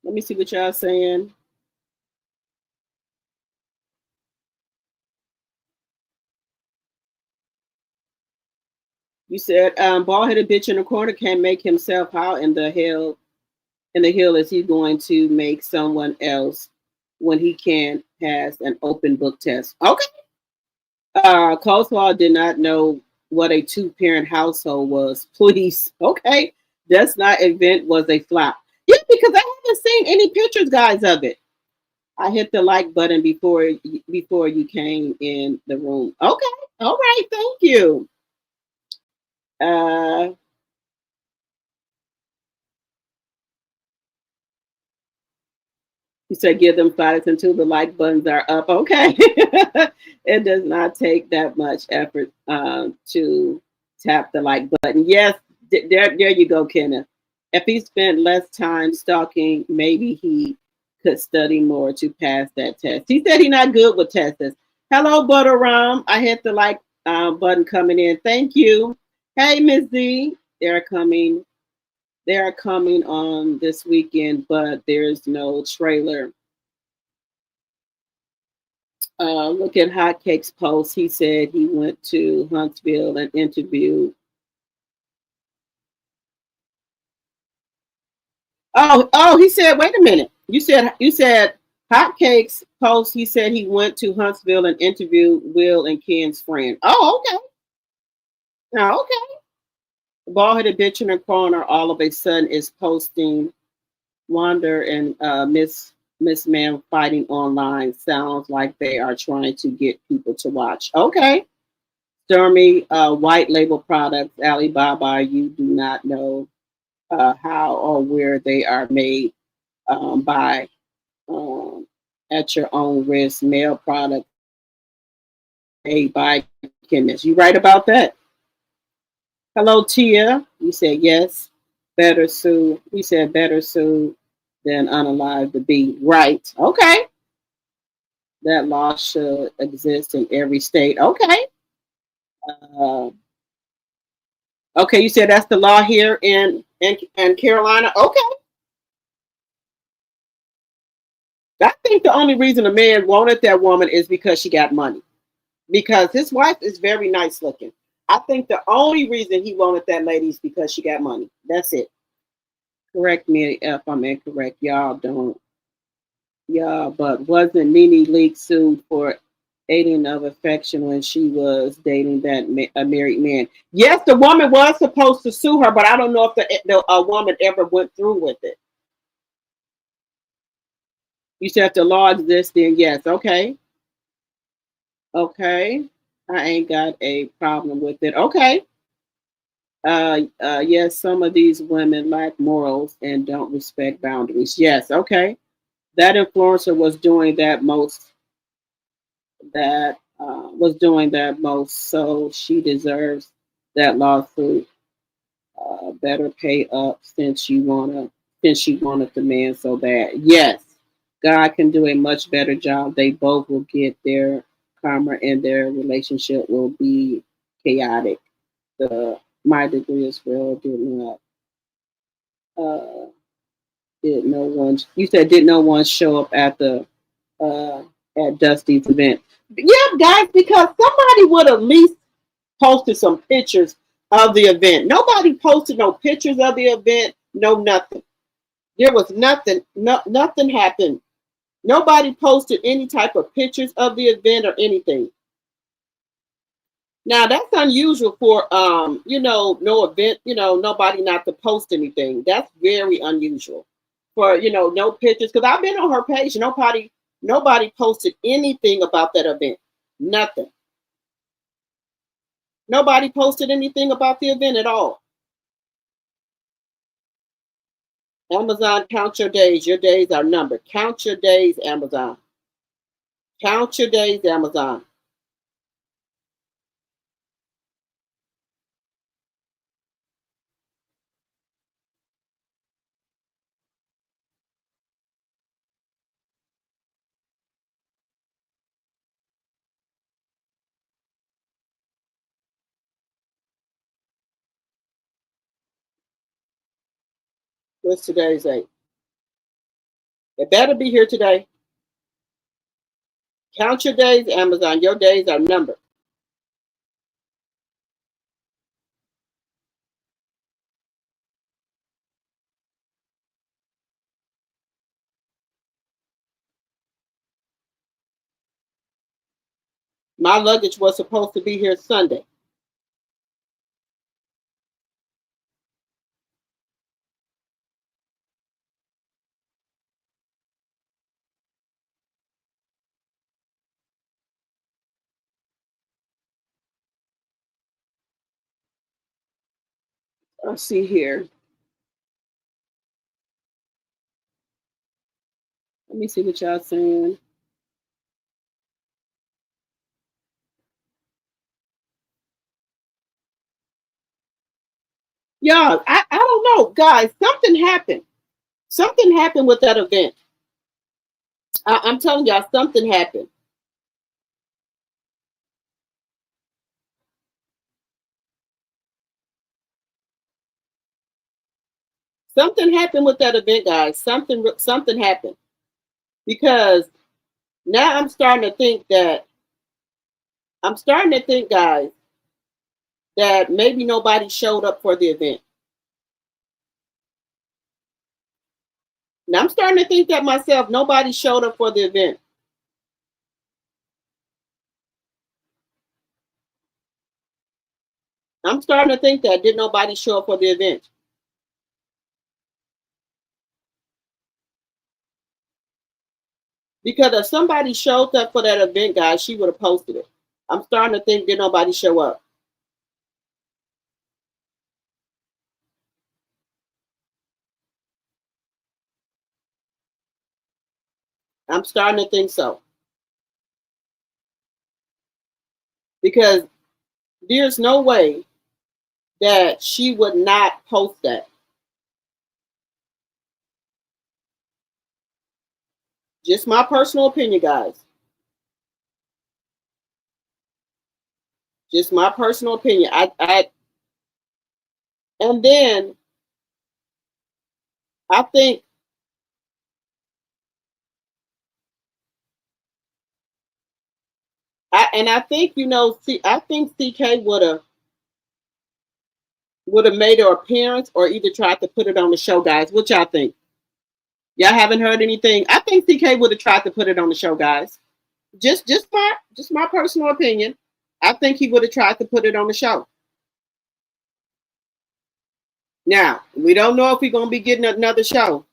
Let me see what y'all saying. You said bald-headed bitch in the corner can't make himself. How in the hell is he going to make someone else when he can't pass an open book test? Okay. COLESLAW did not know what a two-parent household was. Please. Okay. That's not event was a flop. Yeah, because I haven't seen any pictures, guys, of it. I hit the like button before you came in the room. Okay. All right. Thank you. You said give them silence until the like buttons are up. Okay. It does not take that much effort to tap the like button. Yes, there you go, Kenneth. If he spent less time stalking, maybe he could study more to pass that test. He said he's not good with tests. Hello, Butter Rum. I hit the like button coming in. Thank you. Hey, Ms. Z. They're coming on this weekend, but there's no trailer. Look at Hotcake's post. He said he went to Huntsville and interviewed. Oh, he said, wait a minute. You said Hotcake's post. He said he went to Huntsville and interviewed Will and Ken's friend. Oh, okay. Now, okay. Bald-headed bitch in the corner all of a sudden is posting Wanda and Miss Ma'am fighting online. Sounds like they are trying to get people to watch. Okay. Stormy, white label products, Alibaba, you do not know how or where they are made by at your own risk. Male products made by chemists. You right about that? Hello, Tia. You said yes. Better sue. We said better sue than unalive the bee. Right. Okay. That law should exist in every state. Okay. Okay, you said that's the law here in Carolina. Okay. I think the only reason a man wanted that woman is because she got money. Because his wife is very nice looking. I think the only reason he wanted that lady is because she got money. That's it. Correct me if I'm incorrect. Y'all, but wasn't Nene Leakes sued for aiding of affection when she was dating a married man. Yes, the woman was supposed to sue her, but I don't know if a woman ever went through with it. You said if the law exists, then yes. Okay. Okay. I ain't got a problem with it. Okay. Yes, some of these women lack morals and don't respect boundaries. Yes. Okay. That influencer was doing that most. So she deserves that lawsuit. Better pay up since she wanted the man so bad. Yes, God can do a much better job. They both will get their karma, and their relationship will be chaotic. My degree as well did not. Did no one? You said did no one show up uh, at Dusty's event? Yeah, guys, because somebody would at least posted some pictures of the event. Nobody posted no pictures of the event, no nothing. There was nothing, nothing happened. Nobody posted any type of pictures of the event or anything. Now that's unusual for no event, nobody not to post anything. That's very unusual for no pictures. Because I've been on her page, nobody posted anything about that event. Nothing. Nobody posted anything about the event at all. Amazon, count your days. Your days are numbered. Count your days, Amazon. Count your days, Amazon. What's today's date? It better be here today. Count your days, Amazon. Your days are numbered. My luggage was supposed to be here Sunday. Let's see here. Let me see what y'all saying. Y'all, I don't know, guys. Something happened. Something happened with that event. I'm telling y'all, something happened. Something happened with that event, guys. Something happened. Because now I'm starting to think, guys, that maybe nobody showed up for the event. Now I'm starting to think that myself. Nobody showed up for the event. I'm starting to think that did nobody show up for the event. Because if somebody showed up for that event, guys, she would have posted it. I'm starting to think did nobody show up. I'm starting to think so. Because there's no way that she would not post that. Just my personal opinion, guys. Just my personal opinion. And then I think I think I think CK would have made her appearance or either tried to put it on the show, guys. What y'all think? Y'all haven't heard anything? I think CK would have tried to put it on the show, guys. Just my personal opinion. I think he would have tried to put it on the show. Now, we don't know if we're going to be getting another show.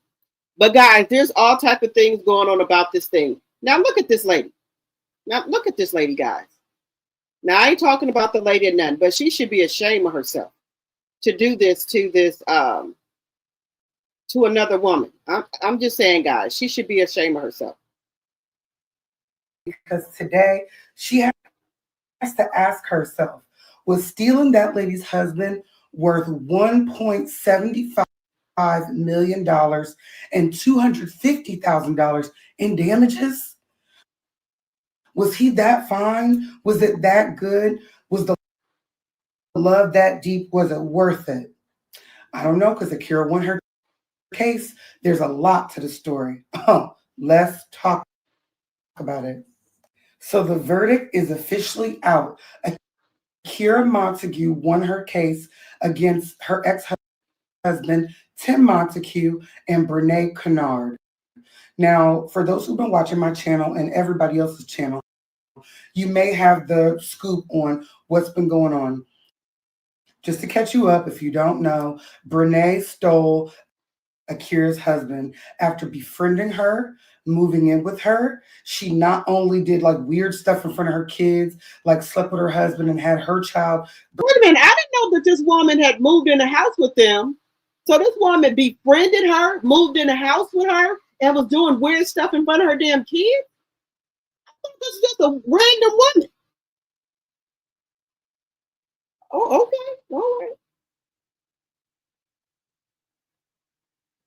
But guys, there's all type of things going on about this thing. Now look at this lady. Guys. Now I ain't talking about the lady or nothing, but she should be ashamed of herself to do this to another woman. I'm just saying, guys, she should be ashamed of herself. Because today she has to ask herself, was stealing that lady's husband worth $1.75 million and $250,000 in damages? Was he that fine? Was it that good? Was the love that deep? Was it worth it? I don't know, because Akira won her case. There's a lot to the story. Let's talk about it. So the verdict is officially out. Akira Montague won her case against her ex-husband, Tim Montague, and Brene Kennard. Now, for those who've been watching my channel and everybody else's channel, you may have the scoop on what's been going on. Just to catch you up, if you don't know, Brene stole Akira's husband after befriending her, moving in with her. She not only did like weird stuff in front of her kids, like slept with her husband and had her child. Wait a minute, I didn't know that this woman had moved in a house with them. So this woman befriended her, moved in a house with her, and was doing weird stuff in front of her damn kids? I thought this was just a random woman. Oh, okay. All right.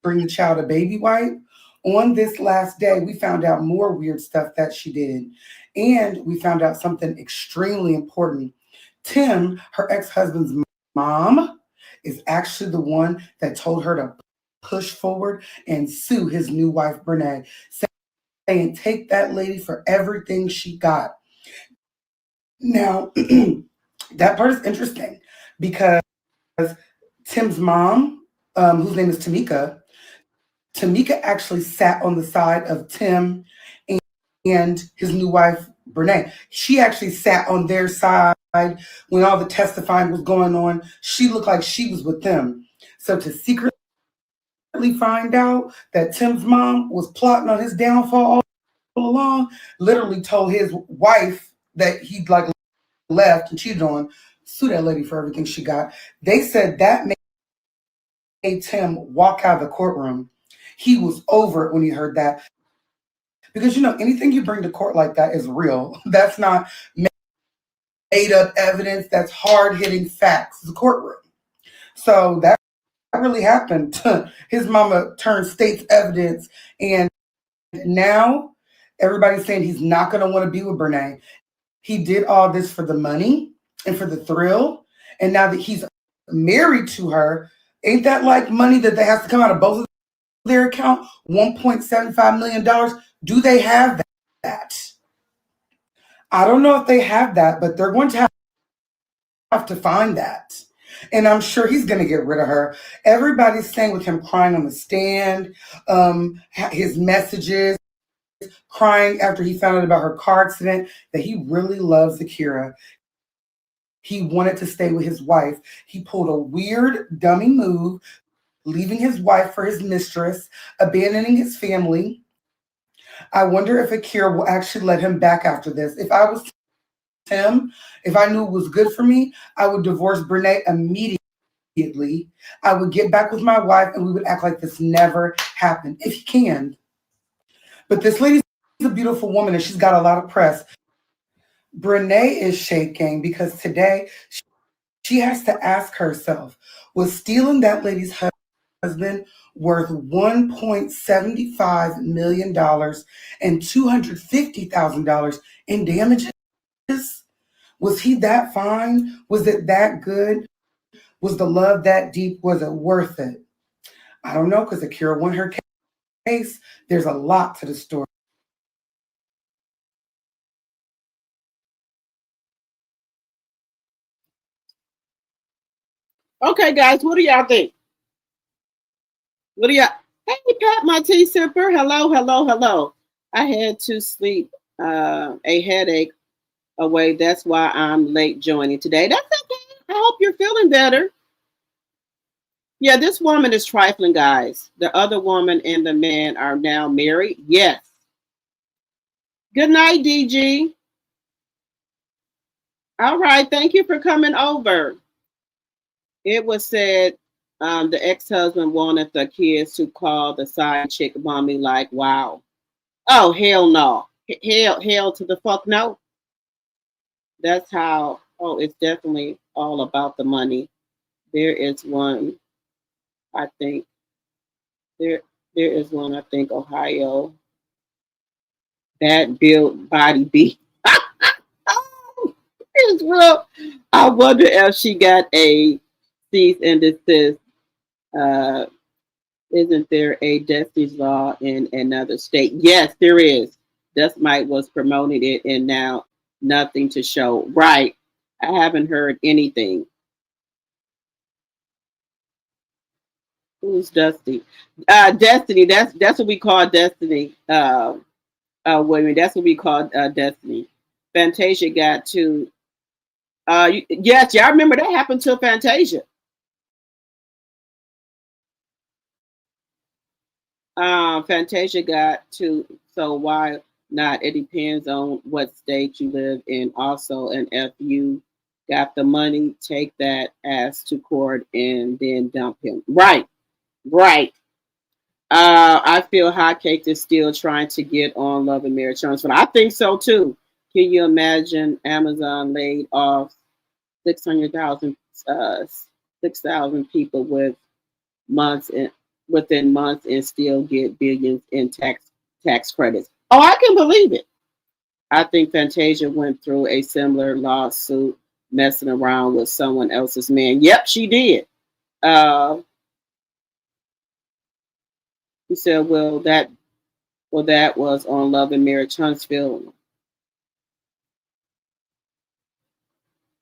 Bring the child a baby wipe. On this last day, we found out more weird stuff that she did. And we found out something extremely important. Tim, her ex-husband's mom, is actually the one that told her to push forward and sue his new wife, Brene, saying, take that lady for everything she got. Now, that part is interesting because Tim's mom, whose name is Tamika actually sat on the side of Tim and his new wife, Brene. She actually sat on their side when all the testifying was going on. She looked like she was with them. So to secretly find out that Tim's mom was plotting on his downfall all along, literally told his wife that he'd like left and cheated on, sue that lady for everything she got. They said that made Tim walk out of the courtroom. He was over it when he heard that. Because, you know, anything you bring to court like that is real. That's not made up evidence. That's hard-hitting facts. It's a courtroom. So that really happened. His mama turned state's evidence, and now everybody's saying he's not going to want to be with Brene. He did all this for the money and for the thrill. And now that he's married to her, ain't that like money that they have to come out of both of their account? $1.75 million. Do they have that? I don't know if they have that, but they're going to have to find that. And I'm sure he's going to get rid of her. Everybody's saying with him crying on the stand, his messages, crying after he found out about her car accident, that he really loves Akira. He wanted to stay with his wife. He pulled a weird dummy move, leaving his wife for his mistress, abandoning his family. I wonder if Akira will actually let him back after this. If I was him, if I knew it was good for me, I would divorce Brene immediately. I would get back with my wife and we would act like this never happened, if he can. But this lady's a beautiful woman and she's got a lot of press. Brene is shaking because today she has to ask herself, was stealing that lady's husband worth $1.75 million and $250,000 in damages? Was he that fine? Was it that good? Was the love that deep? Was it worth it? I don't know, because Akira won her case. There's a lot to the story. Okay, guys, what do y'all think? What do y'all? Hey, Pat, my tea sipper. Hello, hello, hello. I had to sleep a headache away. That's why I'm late joining today. That's okay. I hope you're feeling better. Yeah, this woman is trifling, guys. The other woman and the man are now married. Yes. Good night, DG. All right. Thank you for coming over. It was said the ex-husband wanted the kids to call the side chick mommy, like, wow. Oh, hell no. Hell to the fuck no. That's how, oh, it's definitely all about the money. There is one, I think, there is one, I think, Ohio, that built body beat. Oh, it's real. I wonder if she got a cease and desist. Uh, isn't there a Destiny's Law in another state? Yes, there is. Dust Mite was promoting it, and now nothing to show. Right. I haven't heard anything. Who's Dusty? Destiny. That's what we call Destiny. Women. That's what we call Destiny. Fantasia got to. Yes, y'all remember that happened to Fantasia. Fantasia got to. So why not? It depends on what state you live in. Also, and if you got the money, take that ass to court and then dump him. Right. Right. I feel Hotcake is still trying to get on Love and Marriage Jones, but I think so too. Can you imagine Amazon laid off 600,000, 6,000 people with months and within months and still get billions in tax credits? Oh, I can believe it. I think Fantasia went through a similar lawsuit messing around with someone else's man. Yep, she did. He said, well, that was on Love and Marriage Huntsville.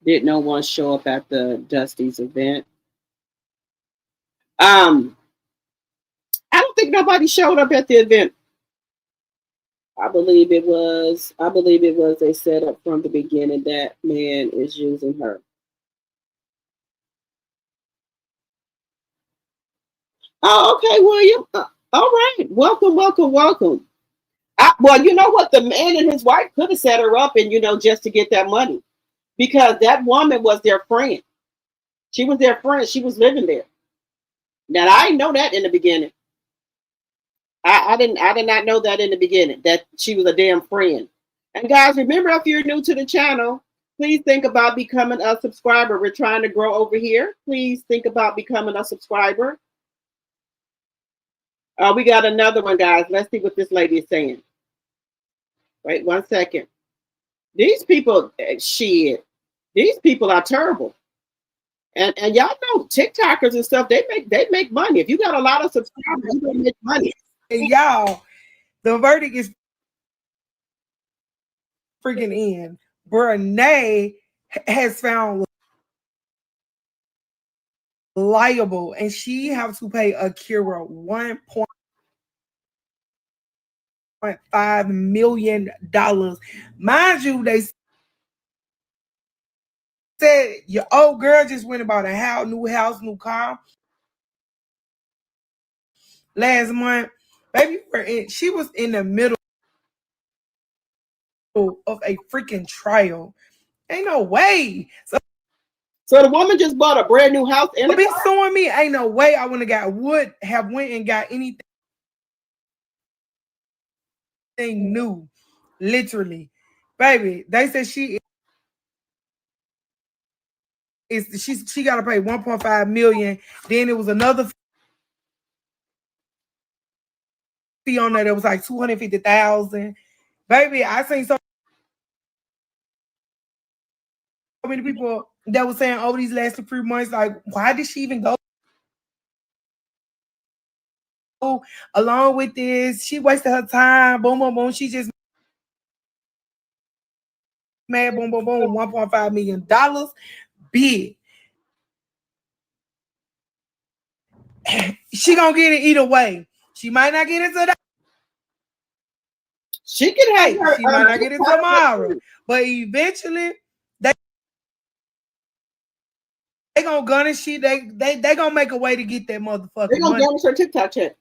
Did no one show up at the Dusty's event? I don't think nobody showed up at the event. I believe it was a setup from the beginning. That man is using her. Oh, okay, William. All right. Welcome. Well, you know what? The man and his wife could have set her up and, just to get that money. Because that woman was their friend. She was their friend. She was living there. Now, I didn't know that in the beginning. I did not know that in the beginning, that she was a damn friend. And guys, remember, if you're new to the channel, please think about becoming a subscriber. We're trying to grow over here. Please think about becoming a subscriber. We got another one, guys. Let's see what this lady is saying. Wait 1 second. These people, shit. These people are terrible. And y'all know TikTokers and stuff, they make money. If you got a lot of subscribers, you gonna make money. And y'all, the verdict is freaking in. Brene has found liable, and she has to pay Akira $1.5 million. Mind you, they said your old girl just went about a house, new car last month. Baby, she was in the middle of a freaking trial. Ain't no way. So the woman just bought a brand new house and be suing me. Ain't no way I went and got anything new. Literally. Baby, they said she gotta pay 1.5 million. Then it was another fee on there that was like 250,000. Baby, I seen so many people that was saying over these last 3 months, like, why did she even go along with this? She wasted her time. Boom, boom, boom. She just mad. Boom, boom, boom. $1.5 million. Big. She gonna get it either way. She might not get it today. She can have her. She might not get it tomorrow, but eventually they gonna garnish she they gonna make a way to get that motherfucking They're gonna money. garnish her TikTok check.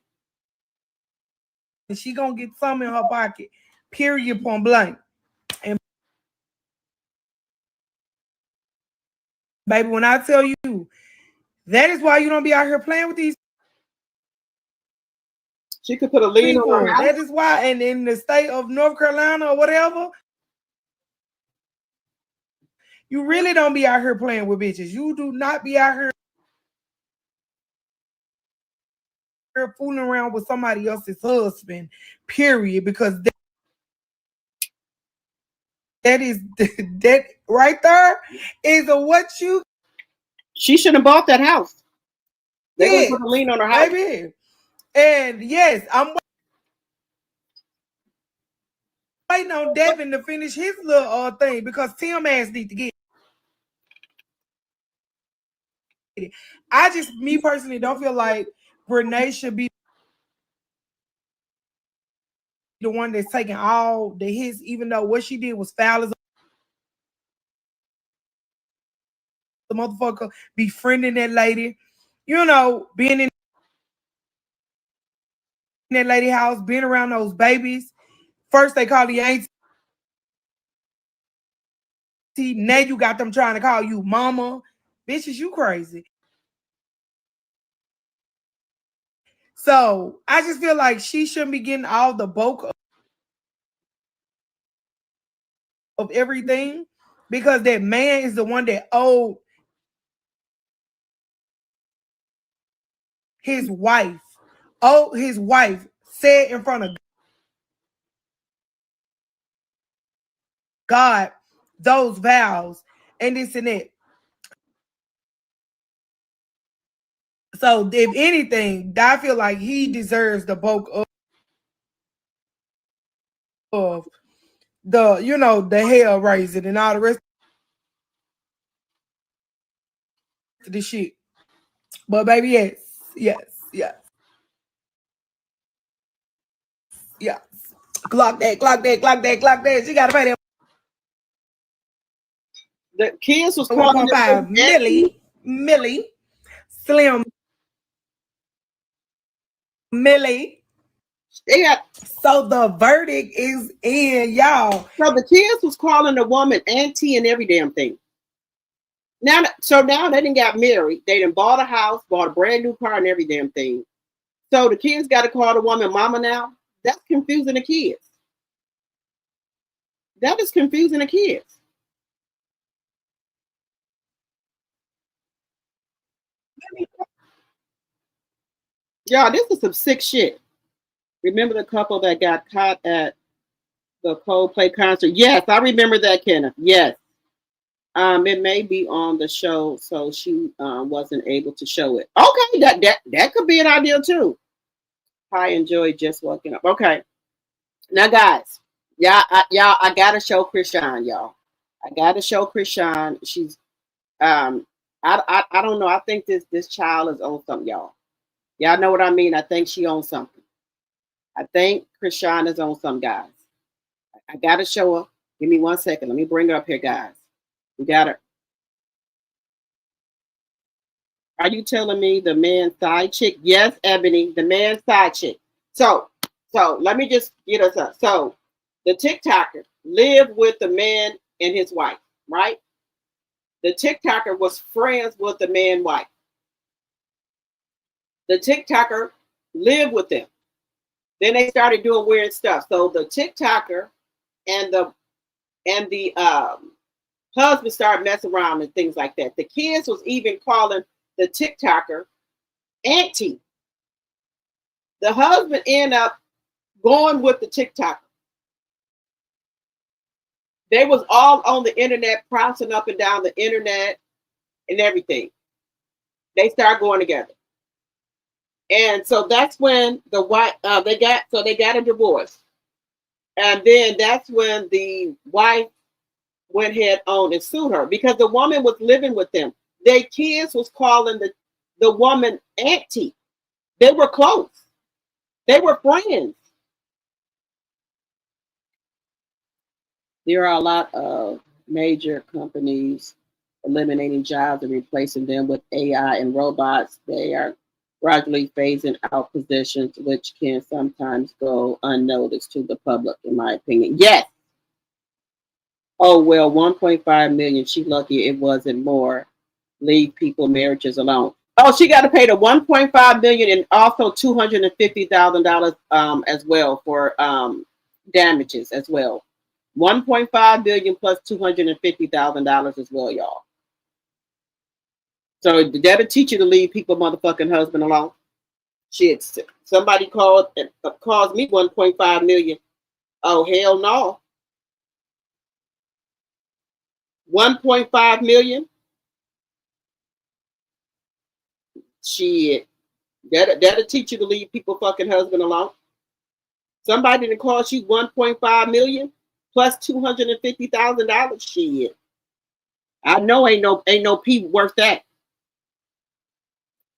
And she gonna get some in her pocket. Period. Point blank. And baby, when I tell you, that is why you don't be out here playing with these She could put a lien people. on her house. That is why, and in the state of North Carolina or whatever, you really don't be out here playing with bitches. You do not be out here fooling around with somebody else's husband, period. Because that is that right there is a what you. She shouldn't have bought that house. They're gonna put a lien on her house. Baby. And yes, I'm waiting on Devin to finish his little thing because Tim ass need to get it. I just, me personally, don't feel like Renee should be the one that's taking all the hits, even though what she did was foul as the motherfucker, befriending that lady, you know, being in that lady house, being around those babies. First they call the auntie, now you got them trying to call you mama. Bitches, you crazy. So I just feel like she shouldn't be getting all the bulk of everything because that man is the one that owed his wife. Oh, his wife said in front of God those vows and this and that. So if anything, I feel like he deserves the bulk of the, you know, the hell raising and all the rest of the shit. But baby, yes. Clock that. She gotta pay that. The kids was 1.5 milli, slim milli. Yeah. So the verdict is in, y'all. So the kids was calling the woman auntie and every damn thing. Now they done got married. They done bought a house, bought a brand new car and every damn thing. So the kids got to call the woman mama now. That's confusing the kids. That is confusing the kids. Y'all, this is some sick shit. Remember the couple that got caught at the Coldplay concert? Yes, I remember that, Kenneth. Yes. It may be on the show, so she wasn't able to show it. Okay, that could be an idea too. I enjoyed just waking up. Okay. Now, guys, I gotta show Krishan, y'all. I gotta show Krishan. She's I don't know. I think this child is on something, y'all. Y'all know what I mean? I think she owns something. I think Krishan is on something, guys. I gotta show her. Give me 1 second. Let me bring her up here, guys. We got her. Are you telling me the man's side chick? Yes, Ebony, the man's side chick. So let me just get us up. So the TikToker lived with the man and his wife, right? The TikToker was friends with the man's wife. The TikToker lived with them. Then they started doing weird stuff. So the TikToker and the husband started messing around and things like that. The kids was even calling the TikToker auntie. The husband ended up going with the TikToker. They was all on the internet, prancing up and down the internet and everything. They started going together. And so that's when the wife they got a divorce. And then that's when the wife went head on and sued her because the woman was living with them. Their kids was calling the woman auntie. They were close. They were friends. There are a lot of major companies eliminating jobs and replacing them with AI and robots. They are gradually phasing out positions, which can sometimes go unnoticed to the public, in my opinion. Yes. Oh, well, 1.5 million. She lucky it wasn't more. Leave people marriages alone. Oh, she got to pay the 1.5 million and also $250,000 as well for damages as well. 1.5 billion plus $250,000 as well, y'all. So that'll teach you to leave people motherfucking husband alone. Shit, somebody calls me 1.5 million. Oh hell no. 1.5 million. Shit, that'll teach you to leave people fucking husband alone. Somebody that costs you 1.5 million plus $250,000. Shit, I know ain't no P worth that.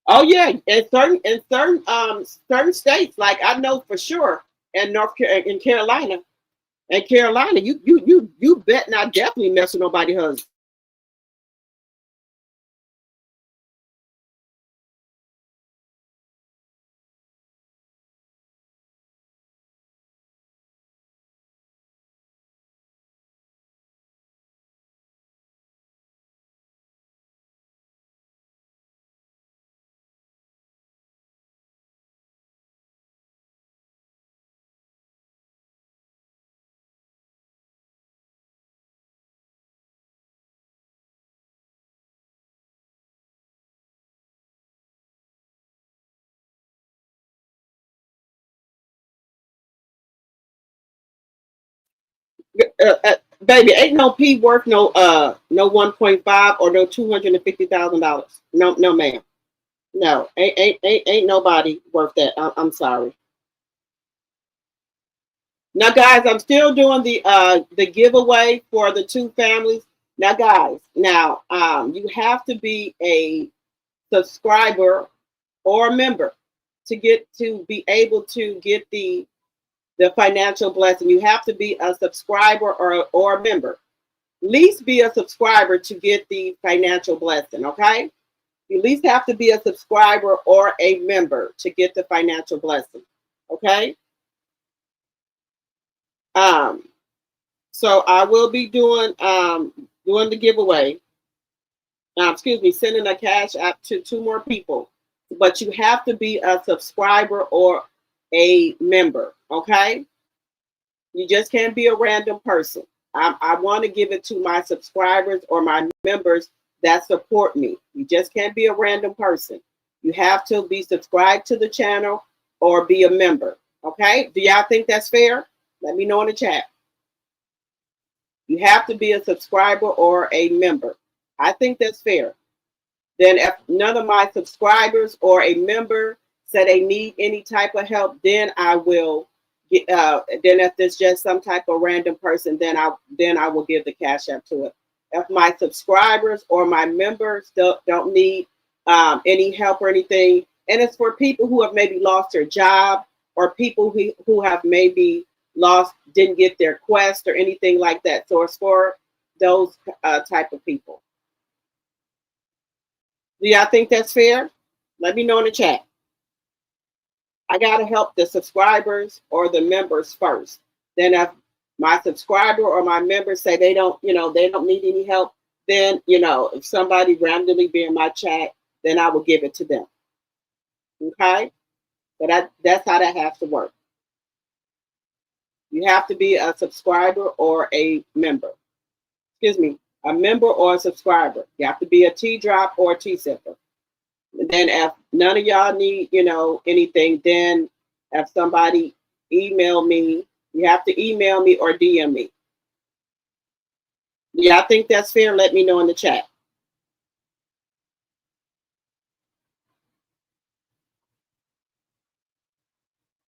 Oh yeah, in certain states, like I know for sure in Carolina, you bet not definitely mess with nobody husband. Baby, ain't no P worth no 1.5 or no $250,000. No ma'am. No, ain't nobody worth that. I'm sorry. Now, guys, I'm still doing the giveaway for the two families. Now, guys, you have to be a subscriber or a member to be able to get the financial blessing. You have to be a subscriber or a member. At least be a subscriber to get the financial blessing, okay? You at least have to be a subscriber or a member to get the financial blessing, okay? So I will be doing the giveaway. Sending a cash app to two more people, but you have to be a subscriber or a member, okay? You just can't be a random person. I want to give it to my subscribers or my members that support me. You just can't be a random person. You have to be subscribed to the channel or be a member. Okay? Do y'all think that's fair? Let me know in the chat. You have to be a subscriber or a member. I think that's fair. Then if none of my subscribers or a member say they need any type of help, then I will then if it's just some type of random person, then I will give the cash app to it. If my subscribers or my members don't need any help or anything, and it's for people who have maybe lost their job or people who have maybe didn't get their quest or anything like that. So it's for those type of people. Do y'all think that's fair? Let me know in the chat. I got to help the subscribers or the members first. Then if my subscriber or my members say they don't need any help, then, if somebody randomly be in my chat, then I will give it to them. Okay? But that's how that has to work. You have to be a subscriber or a member. Excuse me, a member or a subscriber. You have to be a T-drop or a T-sipper. Then if none of y'all need, anything, then if somebody email me, you have to email me or DM me. Yeah, I think that's fair. Let me know in the chat.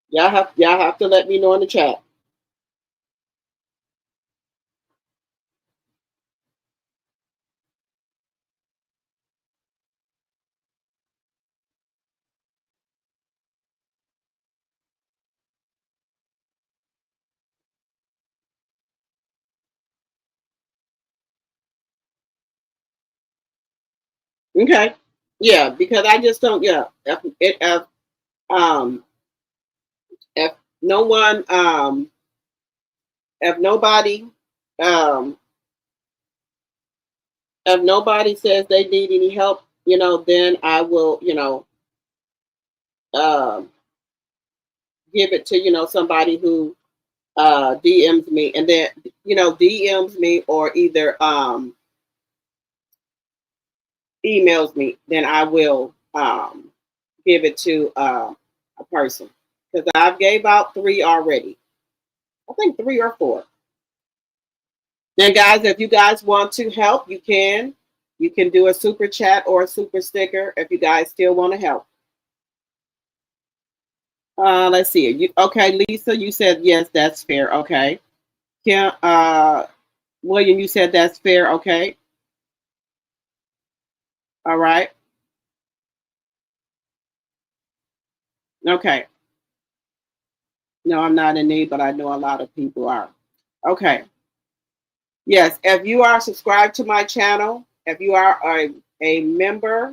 Y'all have to let me know in the chat. Okay. Yeah, because I just don't. Yeah, um if no one if nobody um if nobody says they need any help, then I will, um give it to somebody who DMs me, and then DMs me or either emails me. Then I will give it to a person, because I've gave out 3 already. I think 3 or 4. Then, guys, if you guys want to help, you can. You can do a super chat or a super sticker if you guys still want to help. Let's see. Okay, Lisa, you said yes, that's fair. Okay. Kim, William, you said that's fair. Okay. All right. Okay. No, I'm not in need, but I know a lot of people are. Okay. Yes, if you are subscribed to my channel, if you are a member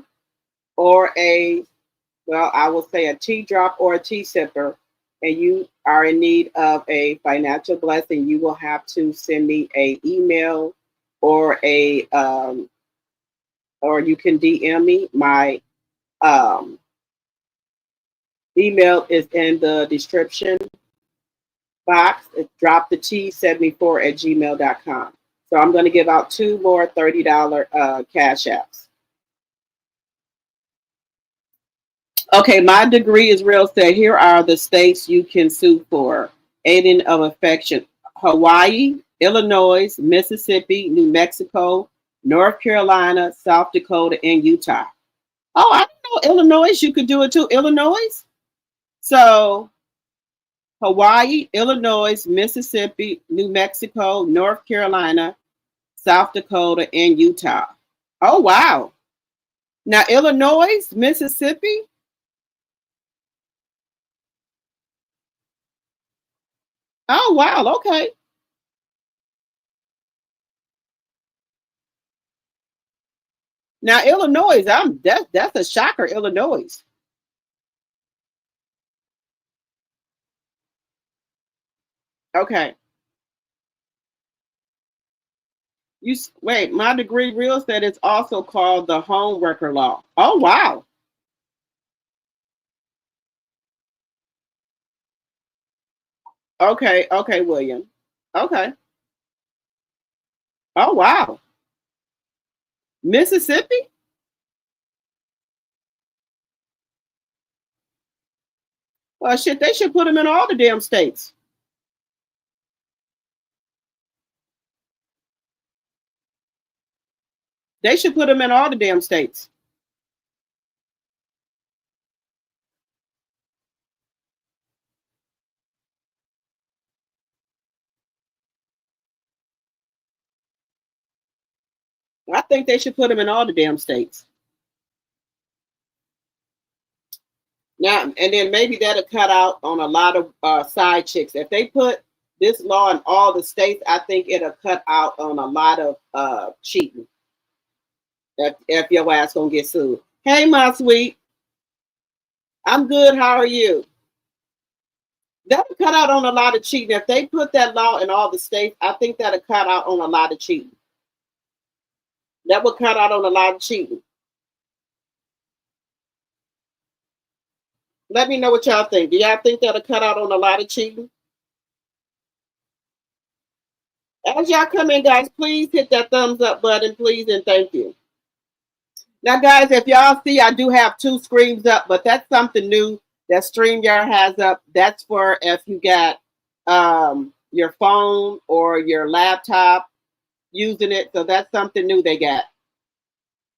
or I will say a tea drop or a tea sipper, and you are in need of a financial blessing, you will have to send me a email or or you can DM me. My email is in the description box. It's dropthetea74@gmail.com. So I'm going to give out 2 more $30 cash apps. Okay, my degree is real estate. Here are the states you can sue for aiding of affection: Hawaii, Illinois, Mississippi, New Mexico, North Carolina, South Dakota, and Utah. Oh, I didn't know Illinois. You could do it too. Illinois. So Hawaii, Illinois, Mississippi, New Mexico, North Carolina, South Dakota, and Utah. Oh, wow. Now, Illinois, Mississippi. Oh, wow. Okay. Now, Illinois, that's a shocker, Illinois. Okay. Wait, my degree real estate is also called the home worker law. Oh, wow. Okay, okay, William. Okay. Oh, wow. Mississippi? Well, shit, they should put them in all the damn states. They should put them in all the damn states. I think they should put them in all the damn states. Now, and then maybe that'll cut out on a lot of side chicks. If they put this law in all the states, I think it'll cut out on a lot of cheating. If your ass gonna get sued. Hey, my sweet. I'm good. How are you? That'll cut out on a lot of cheating. If they put that law in all the states, I think that'll cut out on a lot of cheating. That will cut out on a lot of cheating. Let me know what y'all think. Do y'all think that'll cut out on a lot of cheating? As y'all come in, guys, please hit that thumbs up button, please, and thank you. Now, guys, if y'all see, I do have 2 screens up, but that's something new that StreamYard has up. That's for if you got your phone or your laptop using it. So that's something new they got.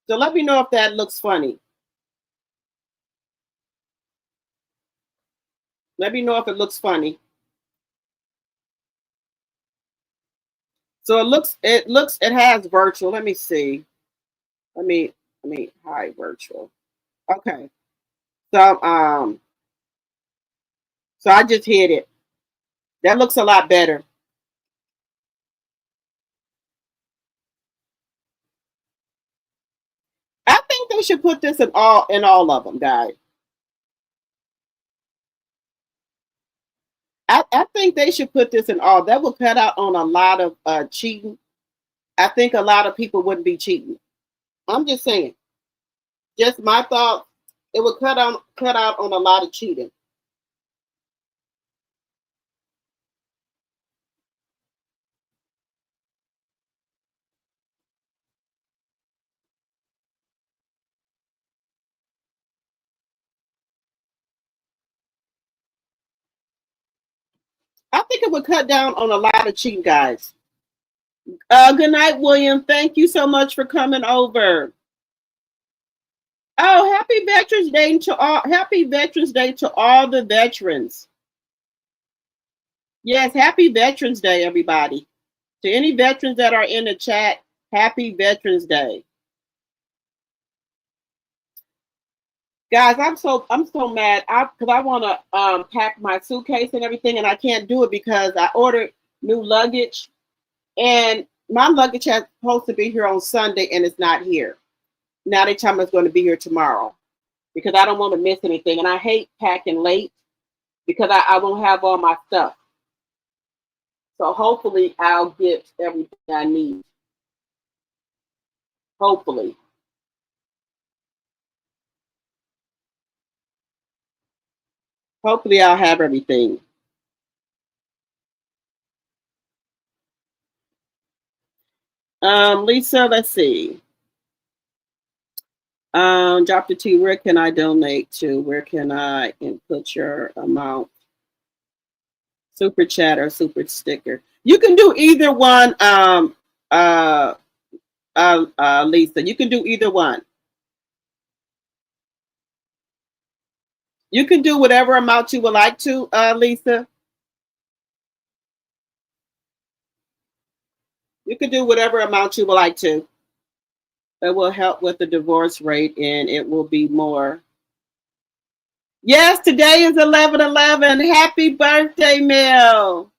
So let me know if that looks funny. Let me know if it looks funny. So it has virtual. Let me see. Let me hi virtual. Okay. So I just hit it. That looks a lot better. I think they should put this in all of them, guys. I think they should put this in all. That will cut out on a lot of cheating. I think a lot of people wouldn't be cheating. I'm just saying. Just my thought. It would cut out on a lot of cheating. I think it would cut down on a lot of cheating, guys. Good night, William. Thank you so much for coming over. Oh, happy Veterans Day to all! Happy Veterans Day to all the veterans. Yes, happy Veterans Day, everybody. To any veterans that are in the chat, happy Veterans Day. Guys, I'm so mad. Because I want to pack my suitcase and everything, and I can't do it because I ordered new luggage, and my luggage has supposed to be here on Sunday, and it's not here. Now they tell me it's going to be here tomorrow because I don't want to miss anything, and I hate packing late because I won't have all my stuff. So hopefully I'll get everything I need. Hopefully. Hopefully I'll have everything. Lisa, let's see. Dr. T, where can I donate to? Where can I input your amount? Super chat or super sticker. You can do either one, Lisa. You can do either one. You can do whatever amount you would like to, Lisa. You can do whatever amount you would like to. It will help with the divorce rate and it will be more. Yes, today is 11/11. Happy birthday, Mel.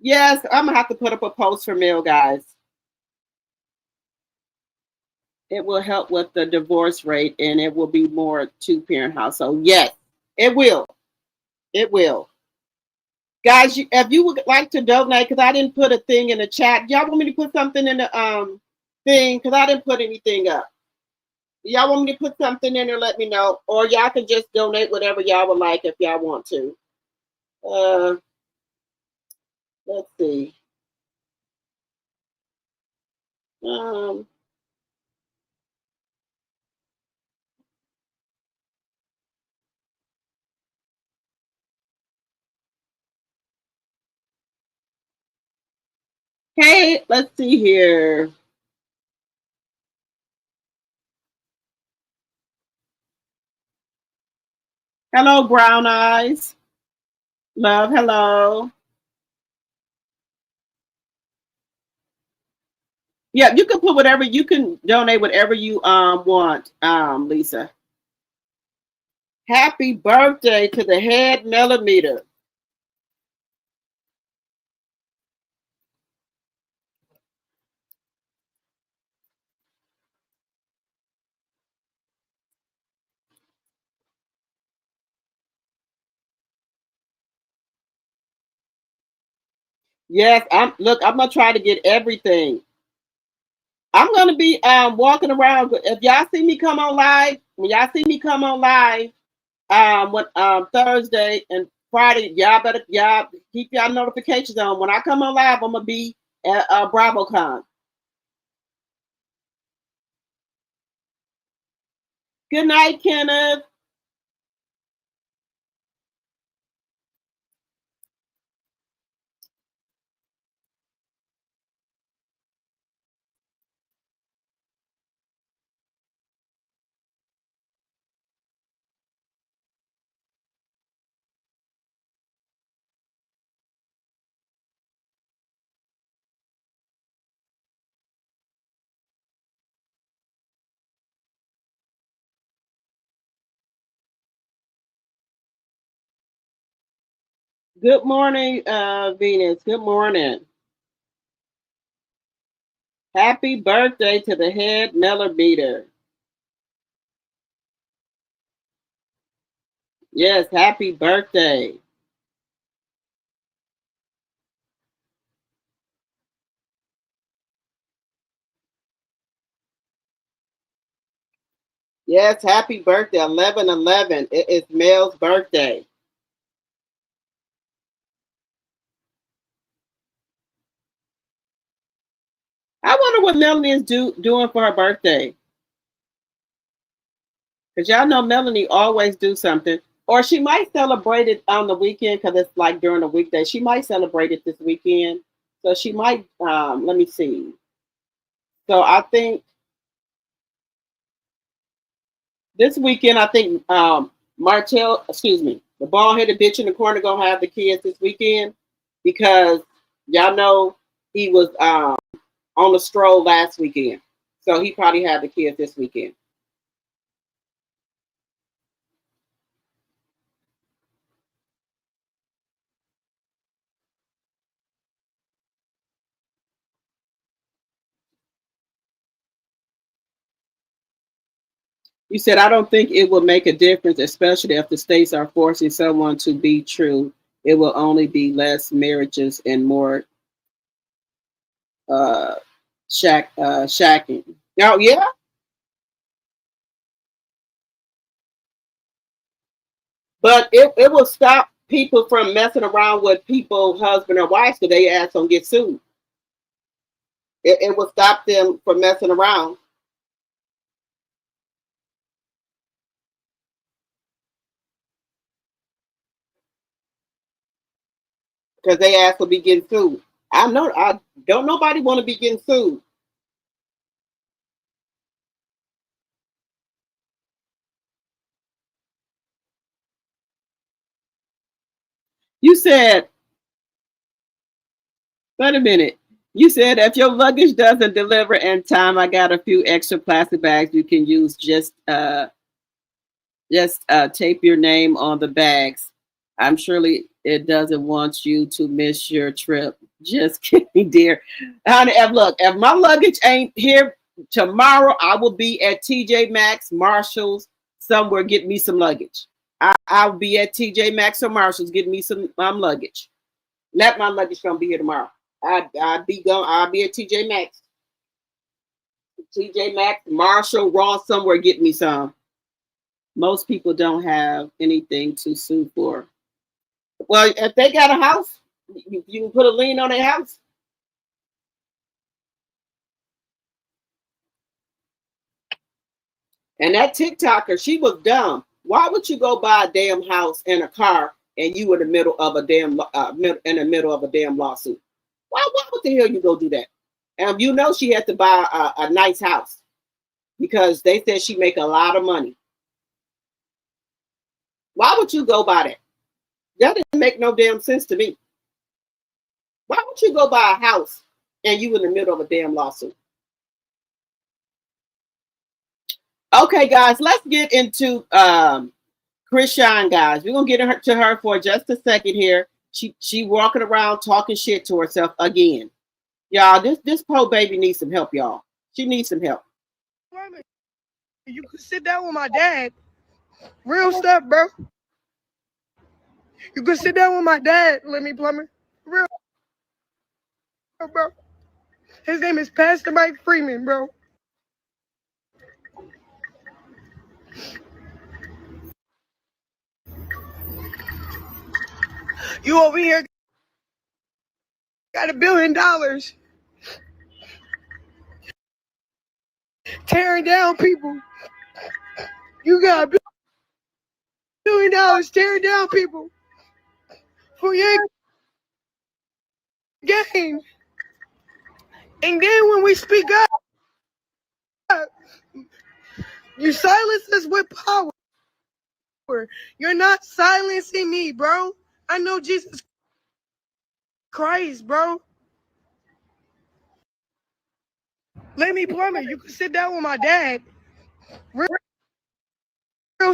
Yes, I'm going to have to put up a post for Mel, guys. It will help with the divorce rate and it will be more two-parent household. Yes, it will. It will. Guys, if you would like to donate, because I didn't put a thing in the chat. Y'all want me to put something in the thing? Because I didn't put anything up. Y'all want me to put something in there, let me know. Or y'all can just donate whatever y'all would like if y'all want to. Let's see. Hey, let's see here. Hello, Brown Eyes. Love, hello. Yeah, you can put whatever, you can donate whatever you want, Lisa. Happy birthday to the head millimeter. Yes, I'm gonna try to get everything. I'm gonna be walking around. If y'all see me come on live, when y'all see me come on live, when Thursday and Friday, y'all keep y'all notifications on. When I come on live, I'm gonna be at BravoCon. Good night, Kenneth. Good morning, Venus. Good morning. Happy birthday to the head Miller beater. Yes, happy birthday. Yes, happy birthday. 11/11. It is Mel's birthday. I wonder what Melanie is doing for her birthday. Because y'all know Melanie always do something. Or she might celebrate it on the weekend because it's like during the weekday. She might celebrate it this weekend. So she might, let me see. So I think this weekend, I think Martell, excuse me, the bald headed bitch in the corner gonna have the kids this weekend because y'all know he was on the stroll last weekend. So he probably had the kids this weekend. You said, I don't think it will make a difference, especially if the states are forcing someone to be true. It will only be less marriages and more uh, shacking. Oh, yeah? But it will stop people from messing around with people, husband or wife, so they ass don't get sued. It will stop them from messing around because they ass will be getting sued. I don't nobody want to be getting sued. You said, wait a minute. You said if your luggage doesn't deliver in time, I got a few extra plastic bags you can use. Just tape your name on the bags. I'm surely it doesn't want you to miss your trip. Just kidding, dear. Honey, look, if my luggage ain't here tomorrow, I will be at TJ Maxx, Marshalls, somewhere getting me some luggage. I'll be at TJ Maxx or Marshalls getting me some luggage. Let my luggage come be here tomorrow. I'd be going. I'll be at TJ Maxx, Marshall, Ross, somewhere getting me some. Most people don't have anything to sue for. Well, if they got a house, you can put a lien on their house. And that TikToker, she was dumb. Why would you go buy a damn house and a car and you in the middle of a damn lawsuit? Why what the hell you go do that? And you know she had to buy a nice house because they said she make a lot of money. Why would you go buy that? That didn't make no damn sense to me. Why would you go buy a house and you in the middle of a damn lawsuit? Okay, guys, let's get into Krishan, guys. We're gonna get to her for just a second here. She walking around talking shit to herself again. Y'all, this poor baby needs some help, y'all. She needs some help. You could sit down with my dad. Real stuff, bro. You could sit down with my dad, let me plumber. Real, bro. His name is Pastor Mike Freeman, bro. You over here got $1 billion tearing down people. You got $1 billion tearing down people for your game. And then when we speak up, you silence us with power. You're not silencing me, bro. I know Jesus Christ, bro. Let me plumber. You can sit down with my dad. Real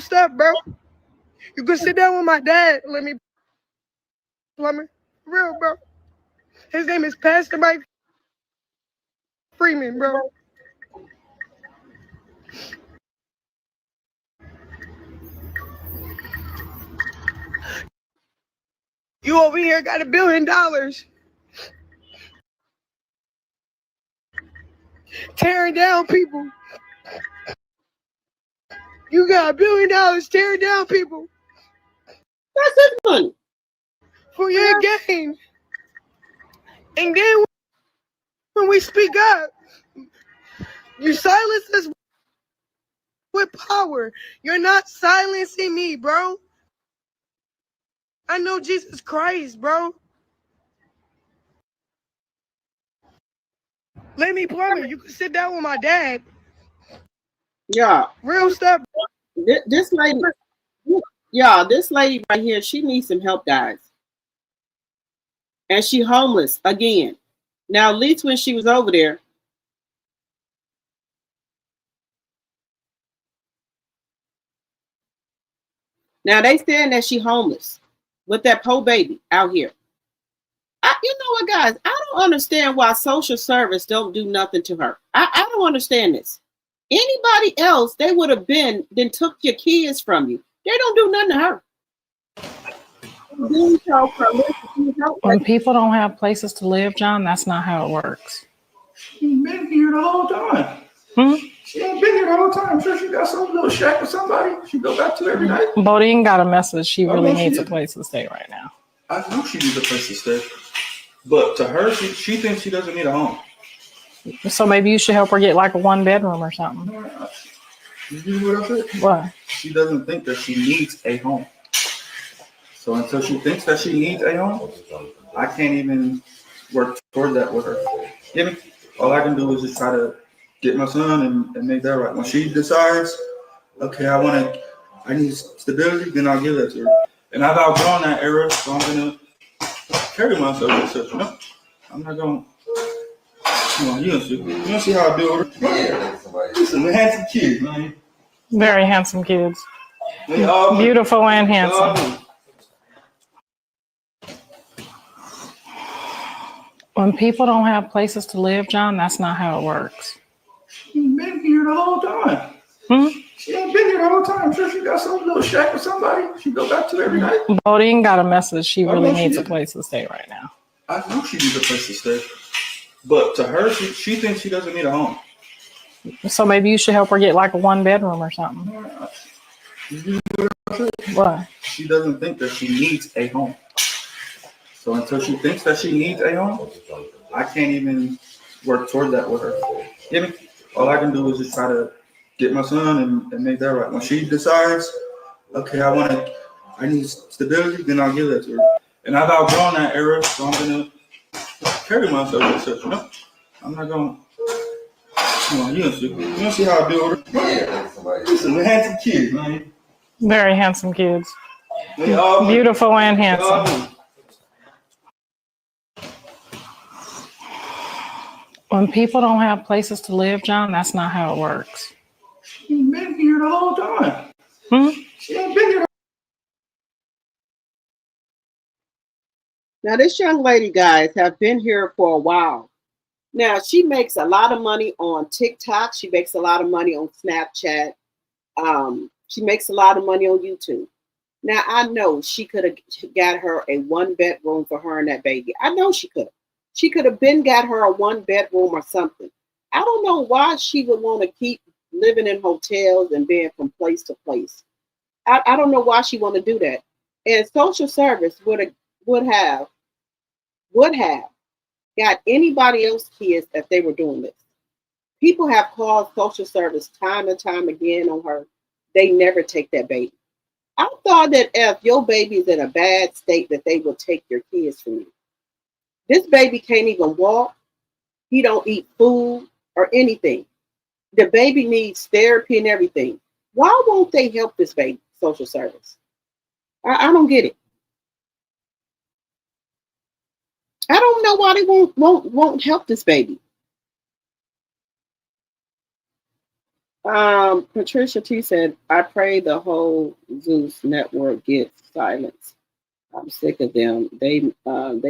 stuff, bro. You can sit down with my dad. Let me plumber. Real, bro. His name is Pastor Mike Freeman, bro. You over here got $1 billion. Tearing down people. You got $1 billion tearing down people. That's his money. For your gain. And then when we speak up, you silence us with power. You're not silencing me, bro. I know Jesus Christ, bro. Let me plumber. You can sit down with my dad. Yeah. Real stuff. This lady, yeah, this lady right here, she needs some help, guys. And she homeless again. Now, at least when she was over there, now they saying that she homeless with that poor baby out here. You know what, guys? I don't understand why social service don't do nothing to her. I don't understand this. Anybody else, they would have been, then took your kids from you. They don't do nothing to her. When people don't have places to live, John, that's not how it works. She's been here the whole time. She ain't been here the whole time. I'm sure she got some little shack with somebody she go back to every night. Bodine got a message. She really needs a place to stay right now. I know she needs a place to stay. But to her, she thinks she doesn't need a home. So maybe you should help her get like a 1-bedroom or something. You hear what I said? What? She doesn't think that she needs a home. So until she thinks that she needs a home, I can't even work toward that with her. Get me? All I can do is just try to get my son and make that right. When she decides, okay, I need stability, then I'll give that to her. And I've outgrown that era, so I'm gonna carry myself as such, you know? I'm not gonna. Come on, you don't see how I do it. Yeah, some handsome kids, man. Very handsome kids. Beautiful and handsome. When people don't have places to live, John, that's not how it works. She's been here the whole time. She ain't been here the whole time. I'm sure she got some little shack with somebody she go back to every night. Bodine got a message. She really needs a place to stay right now. I know she needs a place to stay. But to her, she thinks she doesn't need a home. So maybe you should help her get like a 1-bedroom or something. What? She doesn't think that she needs a home. So until she thinks that she needs a home, I can't even work toward that with her. Get me? All I can do is just try to get my son and make that right. When she decides, okay, I need stability, then I'll give that to her. And I've outgrown that era, so I'm gonna carry myself as such, you know? I'm not gonna. Come on, you don't see how I do it. Yeah, some handsome kids, man. Very handsome kids. Beautiful and handsome. When people don't have places to live, John, that's not how it works. She's been here the whole time. She ain't been here. Now, this young lady, guys, have been here for a while. Now, she makes a lot of money on TikTok. She makes a lot of money on Snapchat. She makes a lot of money on YouTube. Now, I know she could have got her a 1-bedroom for her and that baby. I know she could have. She could have been got her a 1-bedroom or something. I don't know why she would want to keep living in hotels and being from place to place. I don't know why she want to do that. And social service would have got anybody else's kids if they were doing this. People have called social service time and time again on her. They never take that baby. I thought that if your baby is in a bad state, that they would take your kids from you. This baby can't even walk. He don't eat food or anything. The baby needs therapy and everything. Why won't they help this baby, social service? I don't get it. I don't know why they won't help this baby. Patricia T said, I pray the whole Zeus network gets silenced. I'm sick of them. They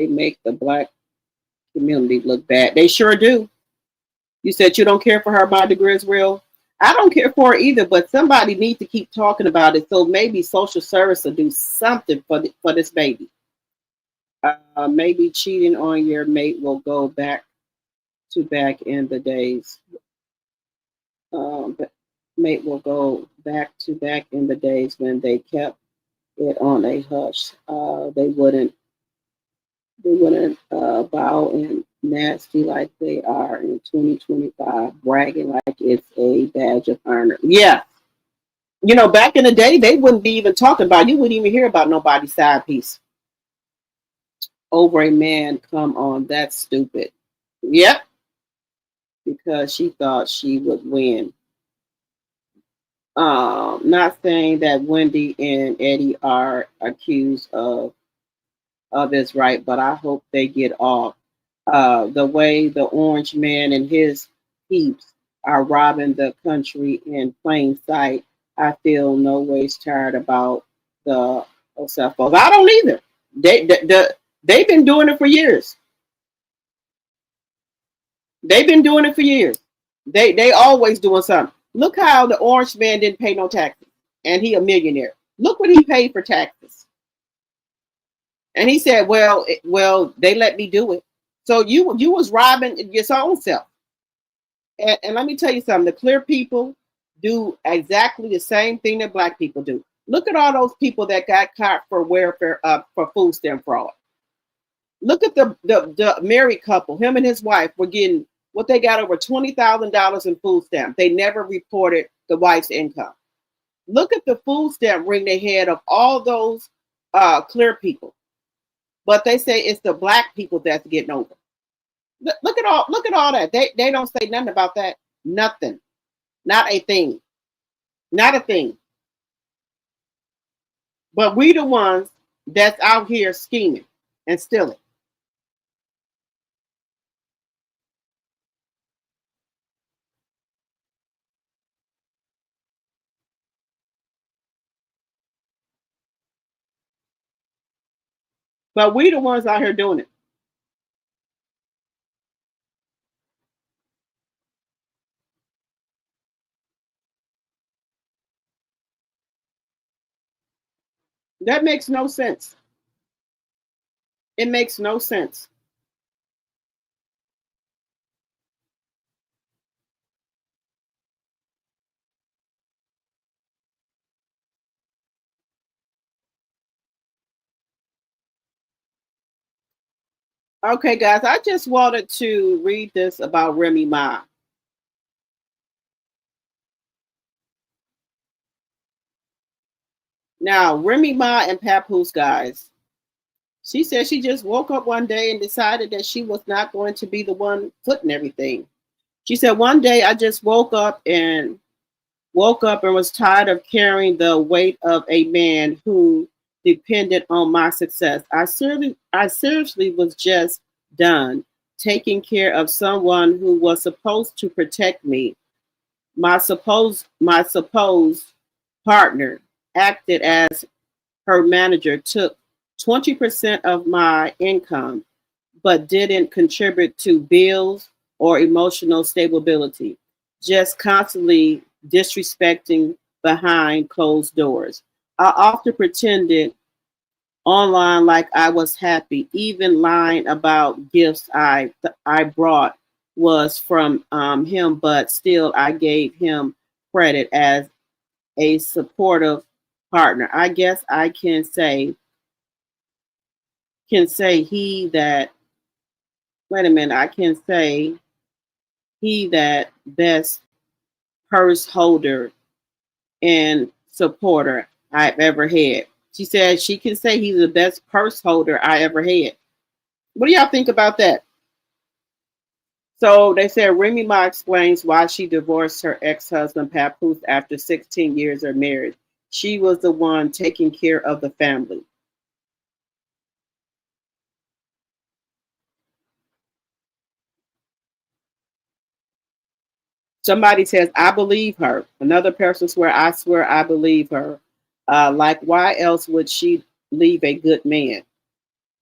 make the Black community look bad. They sure do. You said you don't care for her, my degree is real. I don't care for her either, but somebody needs to keep talking about it. So maybe social service will do something for this baby. Maybe cheating on your mate will go back in the days. But mate will go back in the days when they kept it on a hush. They wouldn't bow and nasty like they are in 2025, bragging like it's a badge of honor. Yeah. You know, back in the day, they wouldn't be even talking about, you wouldn't even hear about nobody's side piece over a man. Come on, that's stupid. Yep. Because she thought she would win. Not saying that Wendy and Eddie are accused of is right, but I hope they get off. The way the orange man and his peeps are robbing the country in plain sight, I feel no ways tired about the cell phones. I don't either. They've been doing it for years. They've been doing it for years. They always doing something. Look how the orange man didn't pay no taxes, and he a millionaire. Look what he paid for taxes. And he said, well, they let me do it. So you was robbing your own self. And let me tell you something. The clear people do exactly the same thing that black people do. Look at all those people that got caught for welfare, for food stamp fraud. Look at the married couple. Him and his wife were getting what they got, over $20,000 in food stamp. They never reported the wife's income. Look at the food stamp ring they had of all those clear people. But they say it's the black people that's getting over. Look at all that. They don't say nothing about that. Nothing. Not a thing. Not a thing. But we the ones that's out here scheming and stealing. But we the ones out here doing it. That makes no sense. It makes no sense. Okay, guys, I just wanted to read this about Remy Ma. Now, Remy Ma and Papoose, guys, she said she just woke up one day and decided that she was not going to be the one footing everything. She said, one day I just woke up and was tired of carrying the weight of a man who depended on my success. I seriously was just done taking care of someone who was supposed to protect me. My supposed partner acted as her manager, took 20% of my income, but didn't contribute to bills or emotional stability, just constantly disrespecting behind closed doors. I often pretended online like I was happy, even lying about gifts I brought was from him, but still I gave him credit as a supportive partner. I guess I can say he that wait a minute, I can say he that best purse holder and supporter I've ever had. She said she can say he's the best purse holder I ever had. What do y'all think about that? So they said Remy Ma explains why she divorced her ex-husband Papoose after 16 years of marriage. She was the one taking care of the family. Somebody says, I believe her. Another person swear, I swear I believe her. Like, why else would she leave a good man?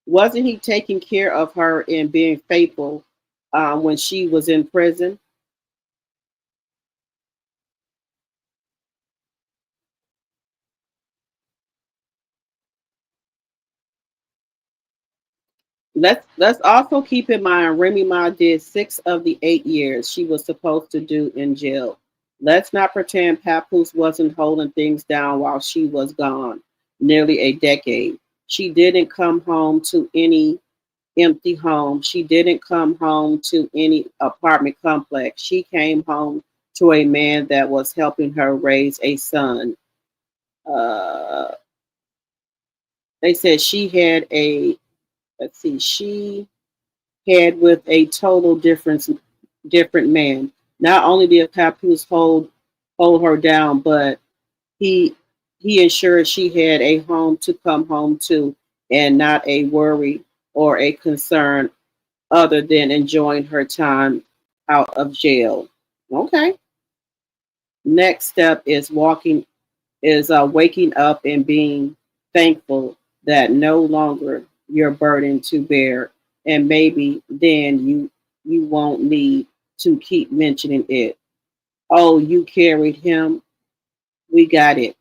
Wasn't he taking care of her and being faithful when she was in prison? Let's also keep in mind Remy Ma did 6 of the 8 years she was supposed to do in jail. Let's not pretend Papoose wasn't holding things down while she was gone, nearly a decade. She didn't come home to any empty home. She didn't come home to any apartment complex. She came home to a man that was helping her raise a son. Uh, they said she had a, let's see, she had with a different man. Not only did Papoose hold her down, but he he ensured she had a home to come home to and not a worry or a concern other than enjoying her time out of jail. Okay. Next step is waking up and being thankful that no longer your burden to bear, and maybe then you won't need to keep mentioning it. Oh, you carried him. We got it.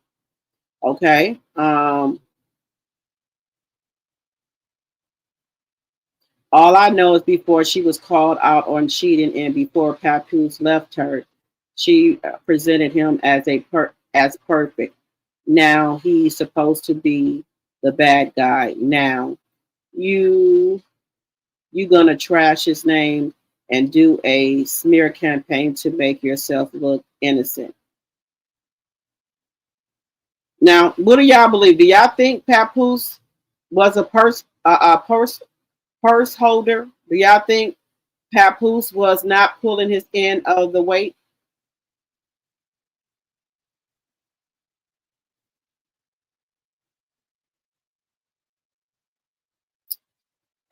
Okay. All I know is before she was called out on cheating and before Papoose left her, she presented him as as perfect. Now he's supposed to be the bad guy. Now you you gonna trash his name and do a smear campaign to make yourself look innocent. Now, what do y'all believe? Do y'all think Papoose was a purse holder? Do y'all think Papoose was not pulling his end of the weight?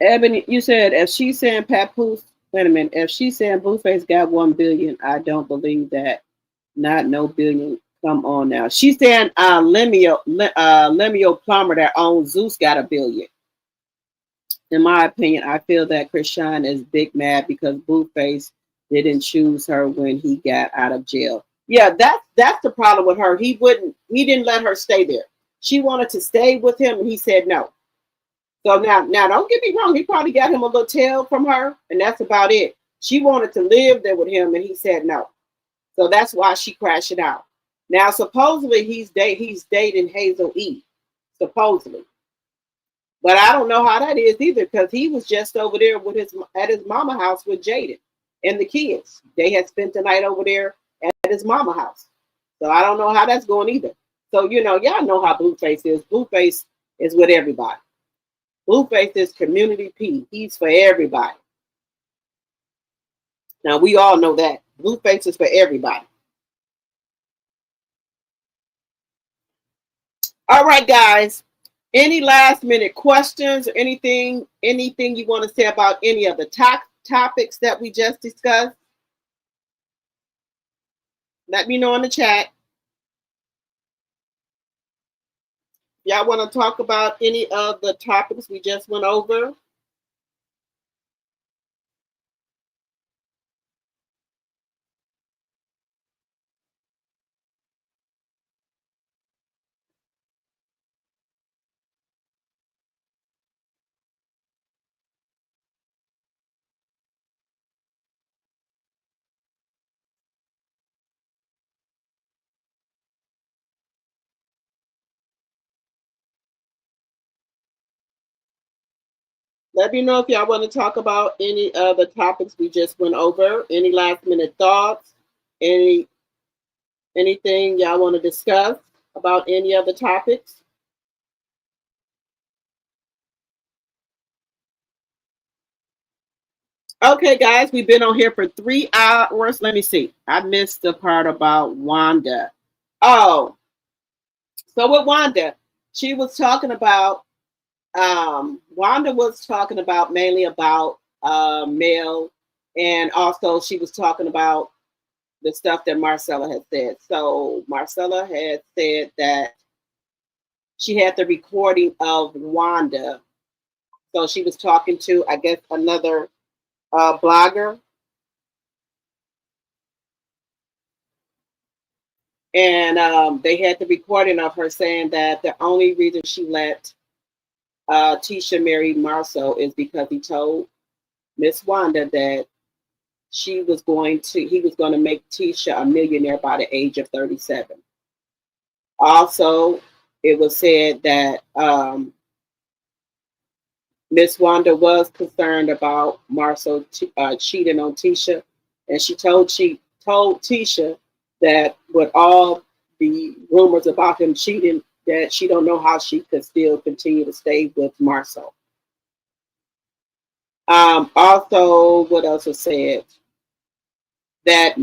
Ebony, you said if she's saying Papoose, wait a minute, if she's saying Blueface got 1 billion, I don't believe that. Not no billion. Come on now. She's saying Lemuel Plummer that owns Zeus got 1 billion. In my opinion, I feel that Krishan is big mad because Blueface didn't choose her when he got out of jail. Yeah, that's the problem with her. He didn't let her stay there. She wanted to stay with him and he said no. So now don't get me wrong, he probably got him a little tail from her, and that's about it. She wanted to live there with him and he said no. So that's why she crashed it out. Now supposedly he's dating Hazel E. Supposedly. But I don't know how that is either because he was just over there with his mama house with Jaden and the kids. They had spent the night over there at his mama house. So I don't know how that's going either. So y'all know how Blueface is. Blueface is with everybody. Blueface is community P. He's for everybody. Now we all know that. Blueface is for everybody. All right, guys. Any last minute questions or anything you want to say about any of the topics that we just discussed? Let me know in the chat. Y'all want to talk about any of the topics we just went over? Let me know if y'all want to talk about any of the topics we just went over. Any last minute thoughts? Anything y'all want to discuss about any of the topics? Okay, guys, we've been on here for 3 hours. Let me see. I missed the part about Wanda. Oh, so with Wanda, she was talking about Wanda was talking about mainly about Mel, and also she was talking about the stuff that Marcella had said. So Marcella had said that she had the recording of Wanda. So she was talking to, I guess, another blogger. And they had the recording of her saying that the only reason she let Tisha married Marcel is because he told Miss Wanda that he was going to make Tisha a millionaire by the age of 37. Also, it was said that Miss Wanda was concerned about Marcel cheating on Tisha, and she told Tisha that with all the rumors about him cheating, that she don't know how she could still continue to stay with Marcel. Also, what else was said? That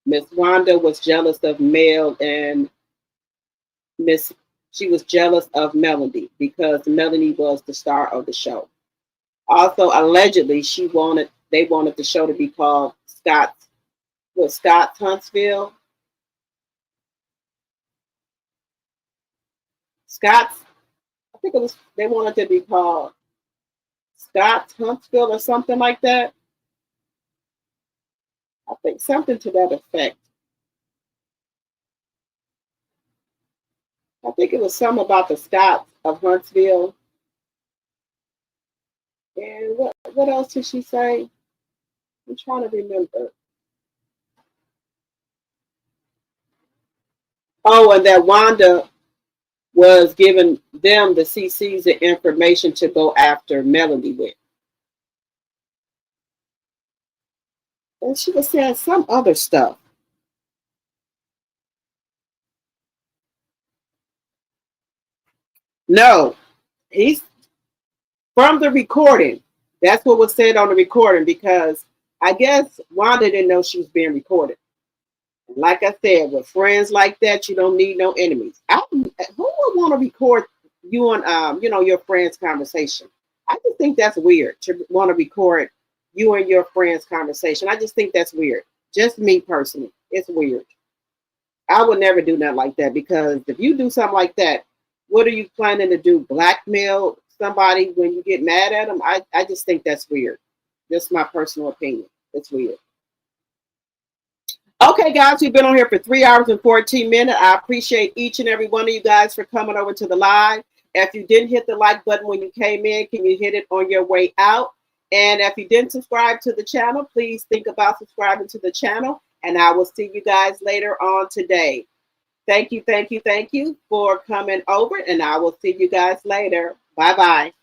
Miss Wanda was jealous of Mel, and she was jealous of Melanie because Melanie was the star of the show. Also, allegedly, they wanted the show to be called Scott's Huntsville. Scott's, I think they wanted to be called Scott's Huntsville or something like that. I think something to that effect. I think it was something about the Scotts of Huntsville. And what else did she say? I'm trying to remember. Oh, and that Wanda was giving them, the CCs, the information to go after Melanie with. And she was saying some other stuff. No, he's from the recording. That's what was said on the recording, because I guess Wanda didn't know she was being recorded. Like I said, with friends like that, you don't need no enemies. Who would want to record you and your friend's conversation? I just think that's weird to want to record you and your friend's conversation. I just think that's weird. Just me personally, it's weird. I would never do nothing like that, because if you do something like that, what are you planning to do? Blackmail somebody when you get mad at them? I just think that's weird. Just my personal opinion. It's weird. Okay, guys, we've been on here for 3 hours and 14 minutes. I appreciate each and every one of you guys for coming over to the live. If you didn't hit the like button when you came in, can you hit it on your way out? And if you didn't subscribe to the channel, please think about subscribing to the channel. And I will see you guys later on today. Thank you for coming over, and I will see you guys later. Bye-bye.